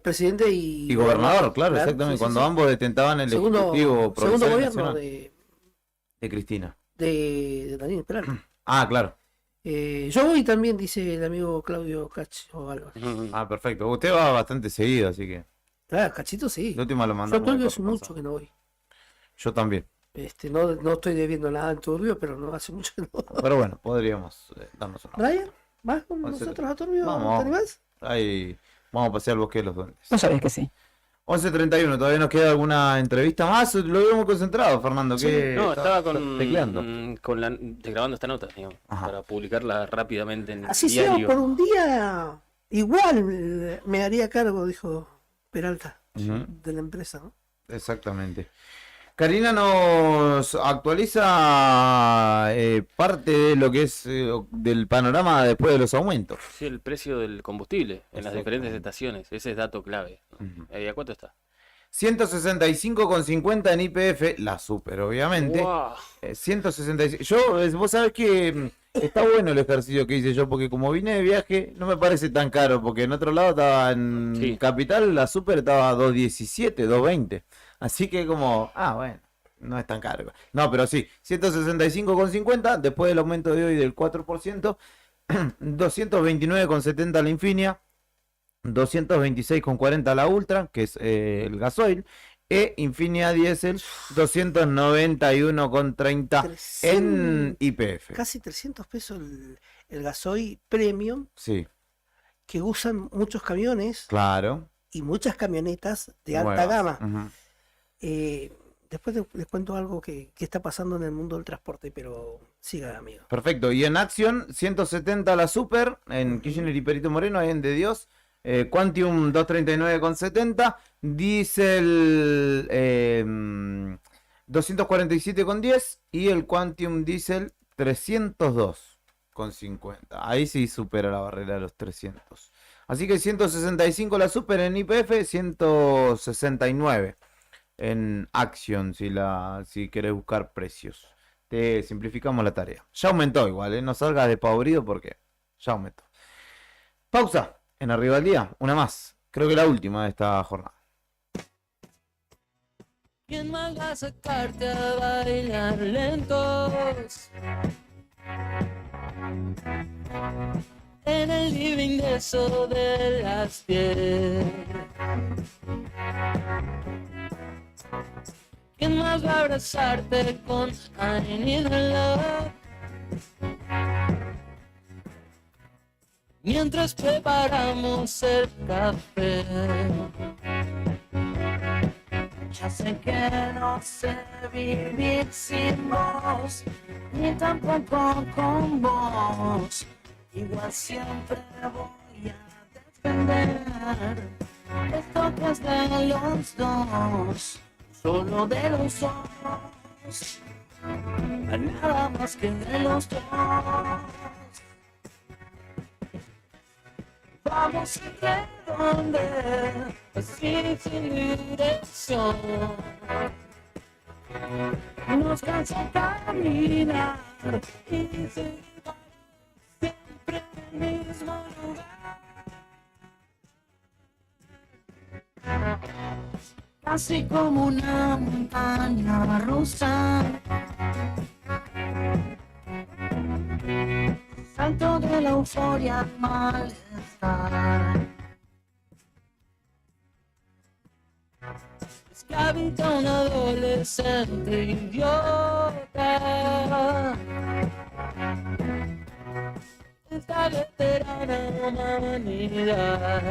presidente y gobernador, claro, exactamente. Cuando ambos detentaban el ejecutivo segundo gobierno nacional. De Cristina. De Daniel Peral. Ah, claro. Yo voy también, dice el amigo Claudio Cacho Álvarez. Ah, perfecto. Usted va bastante seguido, así que. Claro, Cachito sí. La última lo mandamos. Yo creo que hace mucho que no voy. Yo también. No estoy debiendo nada en Turbio, pero no hace mucho que no. Pero bueno, podríamos darnos una. Brian, ¿vas con nosotros a Turbio? ¿Te animás? Ahí vamos a pasear al bosque de los duendes. No sabés que sí. 11:31, ¿todavía nos queda alguna entrevista más? Lo vemos concentrado, Fernando. ¿Qué no, estaba tecleando? grabando esta nota, digamos, para publicarla rápidamente en Así diario. sea, por un día, igual me haría cargo, dijo Peralta, de la empresa, ¿no? Exactamente. Karina nos actualiza parte de lo que es del panorama después de los aumentos. Sí, el precio del combustible en las diferentes estaciones, ese es dato clave. ¿A cuánto está? 165,50 en YPF, la super obviamente. Wow. 165. Vos sabés que está bueno el ejercicio que hice yo, porque como vine de viaje, no me parece tan caro, porque en otro lado estaba en Capital, la super estaba 2.17, 2.20. Así que como, bueno, no es tan caro. No, pero sí, 165,50, después del aumento de hoy del 4%, 229,70 la Infinia, 226,40 la Ultra, que es el gasoil, e Infinia Diesel 291,30 en YPF. Casi 300 pesos el gasoil premium. Sí. Que usan muchos camiones. Claro. Y muchas camionetas de alta gama. Después les cuento algo que está pasando en el mundo del transporte, pero siga, amigo. Perfecto. Y en Action, 170 la Super, en Kirchner y Perito Moreno, ahí en De Dios. Quantium 239,70. Diesel 247,10. Y el Quantium Diesel 302,50. Ahí sí supera la barrera de los 300. Así que 165 la Super en YPF, 169 en Action si querés buscar precios. Te simplificamos la tarea. Ya aumentó igual, no salgas despavorido porque ya aumentó. Pausa en Arriba del Día, una más. Creo que la última de esta jornada. ¿Quién más va a sacarte a bailar lentos? En el living de eso de las 10. ¿Quién más va a abrazarte con I Need Love? Mientras preparamos el café. Ya sé que no sé vivir sin vos, ni tampoco con vos. Igual siempre voy a defender esto que es de los dos, solo de los dos, nada más que de los dos. Vamos a donde así sin dirección. Nos cansa caminar y seguir siempre en el mismo lugar. Casi como una montaña rusa. Salto de la euforia al malestar. Es que habita un adolescente idiota. Esta veterana humanidad.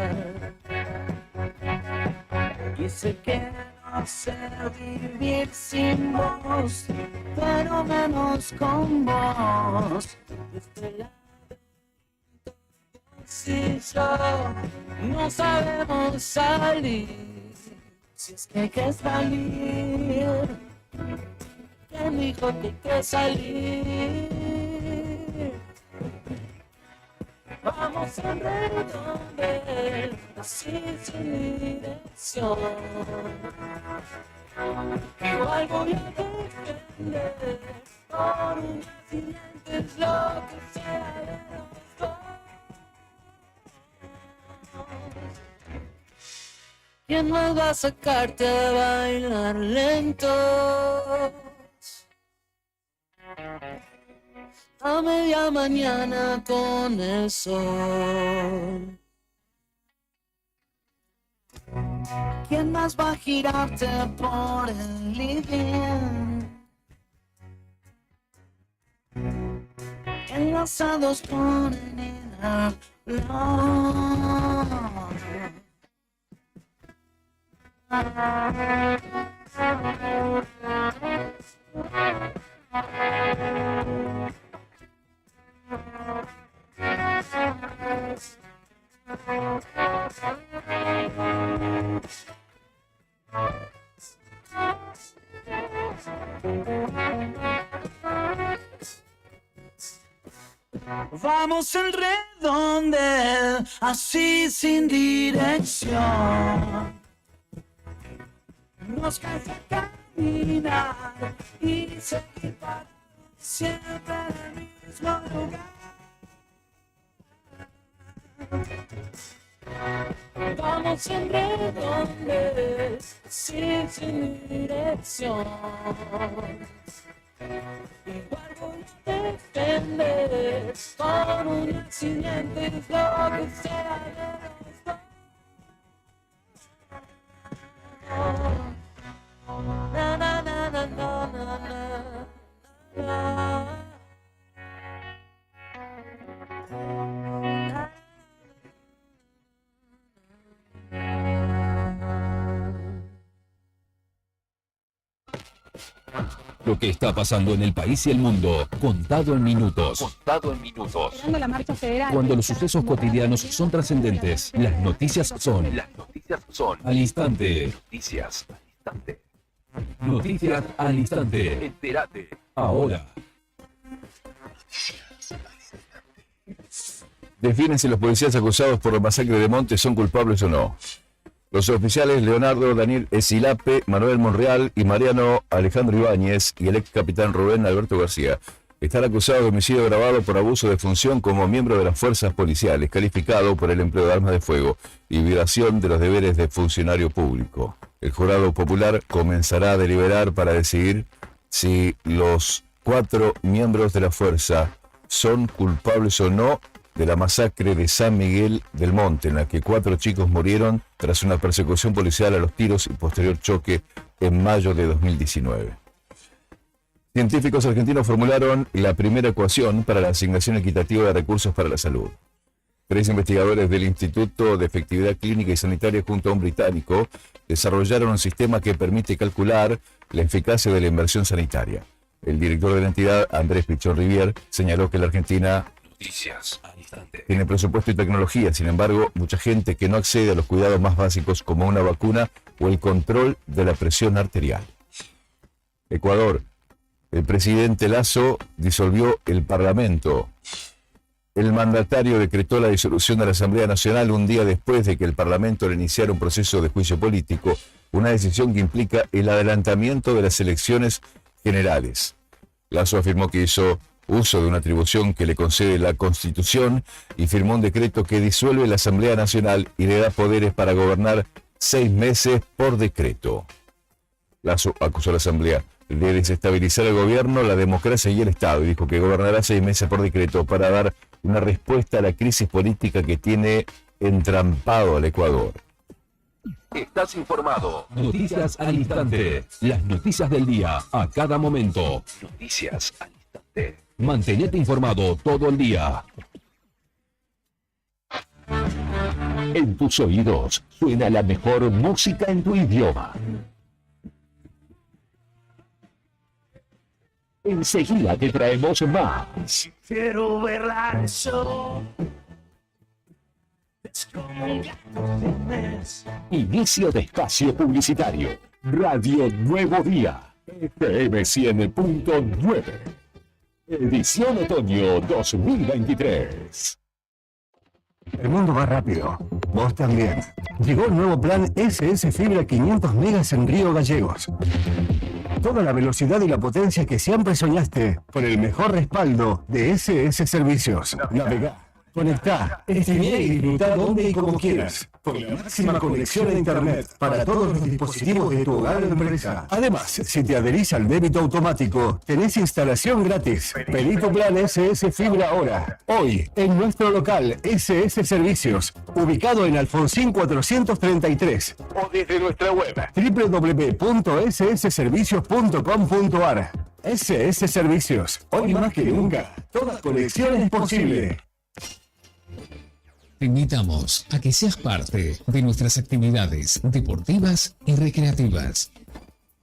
Y sé que no sé vivir sin vos, pero menos con vos. Desde la si yo no sabemos salir, si es que hay que salir, ¿quién dijo que hay que salir? Vamos a redondear, así sin dirección. Igual voy a defender por un accidente es lo que sea de los dos. ¿Quién más va a sacarte a bailar lento? A media mañana con el sol. ¿Quién más va a girarte por el living? Enlazados ponen en el Vamos en redondel, así sin dirección. Nos cansa caminar y seguir para siempre en el mismo lugar. Vamos en redondel, así sin dirección. Igual voy a defender por un accidente es lo que sea de los dos. Na na na na na na na. Lo que está pasando en el país y el mundo, contado en minutos. Contado en minutos. La marcha federal. Cuando los sucesos cotidianos son trascendentes, las noticias son al instante. Noticias al instante. Noticias al instante. Entérate. Ahora. Definen si los policías acusados por la masacre de Montes son culpables o no. Los oficiales Leonardo Daniel Esilape, Manuel Monreal y Mariano Alejandro Ibáñez y el ex capitán Rubén Alberto García están acusados de homicidio agravado por abuso de función como miembro de las fuerzas policiales, calificado por el empleo de armas de fuego y violación de los deberes de funcionario público. El jurado popular comenzará a deliberar para decidir si los 4 miembros de la fuerza son culpables o no de la masacre de San Miguel del Monte, en la que 4 chicos murieron tras una persecución policial a los tiros y posterior choque en mayo de 2019. Científicos argentinos formularon la primera ecuación para la asignación equitativa de recursos para la salud. 3 investigadores del Instituto de Efectividad Clínica y Sanitaria junto a un británico desarrollaron un sistema que permite calcular la eficacia de la inversión sanitaria. El director de la entidad, Andrés Pichón Rivier, señaló que la Argentina tiene presupuesto y tecnología, sin embargo, mucha gente que no accede a los cuidados más básicos como una vacuna o el control de la presión arterial. Ecuador. El presidente Lasso disolvió el Parlamento. El mandatario decretó la disolución de la Asamblea Nacional un día después de que el Parlamento le iniciara un proceso de juicio político, una decisión que implica el adelantamiento de las elecciones generales. Lasso afirmó que hizo uso de una atribución que le concede la Constitución y firmó un decreto que disuelve la Asamblea Nacional y le da poderes para gobernar 6 meses por decreto. Lasso acusó a la Asamblea de desestabilizar el gobierno, la democracia y el Estado y dijo que gobernará 6 meses por decreto para dar una respuesta a la crisis política que tiene entrampado al Ecuador. Estás informado. Noticias al instante. Las noticias del día a cada momento. Noticias al instante. Mantenete informado todo el día. En tus oídos suena la mejor música en tu idioma. Enseguida te traemos más. Quiero verla eso. Es como un gato de mes. Inicio de espacio publicitario. Radio Nuevo Día. FM 100.9. Edición Otoño 2023. El mundo va rápido. Vos también. Llegó el nuevo plan SS Fibra 500 megas en Río Gallegos. toda la velocidad y la potencia que siempre soñaste, con el mejor respaldo de SS Servicios. Navegá, conectá, streamea y disfrutá donde y como quieras, con la máxima conexión a internet para todos los dispositivos de tu hogar o empresa. Además, si te adherís al débito automático, tenés instalación gratis. Pedí tu plan SS Fibra ahora. Hoy, en nuestro local SS Servicios, ubicado en Alfonsín 433, o desde nuestra web www.ssservicios.com.ar. SS Servicios, hoy más que nunca, toda conexión es posible. Te invitamos a que seas parte de nuestras actividades deportivas y recreativas.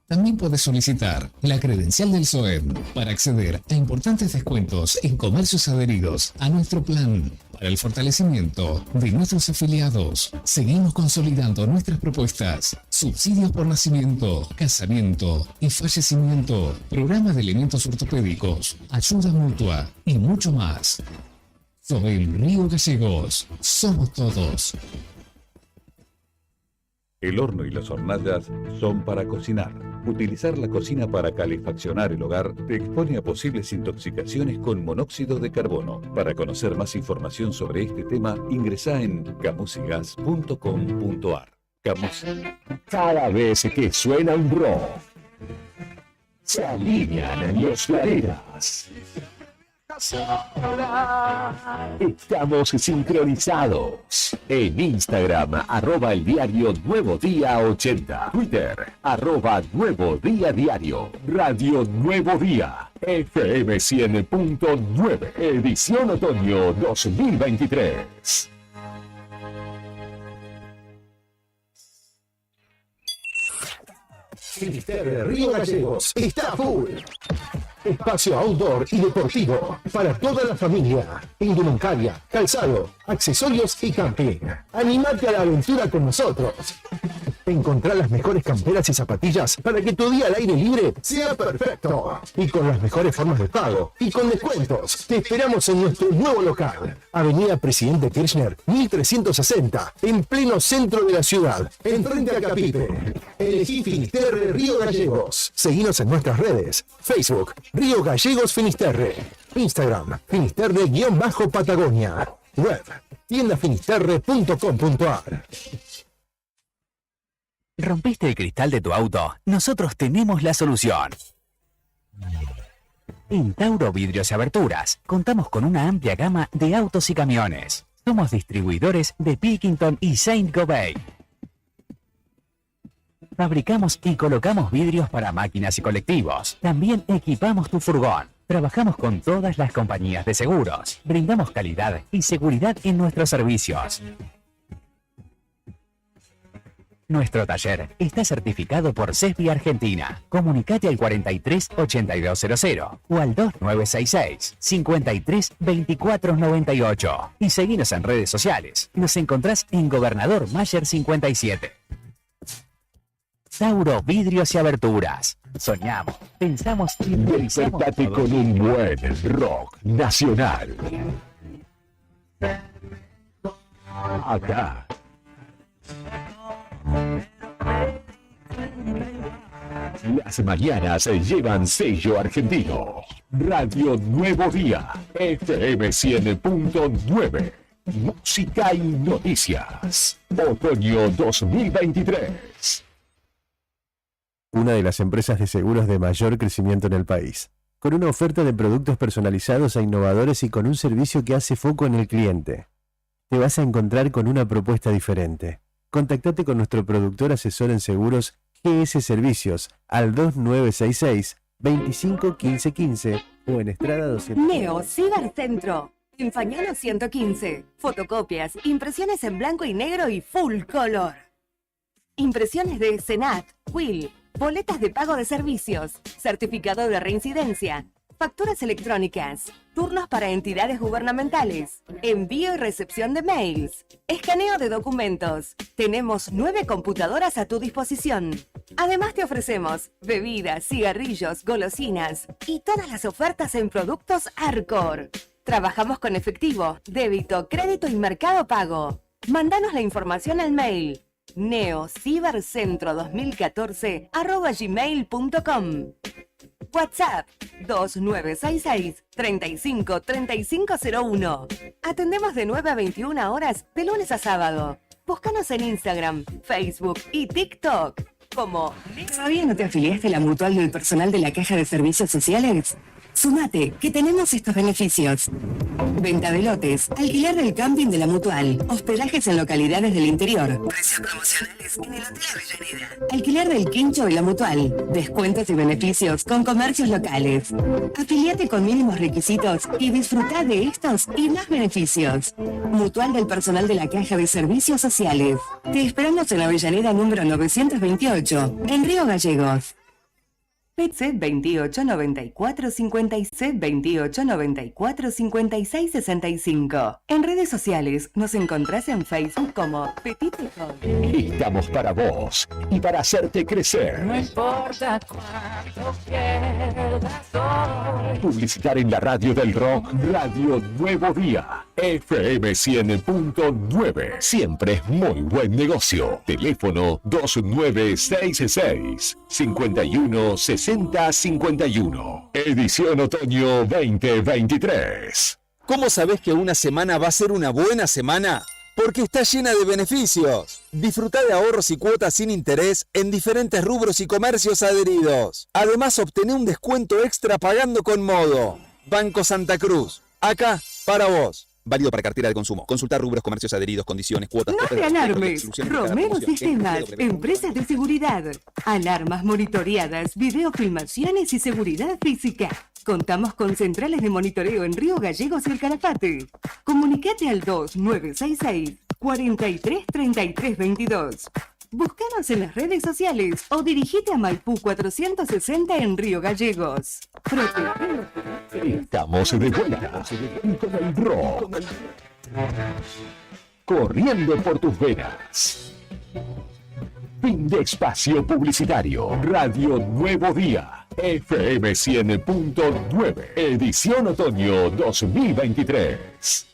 También puedes solicitar la credencial del SOEM para acceder a importantes descuentos en comercios adheridos a nuestro plan para el fortalecimiento de nuestros afiliados. Seguimos consolidando nuestras propuestas: subsidios por nacimiento, casamiento y fallecimiento, programa de elementos ortopédicos, ayuda mutua y mucho más. SOEM Río Gallegos, somos todos. El horno y las hornallas son para cocinar. Utilizar la cocina para calefaccionar el hogar te expone a posibles intoxicaciones con monóxido de carbono. Para conocer más información sobre este tema, ingresá en camusigas.com.ar. Camusi. Cada vez que suena un rock, se alinean los planetas. Estamos sincronizados en Instagram, @eldiario Nuevo Día 80, Twitter, @Nuevo Día Diario, Radio Nuevo Día, FM 100.9, edición otoño 2023. Finisterre Río Gallegos está full. Espacio outdoor y deportivo para toda la familia. Indumentaria, calzado, accesorios y camping. Animate a la aventura con nosotros. Encontrá las mejores camperas y zapatillas para que tu día al aire libre sea perfecto. Y con las mejores formas de pago y con descuentos. Te esperamos en nuestro nuevo local. Avenida Presidente Kirchner, 1360, en pleno centro de la ciudad, en frente a Capipe. Elegí Finisterre Río Gallegos. Seguinos en nuestras redes: Facebook, Río Gallegos Finisterre. Instagram, Finisterre-Patagonia. Web, tiendafinisterre.com.ar. ¿Rompiste el cristal de tu auto? Nosotros tenemos la solución. En Tauro Vidrios y Aberturas contamos con una amplia gama de autos y camiones. Somos distribuidores de Pilkington y Saint-Gobain. Fabricamos y colocamos vidrios para máquinas y colectivos. También equipamos tu furgón. Trabajamos con todas las compañías de seguros. Brindamos calidad y seguridad en nuestros servicios. Nuestro taller está certificado por CESBI Argentina. Comunicate al 43 8200 o al 2966 53 24 98 y seguinos en redes sociales. Nos encontrás en Gobernador Mayer 57. Tauro Vidrios y Aberturas. Soñamos, pensamos y realizamos. Despertate con un buen rock nacional. Acá. Las mañanas llevan sello argentino. Radio Nuevo Día, FM 100.9. Música y noticias. Otoño 2023. Una de las empresas de seguros de mayor crecimiento en el país, con una oferta de productos personalizados e innovadores y con un servicio que hace foco en el cliente. Te vas a encontrar con una propuesta diferente. Contactate con nuestro productor asesor en seguros GS Servicios al 2966 25 15 15 o en Estrada 200. Neo Cibercentro. En Fañano 115. Fotocopias, impresiones en blanco y negro y full color. Impresiones de Senat, Quill, boletas de pago de servicios, certificado de reincidencia, facturas electrónicas, turnos para entidades gubernamentales, envío y recepción de mails, escaneo de documentos. Tenemos 9 computadoras a tu disposición. Además te ofrecemos bebidas, cigarrillos, golosinas y todas las ofertas en productos Arcor. Trabajamos con efectivo, débito, crédito y mercado pago. Mándanos la información al mail neocibercentro2014@gmail.com. WhatsApp 2966 35 3501. Atendemos de 9 a 21 horas de lunes a sábado. Búscanos en Instagram, Facebook y TikTok como... ¿Todavía no te afiliaste a la mutual del personal de la Caja de Servicios Sociales? Sumate, que tenemos estos beneficios. Venta de lotes, alquiler del camping de la mutual, hospedajes en localidades del interior, precios promocionales en el Hotel Avellaneda, alquiler del quincho de la mutual, descuentos y beneficios con comercios locales. Afiliate con mínimos requisitos y disfruta de estos y más beneficios. Mutual del personal de la Caja de Servicios Sociales. Te esperamos en Avellaneda número 928, en Río Gallegos. PC 28 94 56 28 94 56 65. En redes sociales nos encontrás en Facebook como Petite Hobby. Estamos para vos y para hacerte crecer. No importa cuánto pierdas hoy. Publicitar en la radio del rock, Radio Nuevo Día, FM 100.9. Siempre es muy buen negocio. Teléfono 2966 51 60 51. Edición Otoño 2023. ¿Cómo sabés que una semana va a ser una buena semana? Porque está llena de beneficios. Disfrutá de ahorros y cuotas sin interés en diferentes rubros y comercios adheridos. Además, obtené un descuento extra pagando con Modo. Banco Santa Cruz. Acá, para vos. Válido para cartera de consumo. Consultar rubros, comercios adheridos, condiciones, cuotas... No te alarmes. Romero Sistemas, empresas de seguridad. Alarmas monitoreadas, videofilmaciones y seguridad física. Contamos con centrales de monitoreo en Río Gallegos y El Calafate. Comunicate al 2966 43 33 22. Búscanos en las redes sociales o dirigite a Maipú 460 en Río Gallegos. Estamos de vuelta con el rock. Corriendo por tus venas. Fin de espacio publicitario. Radio Nuevo Día. FM 100.9. Edición Otoño 2023.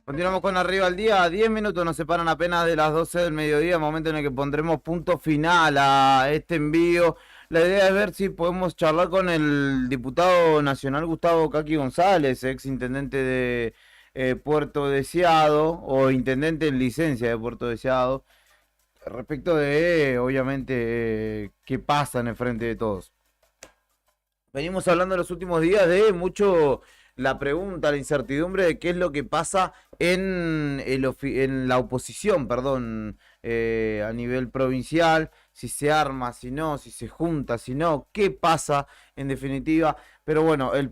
Continuamos con Arriba al Día. 10 minutos nos separan apenas de las 12 del mediodía, momento en el que pondremos punto final a este envío. La idea es ver si podemos charlar con el diputado nacional Gustavo Caqui González, ex intendente de Puerto Deseado, o intendente en licencia de Puerto Deseado, respecto de, obviamente, qué pasa en el frente de todos. Venimos hablando en los últimos días de mucho la pregunta, la incertidumbre de qué es lo que pasa en la oposición, perdón, a nivel provincial, si se arma, si no, si se junta, si no, qué pasa en definitiva. Pero bueno, el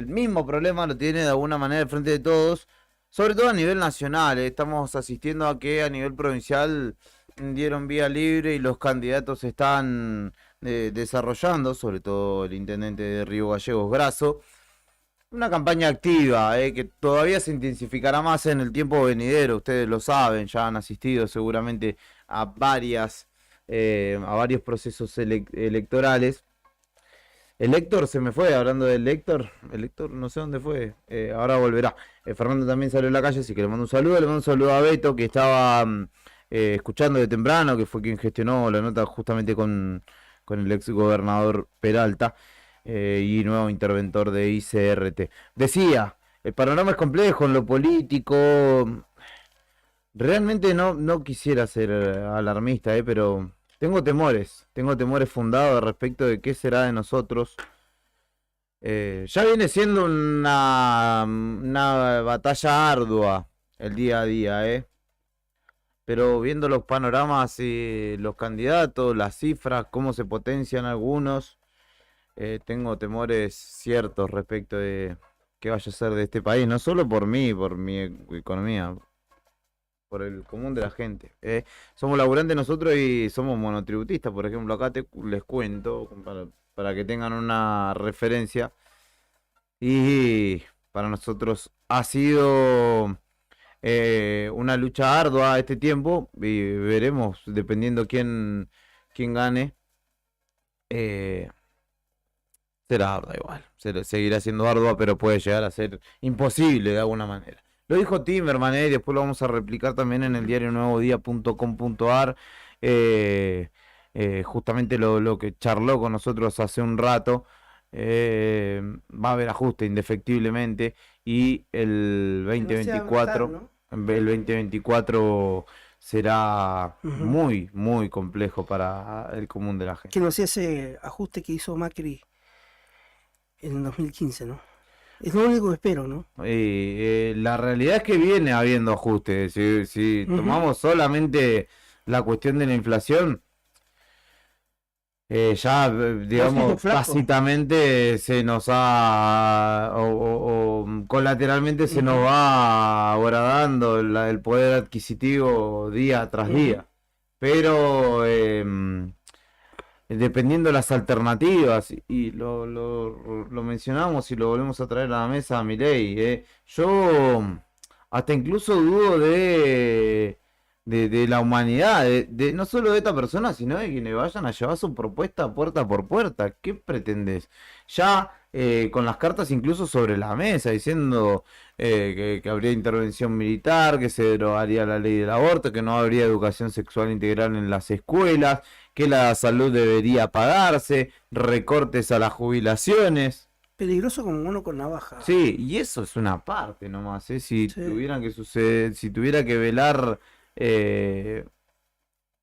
mismo problema lo tiene de alguna manera el frente de todos, sobre todo a nivel nacional. Estamos asistiendo a que a nivel provincial dieron vía libre y los candidatos están desarrollando, sobre todo el intendente de Río Gallegos, Grasso, una campaña activa, que todavía se intensificará más en el tiempo venidero. Ustedes lo saben, ya han asistido seguramente a varios procesos electorales. El Héctor se me fue, hablando del Héctor. El Héctor no sé dónde fue. Ahora volverá. Fernando también salió a la calle, así que le mando un saludo. Le mando un saludo a Beto, que estaba escuchando de temprano, que fue quien gestionó la nota justamente con el ex gobernador Peralta y nuevo interventor de ICRT. Decía, el panorama es complejo en lo político. Realmente no quisiera ser alarmista, pero tengo temores fundados respecto de qué será de nosotros. Ya viene siendo una batalla ardua el día a día, pero viendo los panoramas y los candidatos, las cifras, cómo se potencian algunos, tengo temores ciertos respecto de qué vaya a ser de este país, no solo por mí, por mi economía, por el común de la gente. Somos laburantes nosotros y somos monotributistas, por ejemplo, acá les cuento, para que tengan una referencia, y para nosotros ha sido una lucha ardua este tiempo, y veremos, dependiendo quién gane, será ardua igual, seguirá siendo ardua, pero puede llegar a ser imposible de alguna manera. Lo dijo Timerman, y después lo vamos a replicar también en el diarionuevodía.com.ar. Justamente lo que charló con nosotros hace un rato. Va a haber ajuste indefectiblemente, y el 2024, el 2024 será muy, muy complejo para el común de la gente. Que no sea ese ajuste que hizo Macri en el 2015, ¿no? Es lo único que espero, ¿no? La realidad es que viene habiendo ajustes. Si tomamos solamente la cuestión de la inflación, ya, digamos, tácitamente se nos ha, o colateralmente se nos va agradando el poder adquisitivo día tras día. Pero dependiendo de las alternativas, y lo mencionamos y lo volvemos a traer a la mesa a Milei, yo hasta incluso dudo de la humanidad, no solo de esta persona, sino de quienes vayan a llevar su propuesta puerta por puerta. ¿Qué pretendes? Ya con las cartas incluso sobre la mesa, diciendo que habría intervención militar, que se derogaría la ley del aborto, que no habría educación sexual integral en las escuelas, que la salud debería pagarse, recortes a las jubilaciones. Peligroso como uno con navaja. Sí, y eso es una parte nomás, si tuvieran que suceder, si tuviera que velar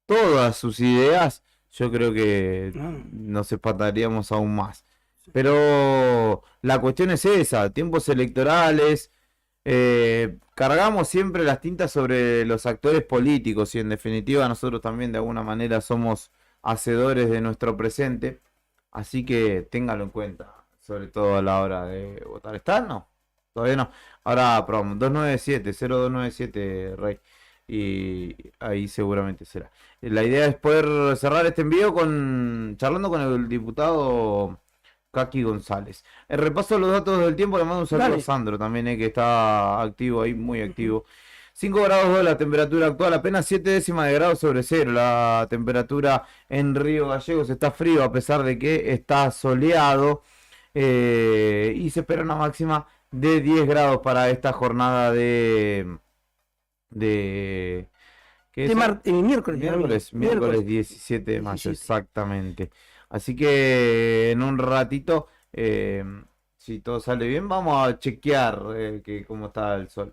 todas sus ideas, yo creo que nos espataríamos aún más. Pero la cuestión es esa, tiempos electorales, cargamos siempre las tintas sobre los actores políticos, y en definitiva nosotros también de alguna manera somos hacedores de nuestro presente, así que téngalo en cuenta, sobre todo a la hora de votar. ¿Está? No, todavía no. Ahora probamos, 297-0297, Rey, y ahí seguramente será. La idea es poder cerrar este envío charlando con el diputado Kaki González. El repaso de los datos del tiempo, le mando un saludo a Sandro también, que está activo ahí, muy activo. 5 grados 2 la temperatura actual, apenas 7 décimas de grado sobre cero. La temperatura en Río Gallegos está frío, a pesar de que está soleado, y se espera una máxima de 10 grados para esta jornada de miércoles 17 de mayo, exactamente. Así que en un ratito, si todo sale bien, vamos a chequear cómo está el sol.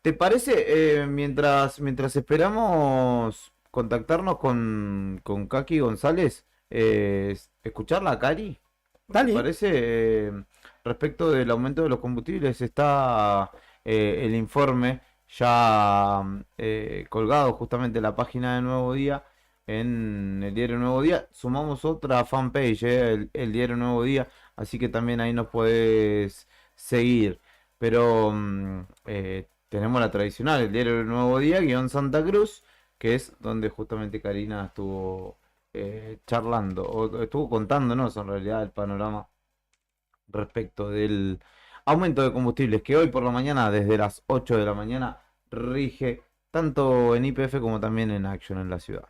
¿Te parece, mientras esperamos contactarnos con Kaki González, escucharla a Cari? Dale. ¿Te parece? Respecto del aumento de los combustibles, está el informe ya colgado justamente en la página de Nuevo Día, en el diario Nuevo Día. Sumamos otra fanpage, el diario Nuevo Día, así que también ahí nos podés seguir. Pero tenemos la tradicional, el diario Nuevo Día, _Santa Cruz, que es donde justamente Karina estuvo charlando, o estuvo contándonos en realidad el panorama respecto del aumento de combustibles, que hoy por la mañana, desde las 8 de la mañana, rige tanto en YPF como también en Action en la ciudad.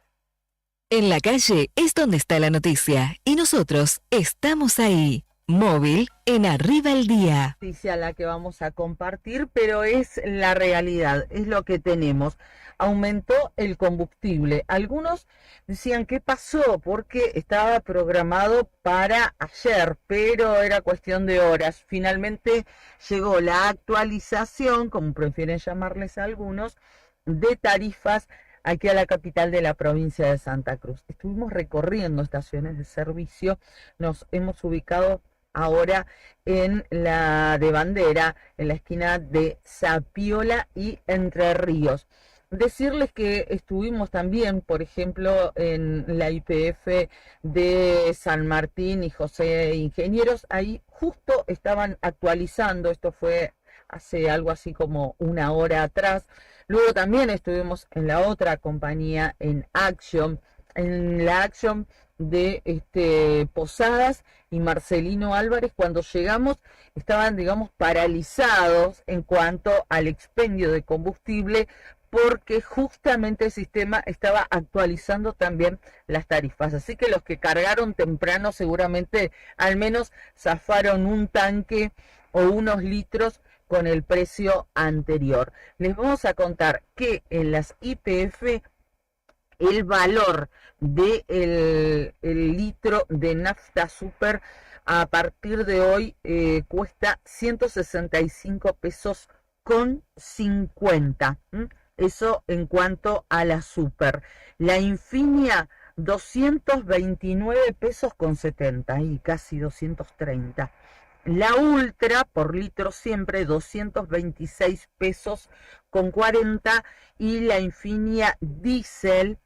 En la calle es donde está la noticia, y nosotros estamos ahí. Móvil en Arriba el Día. Noticia la que vamos a compartir, pero es la realidad, es lo que tenemos. Aumentó el combustible. Algunos decían, ¿qué pasó? Porque estaba programado para ayer, pero era cuestión de horas. Finalmente llegó la actualización, como prefieren llamarles algunos, de tarifas aquí a la capital de la provincia de Santa Cruz. Estuvimos recorriendo estaciones de servicio, nos hemos ubicado ahora en la de Bandera, en la esquina de Zapiola y Entre Ríos. Decirles que estuvimos también, por ejemplo, en la YPF de San Martín y José Ingenieros. Ahí justo estaban actualizando, esto fue hace algo así como una hora atrás. Luego también estuvimos en la otra compañía, en Action, en la Action de Posadas y Marcelino Álvarez. Cuando llegamos estaban, digamos, paralizados en cuanto al expendio de combustible, porque justamente el sistema estaba actualizando también las tarifas. Así que los que cargaron temprano seguramente al menos zafaron un tanque o unos litros con el precio anterior. Les vamos a contar que en las YPF el valor del el litro de nafta super a partir de hoy cuesta 165 pesos con 50. Eso en cuanto a la super. La Infinia 229 pesos con 70 y casi 230. La Ultra por litro siempre 226 pesos con 40 y la Infinia Diesel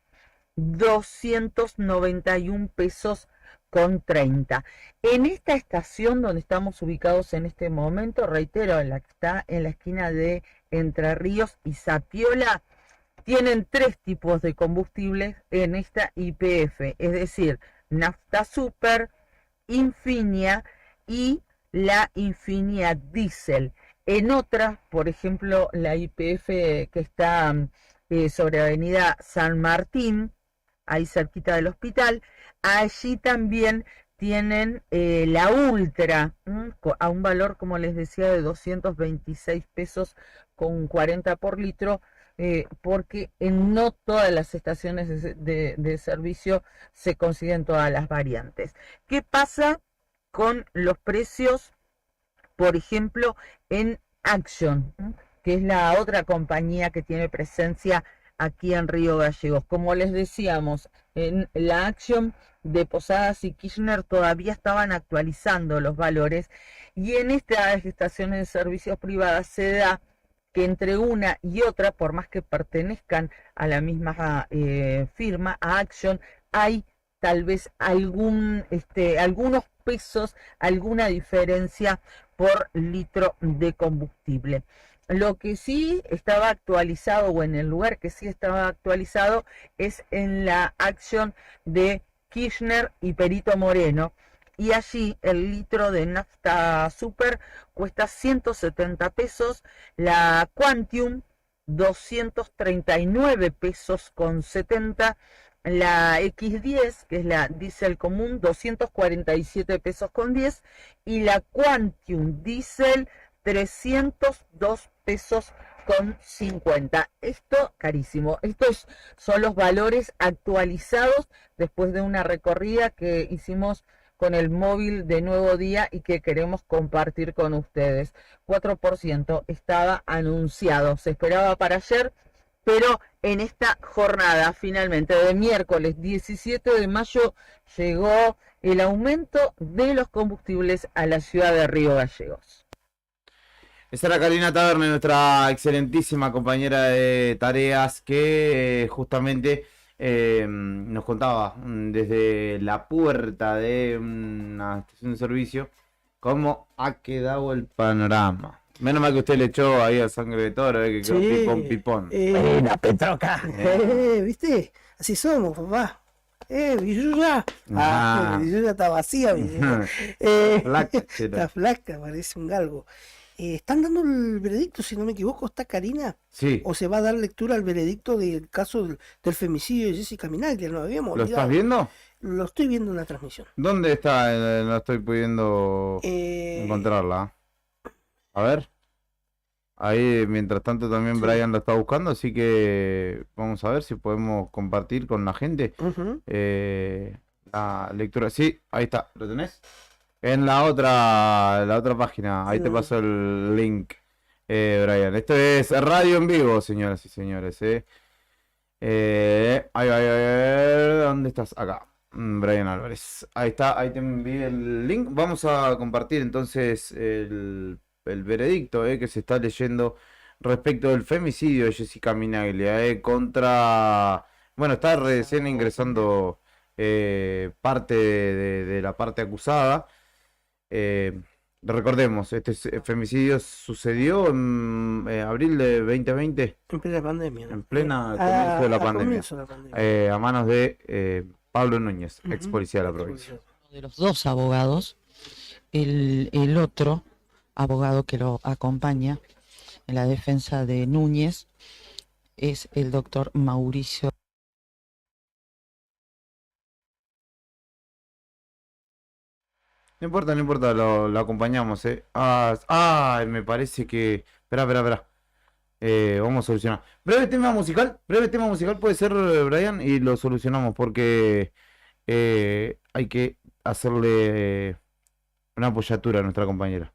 291 pesos con 30. En esta estación donde estamos ubicados en este momento, reitero, la que está en la esquina de Entre Ríos y Zapiola, tienen tres tipos de combustibles en esta YPF, es decir, nafta super, Infinia y la Infinia Diesel. En otras, por ejemplo, la YPF que está sobre Avenida San Martín, ahí cerquita del hospital, allí también tienen la Ultra, a un valor, como les decía, de 226 pesos con 40 por litro, porque en no todas las estaciones de servicio se consiguen todas las variantes. ¿Qué pasa con los precios, por ejemplo, en Action, que es la otra compañía que tiene presencia aquí en Río Gallegos? Como les decíamos, en la Action de Posadas y Kirchner todavía estaban actualizando los valores, y en estas estaciones de servicios privadas se da que entre una y otra, por más que pertenezcan a la misma firma, a Action, hay tal vez algunos pesos, alguna diferencia por litro de combustible. Lo que sí estaba actualizado, o en el lugar que sí estaba actualizado, es en la Action de Kirchner y Perito Moreno, y allí el litro de nafta super cuesta 170 pesos, la Quantium 239 pesos con 70, la X10, que es la diésel común, 247 pesos con 10, y la Quantium Diesel 302 pesos con 50. Esto carísimo. Estos son los valores actualizados después de una recorrida que hicimos con el móvil de Nuevo Día y que queremos compartir con ustedes. 4% estaba anunciado, se esperaba para ayer, pero en esta jornada, finalmente, de miércoles 17 de mayo, llegó el aumento de los combustibles a la ciudad de Río Gallegos. Esa era Karina Taverne, nuestra excelentísima compañera de tareas, que justamente nos contaba desde la puerta de una estación de servicio cómo ha quedado el panorama. Menos mal que usted le echó ahí a sangre de toro, que quedó pipón. La Petroca. ¿Viste? Así somos, papá. Villuya. Villuya está vacía, está flaca, parece un galgo. ¿Están dando el veredicto, si no me equivoco, está Karina? Sí. ¿O se va a dar lectura al veredicto del caso del femicidio de Jessica Minaglia? No habíamos olvidado. ¿Lo estás viendo? Lo estoy viendo en la transmisión. ¿Dónde está? No estoy pudiendo encontrarla. A ver. Ahí, mientras tanto, también Brian lo está buscando, así que vamos a ver si podemos compartir con la gente la lectura. Sí, ahí está. ¿Lo tenés? En la otra página. Ahí te paso el link, Brian. Esto es radio en vivo, señoras y señores. Ahí, ¿dónde estás? Acá. Brian Álvarez. Ahí está, ahí te envié el link. Vamos a compartir entonces el veredicto que se está leyendo respecto del femicidio de Jessica Minaglia contra... Bueno, está recién ingresando parte de la parte acusada. Recordemos, este femicidio sucedió en abril de 2020. En plena pandemia. ¿No? En plena comienzo de la pandemia. A manos de Pablo Núñez, ex policía de la provincia. De los dos abogados, el otro abogado que lo acompaña en la defensa de Núñez es el doctor Mauricio. No importa, lo acompañamos, me parece que... Espera. Vamos a solucionar. Breve tema musical puede ser, Brian, y lo solucionamos porque hay que hacerle una apoyatura a nuestra compañera.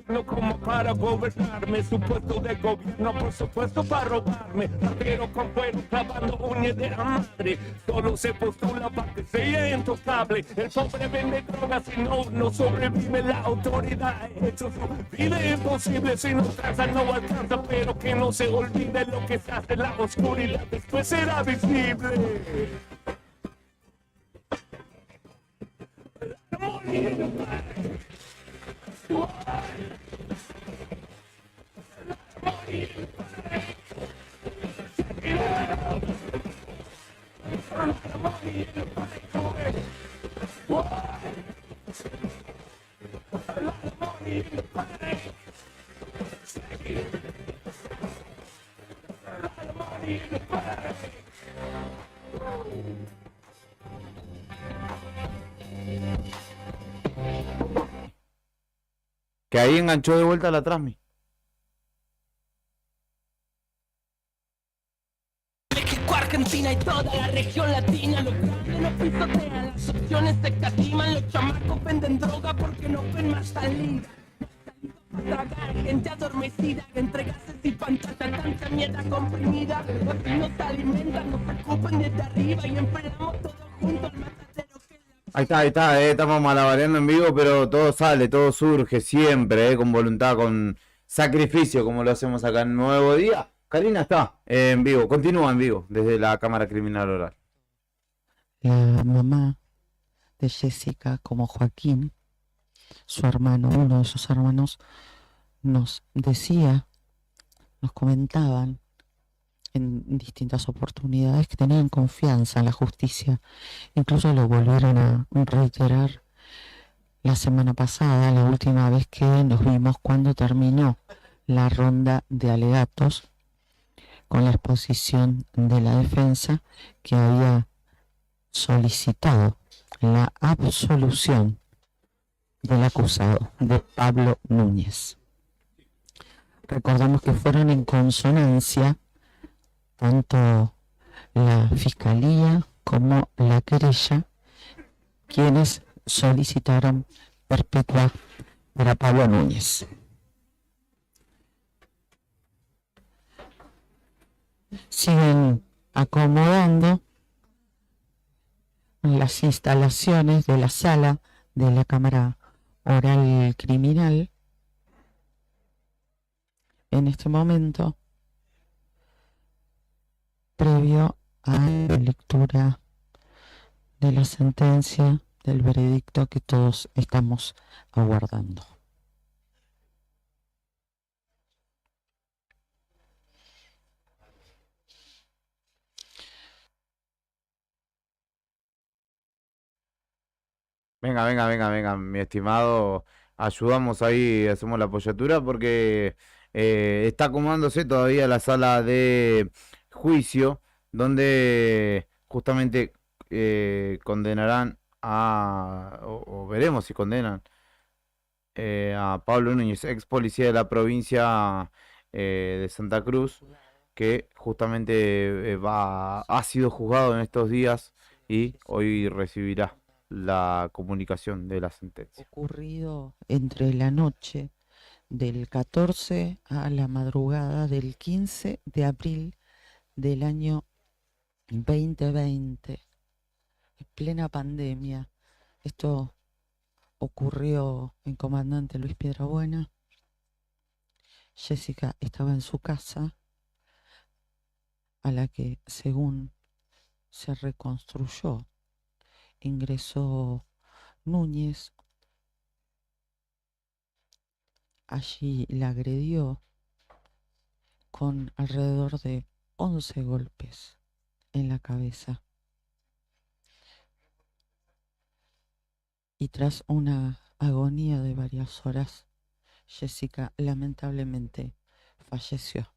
No como para gobernarme, su puesto de gobierno, por supuesto para robarme. Pero con cuero clavando uñas de la madre, solo se postula para que sea intocable. El pobre vende drogas y no sobrevive. La autoridad ha hecho su vida imposible. Si no traza no alcanza, pero que no se olvide lo que se hace en la oscuridad, después será visible. Que ahí enganchó de vuelta la Transmi. México, Argentina y toda la región latina, los grandes no pisotean, las opciones se catiman, los chamacos venden droga porque no ven más salida. Tragar gente adormecida, entre gases y pantalla, tanta mierda comprimida. Así nos alimentan, nos preocupan desde arriba y empleamos todos juntos el matadero. Ahí está, estamos malabareando en vivo, pero todo sale, todo surge siempre, con voluntad, con sacrificio, como lo hacemos acá en Nuevo Día. Karina está en vivo, continúa en vivo, desde la Cámara Criminal Oral. La mamá de Jessica, como Joaquín, su hermano, uno de sus hermanos, nos comentaban en distintas oportunidades que tenían confianza en la justicia. Incluso lo volvieron a reiterar la semana pasada, la última vez que nos vimos cuando terminó la ronda de alegatos con la exposición de la defensa, que había solicitado la absolución del acusado, de Pablo Núñez. Recordamos que fueron en consonancia tanto la Fiscalía como la querella quienes solicitaron perpetua para Pablo Núñez. Siguen acomodando las instalaciones de la sala de la Cámara Oral Criminal. En este momento, previo a la lectura de la sentencia, del veredicto que todos estamos aguardando. Venga, mi estimado. Ayudamos ahí, hacemos la apoyatura porque está acomodándose todavía la sala de juicio donde justamente condenarán o veremos si condenan a Pablo Núñez, ex policía de la provincia de Santa Cruz, que justamente ha sido juzgado en estos días y hoy recibirá la comunicación de la sentencia. Ocurrido entre la noche del 14 a la madrugada del 15 de abril del año 2020, en plena pandemia. Esto ocurrió en Comandante Luis Piedrabuena. Jessica estaba en su casa, a la que, según se reconstruyó, ingresó Núñez. Allí la agredió con alrededor de 11 golpes en la cabeza. Y tras una agonía de varias horas, Jessica lamentablemente falleció.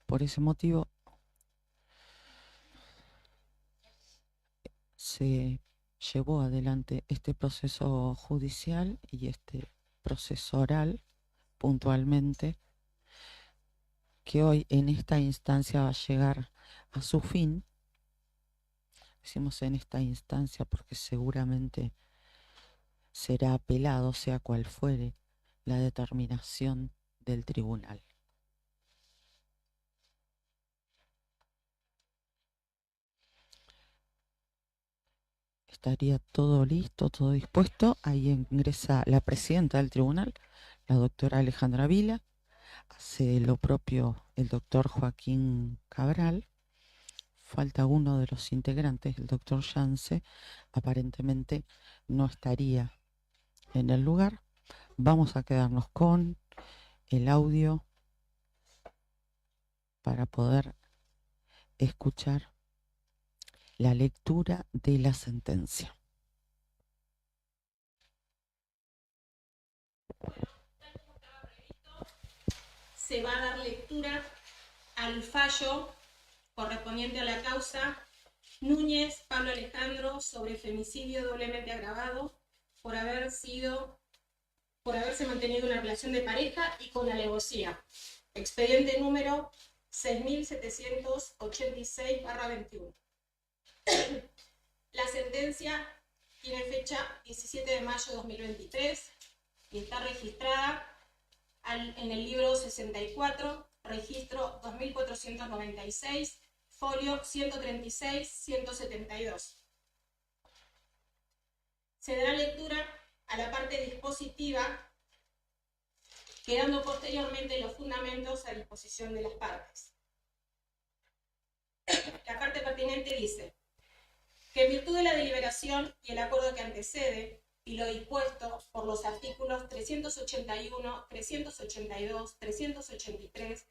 Por ese motivo, se llevó adelante este proceso judicial y este proceso oral puntualmente, que hoy en esta instancia va a llegar a su fin. Decimos en esta instancia porque seguramente será apelado, sea cual fuere la determinación del tribunal. Estaría todo listo, todo dispuesto. Ahí ingresa la presidenta del tribunal, la doctora Alejandra Vila. Hace lo propio el doctor Joaquín Cabral. Falta uno de los integrantes, el doctor Yance. Aparentemente no estaría en el lugar. Vamos a quedarnos con el audio para poder escuchar la lectura de la sentencia. Se va a dar lectura al fallo correspondiente a la causa Núñez Pablo Alejandro sobre femicidio doblemente agravado por haberse mantenido una relación de pareja y con alevosía. Expediente número 6786/21. La sentencia tiene fecha 17 de mayo de 2023 y está registrada en el libro 64, registro 2496, folio 136-172. Se dará lectura a la parte dispositiva, quedando posteriormente los fundamentos a disposición de las partes. La parte pertinente dice que en virtud de la deliberación y el acuerdo que antecede y lo dispuesto por los artículos 381, 382, 383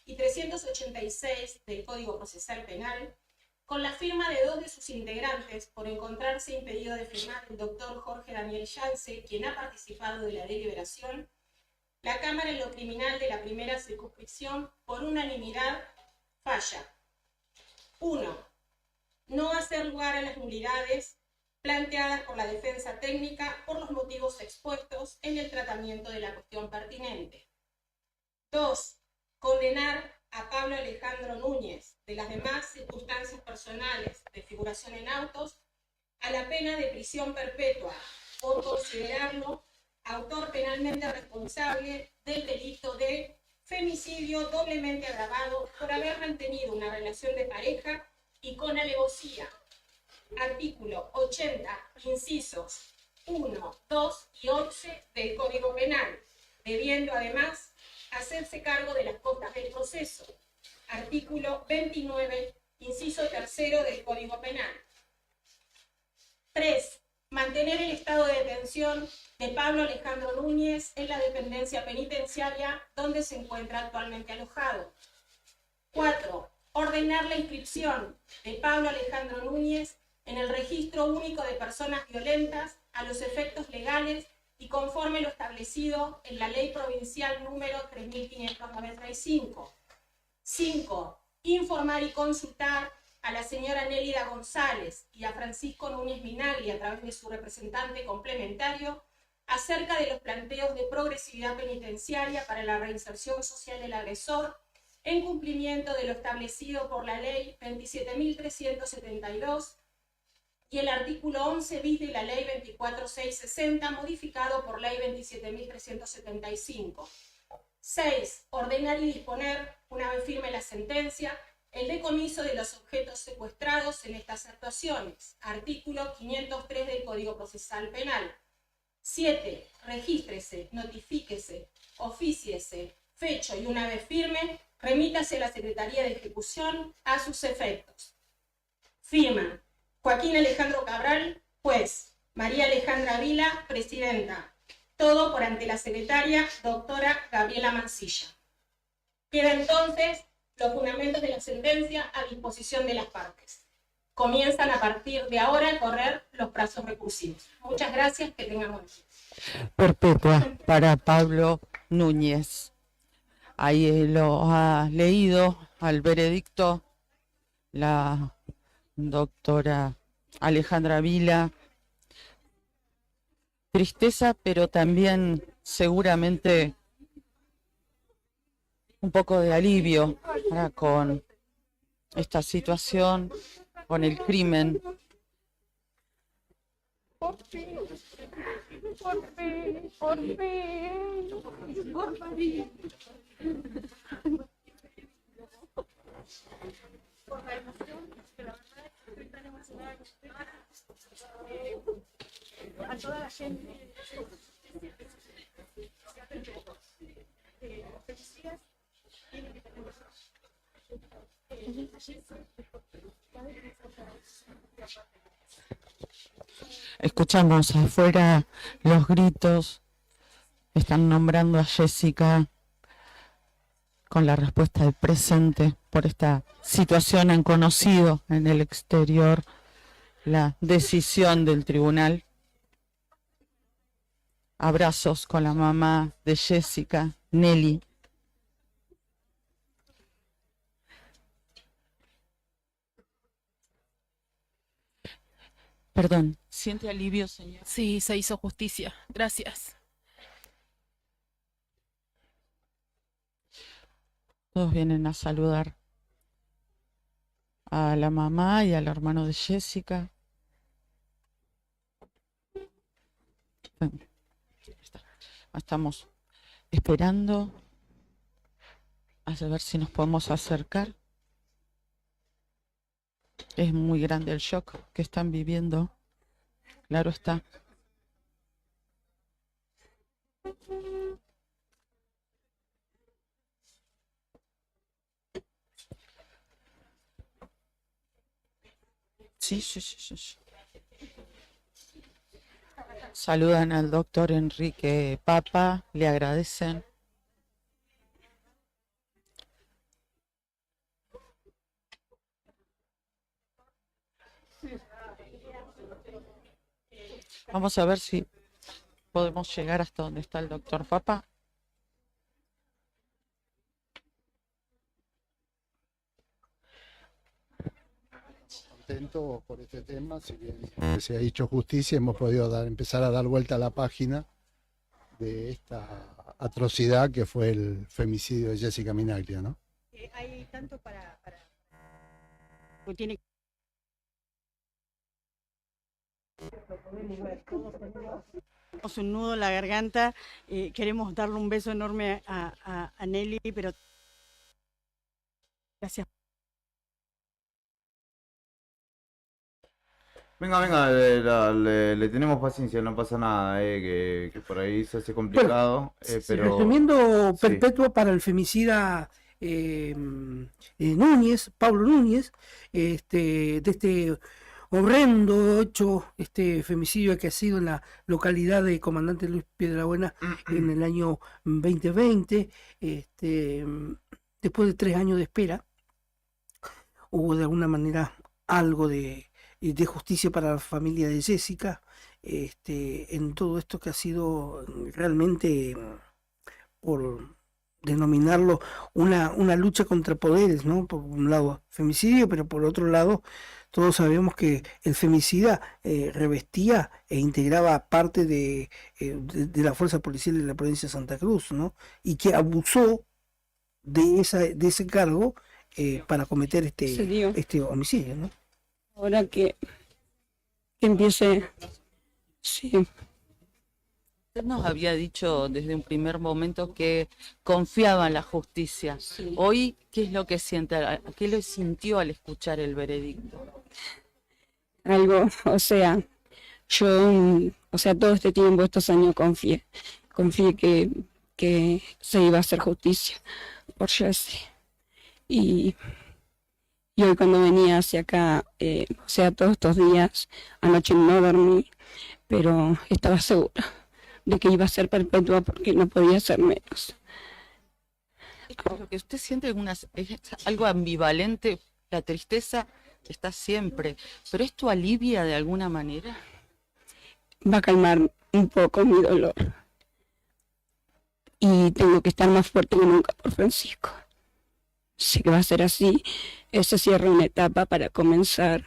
y 386 del Código Procesal Penal, con la firma de dos de sus integrantes por encontrarse impedido de firmar el doctor Jorge Daniel Yance, quien ha participado de la deliberación, la Cámara en lo criminal de la primera circunscripción, por unanimidad, falla. 1. No hacer lugar a las nulidades planteadas por la defensa técnica por los motivos expuestos en el tratamiento de la cuestión pertinente. 2. Condenar a Pablo Alejandro Núñez, de las demás circunstancias personales de figuración en autos, a la pena de prisión perpetua por considerarlo autor penalmente responsable del delito de femicidio doblemente agravado por haber mantenido una relación de pareja y con alevosía. Artículo 80, incisos 1, 2 y 11 del Código Penal, debiendo además hacerse cargo de las costas del proceso. Artículo 29, inciso 3 del Código Penal. 3. Mantener el estado de detención de Pablo Alejandro Núñez en la dependencia penitenciaria donde se encuentra actualmente alojado. 4. ordenar la inscripción de Pablo Alejandro Núñez en el Registro Único de Personas Violentas a los efectos legales y conforme lo establecido en la Ley Provincial número 3595. 5. Informar y consultar a la señora Nélida González y a Francisco Núñez Minagli a través de su representante complementario acerca de los planteos de progresividad penitenciaria para la reinserción social del agresor en cumplimiento de lo establecido por la Ley 27.372 y el artículo 11 bis de la Ley 24.660, modificado por Ley 27.375. 6. Ordenar y disponer, una vez firme la sentencia, el decomiso de los objetos secuestrados en estas actuaciones. Artículo 503 del Código Procesal Penal. 7. Regístrese, notifíquese, ofíciese, fecho y una vez firme, remítase a la Secretaría de Ejecución a sus efectos. Firman Joaquín Alejandro Cabral, juez. María Alejandra Vila, presidenta. Todo por ante la secretaria, doctora Gabriela Mancilla. Queda entonces los fundamentos de la sentencia a disposición de las partes. Comienzan a partir de ahora a correr los plazos recursivos. Muchas gracias, que tengan buen día. Perpetua para Pablo Núñez. Ahí lo ha leído al veredicto la doctora Alejandra Vila. Tristeza, pero también seguramente un poco de alivio con esta situación, con el crimen. Por fin, por fin, por fin, por fin. Por la emoción, que la verdad es que estoy tan emocionada que estoy a toda la gente felicidades tienen que tener Escuchamos afuera los gritos, están nombrando a Jessica con la respuesta del presente. Por esta situación han conocido en el exterior la decisión del tribunal. Abrazos con la mamá de Jessica, Nelly. Perdón, ¿siente alivio, señor? Sí, se hizo justicia. Gracias. Todos vienen a saludar a la mamá y al hermano de Jessica. Estamos esperando a ver si nos podemos acercar. Es muy grande el shock que están viviendo. Claro está. Sí. Saludan al doctor Enrique Papa, le agradecen. Vamos a ver si podemos llegar hasta donde está el doctor Papa. Contento por este tema, si bien se ha hecho justicia, hemos podido empezar a dar vuelta a la página de esta atrocidad que fue el femicidio de Jessica Minagli, ¿no? Hay tanto para... Pues tiene... Tenemos un nudo en la garganta, queremos darle un beso enorme a Nelly, pero gracias. Venga, le tenemos paciencia, no pasa nada, que por ahí se hace complicado, pero... Resumiendo, sí. perpetua para el femicida Núñez, Pablo Núñez, de este horrendo hecho, este femicidio que ha sido en la localidad de Comandante Luis Piedrabuena en el año 2020, después de 3 años de espera. hubo de alguna manera algo de justicia para la familia de Jessica, en todo esto que ha sido realmente, por denominarlo, una lucha contra poderes, ¿no? Por un lado femicidio, pero por otro lado todos sabemos que el femicida revestía e integraba parte de la fuerza policial de la provincia de Santa Cruz, ¿no? Y que abusó de ese cargo para cometer este homicidio, ¿no? Ahora que empiece, sí. Usted nos había dicho desde un primer momento que confiaba en la justicia. Hoy, ¿qué es lo que siente? ¿Qué lo sintió al escuchar el veredicto? Algo, o sea, yo, todo este tiempo, estos años confié que se iba a hacer justicia por Jessy. Y hoy cuando venía hacia acá, todos estos días, anoche no dormí, pero estaba segura de que iba a ser perpetua porque no podía ser menos. Lo que usted siente es algo ambivalente, la tristeza está siempre, pero ¿esto alivia de alguna manera? Va a calmar un poco mi dolor. Y tengo que estar más fuerte que nunca por Francisco. Sé que va a ser así. Eso cierra una etapa para comenzar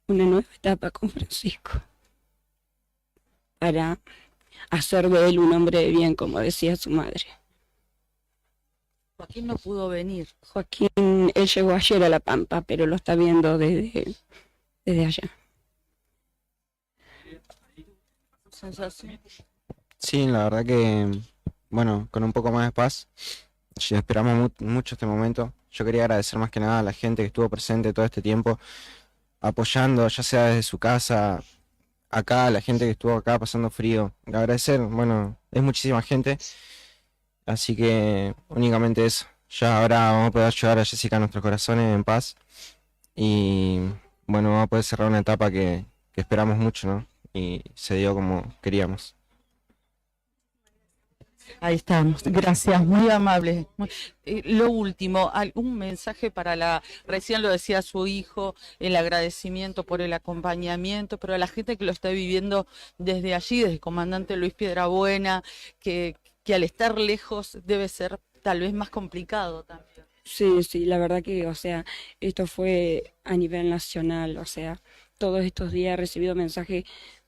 una nueva etapa con Francisco. Para hacer de él un hombre de bien, como decía su madre. Joaquín no pudo venir. Joaquín, él llegó ayer a La Pampa, pero lo está viendo desde allá. ¿Sensación? Sí, la verdad que, bueno, con un poco más de paz, esperamos mucho este momento. Yo quería agradecer más que nada a la gente que estuvo presente todo este tiempo, apoyando, ya sea desde su casa, acá, la gente que estuvo acá pasando frío. Agradecer, bueno, es muchísima gente, así que únicamente eso. Ya ahora vamos a poder ayudar a Jessica a nuestros corazones en paz y, bueno, vamos a poder cerrar una etapa que esperamos mucho, ¿no? Y se dio como queríamos. Ahí estamos, gracias, muy amable. Lo último, algún mensaje para recién lo decía su hijo, el agradecimiento por el acompañamiento, pero a la gente que lo está viviendo desde allí, desde el comandante Luis Piedrabuena, que al estar lejos debe ser tal vez más complicado también. Sí, la verdad que, esto fue a nivel nacional, todos estos días he recibido mensajes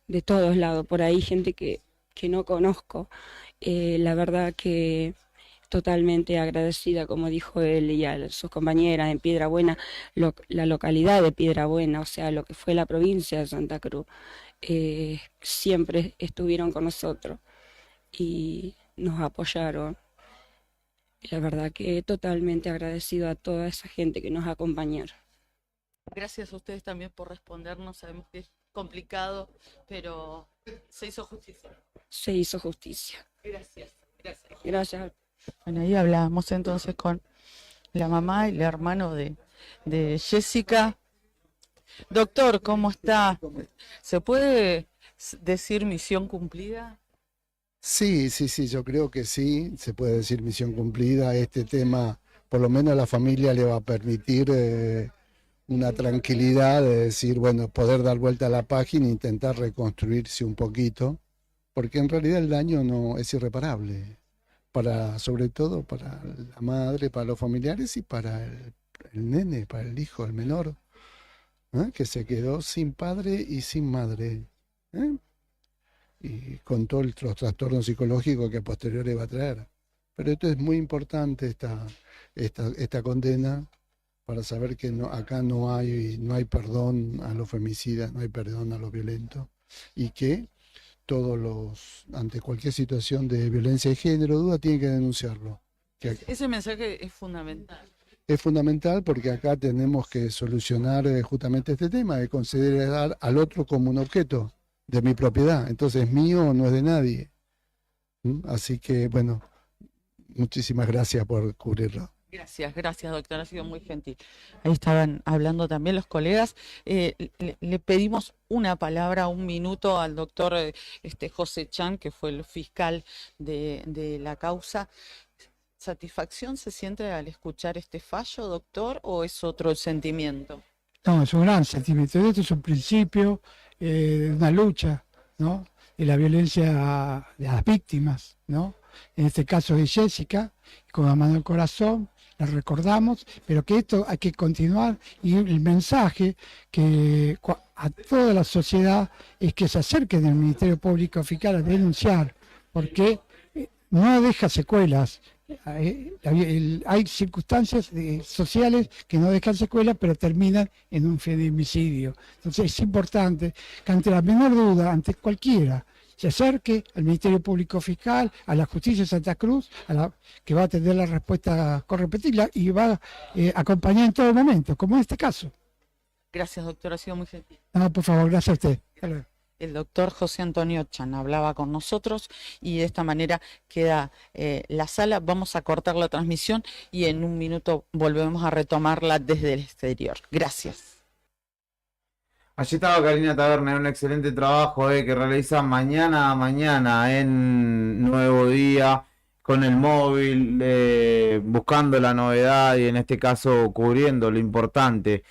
de todos lados, por ahí gente que no conozco. La verdad que totalmente agradecida, como dijo él y a sus compañeras en Piedrabuena, la localidad de Piedrabuena, lo que fue la provincia de Santa Cruz, siempre estuvieron con nosotros y nos apoyaron. La verdad que totalmente agradecido a toda esa gente que nos acompañaron. Gracias a ustedes también por respondernos, sabemos que es complicado, pero se hizo justicia. Se hizo justicia. Gracias. Gracias. Bueno, ahí hablábamos entonces con la mamá y el hermano de Jessica. Doctor, ¿cómo está? ¿Se puede decir misión cumplida? Sí, yo creo que sí, se puede decir misión cumplida. Este tema, por lo menos a la familia le va a permitir una tranquilidad de decir, bueno, poder dar vuelta a la página e intentar reconstruirse un poquito, porque en realidad el daño no es irreparable, sobre todo para la madre, para los familiares y para el nene, para el hijo, el menor, que se quedó sin padre y sin madre, y con todos los trastornos psicológicos que a posteriori va a traer. Pero esto es muy importante, esta condena, para saber que acá no hay perdón a los femicidas, no hay perdón a los violentos, y que ante cualquier situación de violencia de género o duda, tienen que denunciarlo. Ese mensaje es fundamental. Es fundamental porque acá tenemos que solucionar justamente este tema de considerar al otro como un objeto de mi propiedad. Entonces es mío, no es de nadie. Así que, bueno, muchísimas gracias por cubrirlo. Gracias, doctor, ha sido muy gentil. Ahí estaban hablando también los colegas. Le pedimos una palabra, un minuto al doctor José Chan, que fue el fiscal de la causa. ¿Satisfacción se siente al escuchar este fallo, doctor, o es otro sentimiento? No, es un gran sentimiento. Esto es un principio de una lucha, ¿no? De la violencia de las víctimas, ¿no? En este caso de Jessica, con la mano al corazón, la recordamos, pero que esto hay que continuar y el mensaje que a toda la sociedad es que se acerquen al Ministerio Público Fiscal a denunciar, porque no deja secuelas. Hay circunstancias sociales que no dejan secuelas, pero terminan en un feminicidio. Entonces es importante que ante la menor duda, ante cualquiera, se acerque al Ministerio Público Fiscal, a la Justicia de Santa Cruz, que va a tener la respuesta correspondiente y va a acompañar en todo momento, como en este caso. Gracias, doctor, ha sido muy gentil. No, por favor, gracias a usted. Hasta luego. El doctor José Antonio Chan hablaba con nosotros y de esta manera queda la sala. Vamos a cortar la transmisión y en un minuto volvemos a retomarla desde el exterior. Gracias. Allí estaba Karina Taberna, un excelente trabajo que realiza mañana a mañana en Nuevo Día con el móvil, buscando la novedad y en este caso cubriendo lo importante.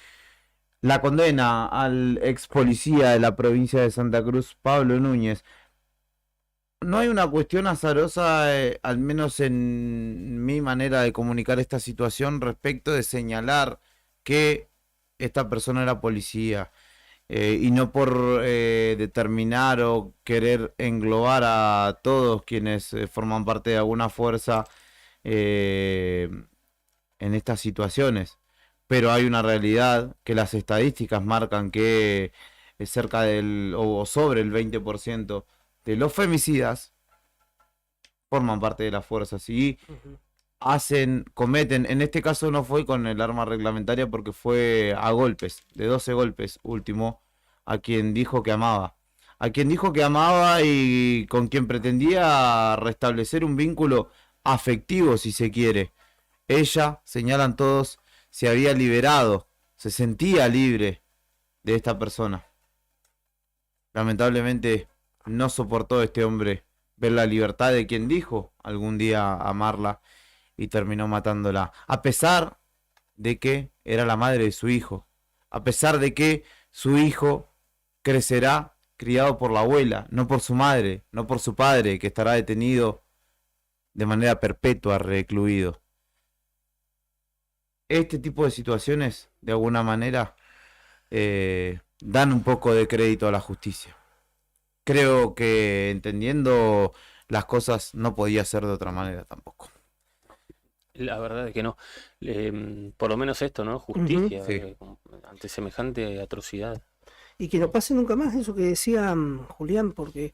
La condena al ex policía de la provincia de Santa Cruz, Pablo Núñez. No hay una cuestión azarosa, al menos en mi manera de comunicar esta situación, respecto de señalar que esta persona era policía. Y no por determinar o querer englobar a todos quienes forman parte de alguna fuerza en estas situaciones. Pero hay una realidad que las estadísticas marcan que cerca del o sobre el 20% de los femicidas forman parte de las fuerzas y cometen, en este caso no fue con el arma reglamentaria porque fue a golpes, de 12 golpes último, a quien dijo que amaba. A quien dijo que amaba y con quien pretendía restablecer un vínculo afectivo, si se quiere. Ella, señalan todos, se había liberado, se sentía libre de esta persona. Lamentablemente no soportó este hombre ver la libertad de quien dijo algún día amarla y terminó matándola. A pesar de que era la madre de su hijo, a pesar de que su hijo crecerá criado por la abuela, no por su madre, no por su padre, que estará detenido de manera perpetua, recluido. Este tipo de situaciones, de alguna manera, dan un poco de crédito a la justicia. Creo que entendiendo las cosas no podía ser de otra manera tampoco. La verdad es que no. Por lo menos esto, ¿no? Justicia ante semejante atrocidad. Y que no pase nunca más eso que decía Julián, porque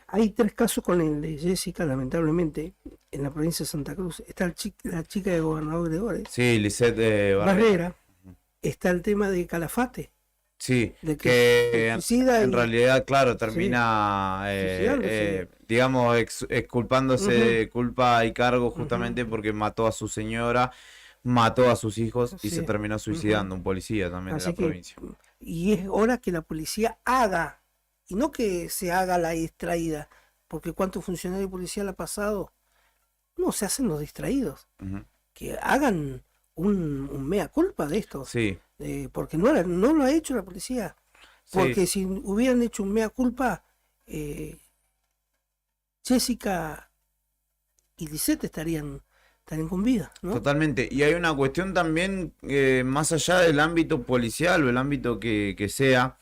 hay 3 casos con el de Jessica, lamentablemente, en la provincia de Santa Cruz. Está la chica de Gobernador Gregores. Sí, Lisette Barrera. Está el tema de Calafate. Sí, de que en realidad, claro, termina, digamos, exculpándose de culpa y cargo justamente porque mató a su señora, mató a sus hijos y se terminó suicidando, un policía también de la provincia. Y es hora que la policía haga, y no que se haga la distraída, porque cuántos funcionarios policiales ha pasado, no se hacen los distraídos, que hagan un mea culpa de esto, porque no lo ha hecho la policía, porque si hubieran hecho un mea culpa, Jessica y Lisette estarían con vida, ¿no? Totalmente, y hay una cuestión también más allá del ámbito policial o el ámbito que sea,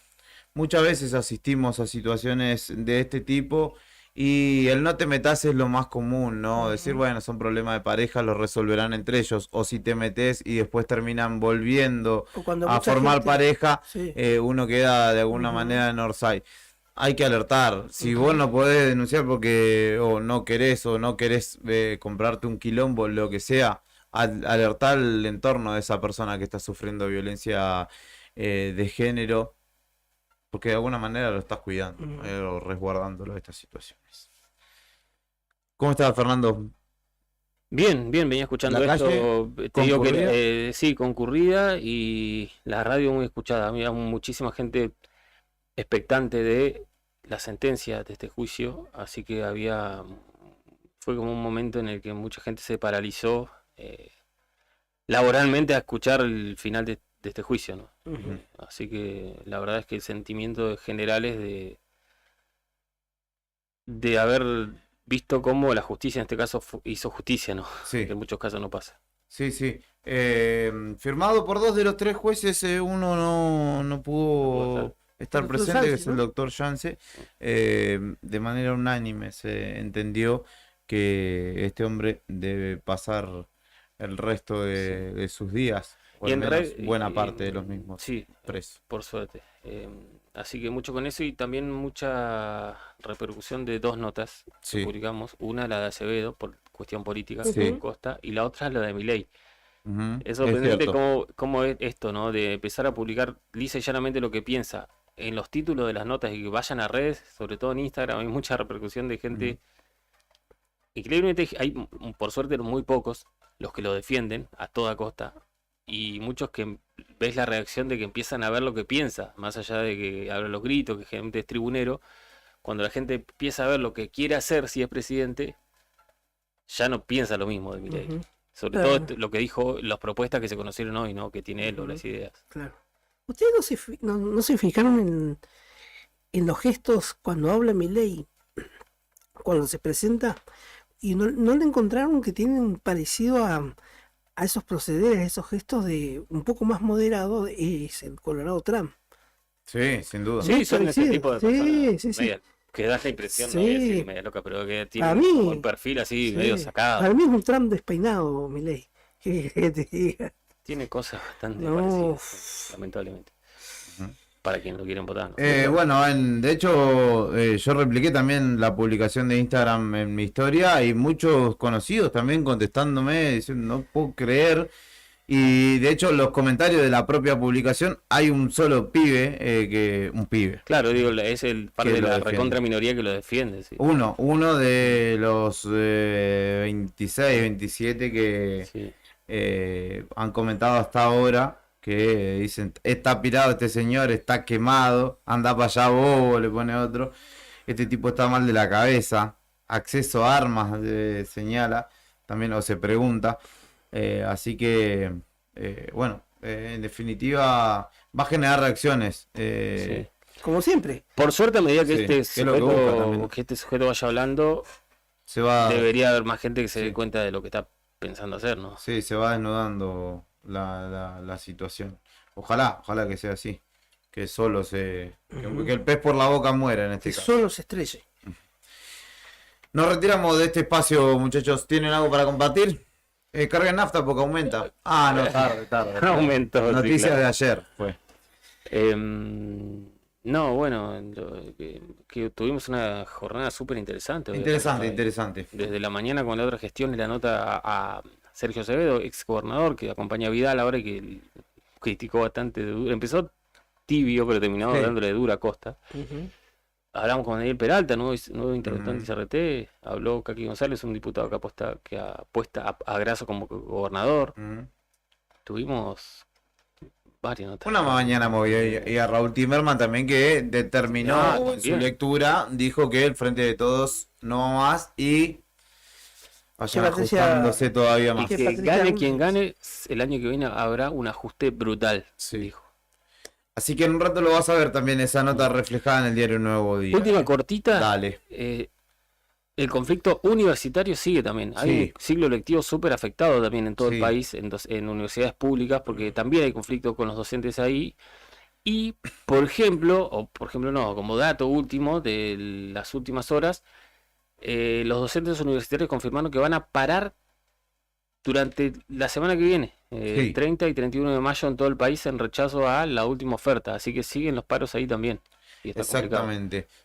muchas veces asistimos a situaciones de este tipo y el no te metas es lo más común, ¿no? Decir, bueno, son problemas de pareja, los resolverán entre ellos, o si te metes y después terminan volviendo a formar pareja, uno queda de alguna manera en Orsay. Hay que alertar, si vos no podés denunciar porque o no querés comprarte un quilombo, lo que sea, alertar el entorno de esa persona que está sufriendo violencia de género, porque de alguna manera lo estás cuidando, o resguardándolo de estas situaciones. ¿Cómo estás, Fernando? Bien, venía escuchando esto, te digo que sí, concurrida y la radio muy escuchada, había muchísima gente expectante de la sentencia de este juicio, así que había fue como un momento en el que mucha gente se paralizó laboralmente a escuchar el final de este juicio, ¿no? Así que la verdad es que el sentimiento general es de haber visto cómo la justicia en este caso hizo justicia, ¿no? Sí. Que en muchos casos no pasa. Sí, sí. Firmado por 2 de los 3 jueces, uno no pudo estar presente, que es el doctor Yance. De manera unánime se entendió que este hombre debe pasar el resto de sus días, o al menos buena parte de los mismos presos. Por suerte. Así que mucho con eso y también mucha repercusión de 2 notas que publicamos. Una, la de Acevedo, por cuestión política, en Costa, y la otra, la de Milei. Es sorprendente cómo es esto, ¿no? De empezar a publicar lisa y llanamente lo que piensa en los títulos de las notas y que vayan a redes, sobre todo en Instagram, hay mucha repercusión de gente. Increíblemente hay, por suerte, muy pocos los que lo defienden a toda costa. Y muchos que ves la reacción de que empiezan a ver lo que piensa, más allá de que habla los gritos, que gente es tribunero. Cuando la gente empieza a ver lo que quiere hacer si es presidente, ya no piensa lo mismo de Milei. Sobre todo lo que dijo, las propuestas que se conocieron hoy, ¿no? Que tiene él, o las ideas. Claro. ¿Ustedes no se fijaron en los gestos cuando habla Milei, cuando se presenta, y no le encontraron que tienen parecido a esos procederes, a esos gestos de un poco más moderado, es el Colorado Trump? Sí, sin duda. Sí, son ese tipo de personas. Sí. Que da la impresión, no voy a decir media loca, pero que tiene un perfil así medio sacado. Para mí es un Trump despeinado, Milei. Que te diga. Tiene cosas bastante parecidas, lamentablemente. Para quienes lo quieren votar, ¿no? Bueno, de hecho, yo repliqué también la publicación de Instagram en mi historia y muchos conocidos también contestándome, diciendo, no puedo creer. Y de hecho, los comentarios de la propia publicación, hay un solo pibe, un pibe. Claro, digo, es el parte de la recontra minoría que lo defiende. Sí. Uno de los 26, 27 que han comentado hasta ahora, que dicen, está pirado este señor, está quemado, anda para allá bobo, le pone otro, este tipo está mal de la cabeza, acceso a armas, señala, también o se pregunta, así que, bueno, en definitiva va a generar reacciones. Como siempre. Por suerte, a medida que este sujeto vaya hablando, debería haber más gente que se dé cuenta de lo que está pensando hacer, ¿no? Sí, se va desnudando la situación. Ojalá que sea así. Que solo que el pez por la boca muera en este caso. Que solo se estrelle. Nos retiramos de este espacio, muchachos. ¿Tienen algo para compartir? Carguen nafta porque aumenta. No, tarde. Aumentó. Noticias de ayer fue. No, bueno, que tuvimos una jornada súper interesante. Interesante. Desde la mañana con la otra gestión y la nota a Sergio Acevedo, ex gobernador, que acompaña a Vidal ahora y que criticó bastante duro. Empezó tibio, pero terminó dándole dura a Costa. Hablamos con Daniel Peralta, nuevo interventante CRT. Habló Kaki González, un diputado que apuesta a Grasso como gobernador. Tuvimos varias notas. Una mañana movida y a Raúl Timerman también, que determinó en su lectura, dijo que el Frente de Todos no va más y vayan ajustándose todavía más. Y que gane quien gane, el año que viene habrá un ajuste brutal, dijo. Así que en un rato lo vas a ver también esa nota reflejada en el diario Nuevo Día. Última cortita. Dale. El conflicto universitario sigue también. Hay un ciclo lectivo súper afectado también en todo el país, en universidades públicas, porque también hay conflicto con los docentes ahí. Y, por ejemplo, como dato último de las últimas horas, los docentes universitarios confirmaron que van a parar durante la semana que viene, 30 y 31 de mayo en todo el país, en rechazo a la última oferta. Así que siguen los paros ahí también. Y está exactamente. complicado.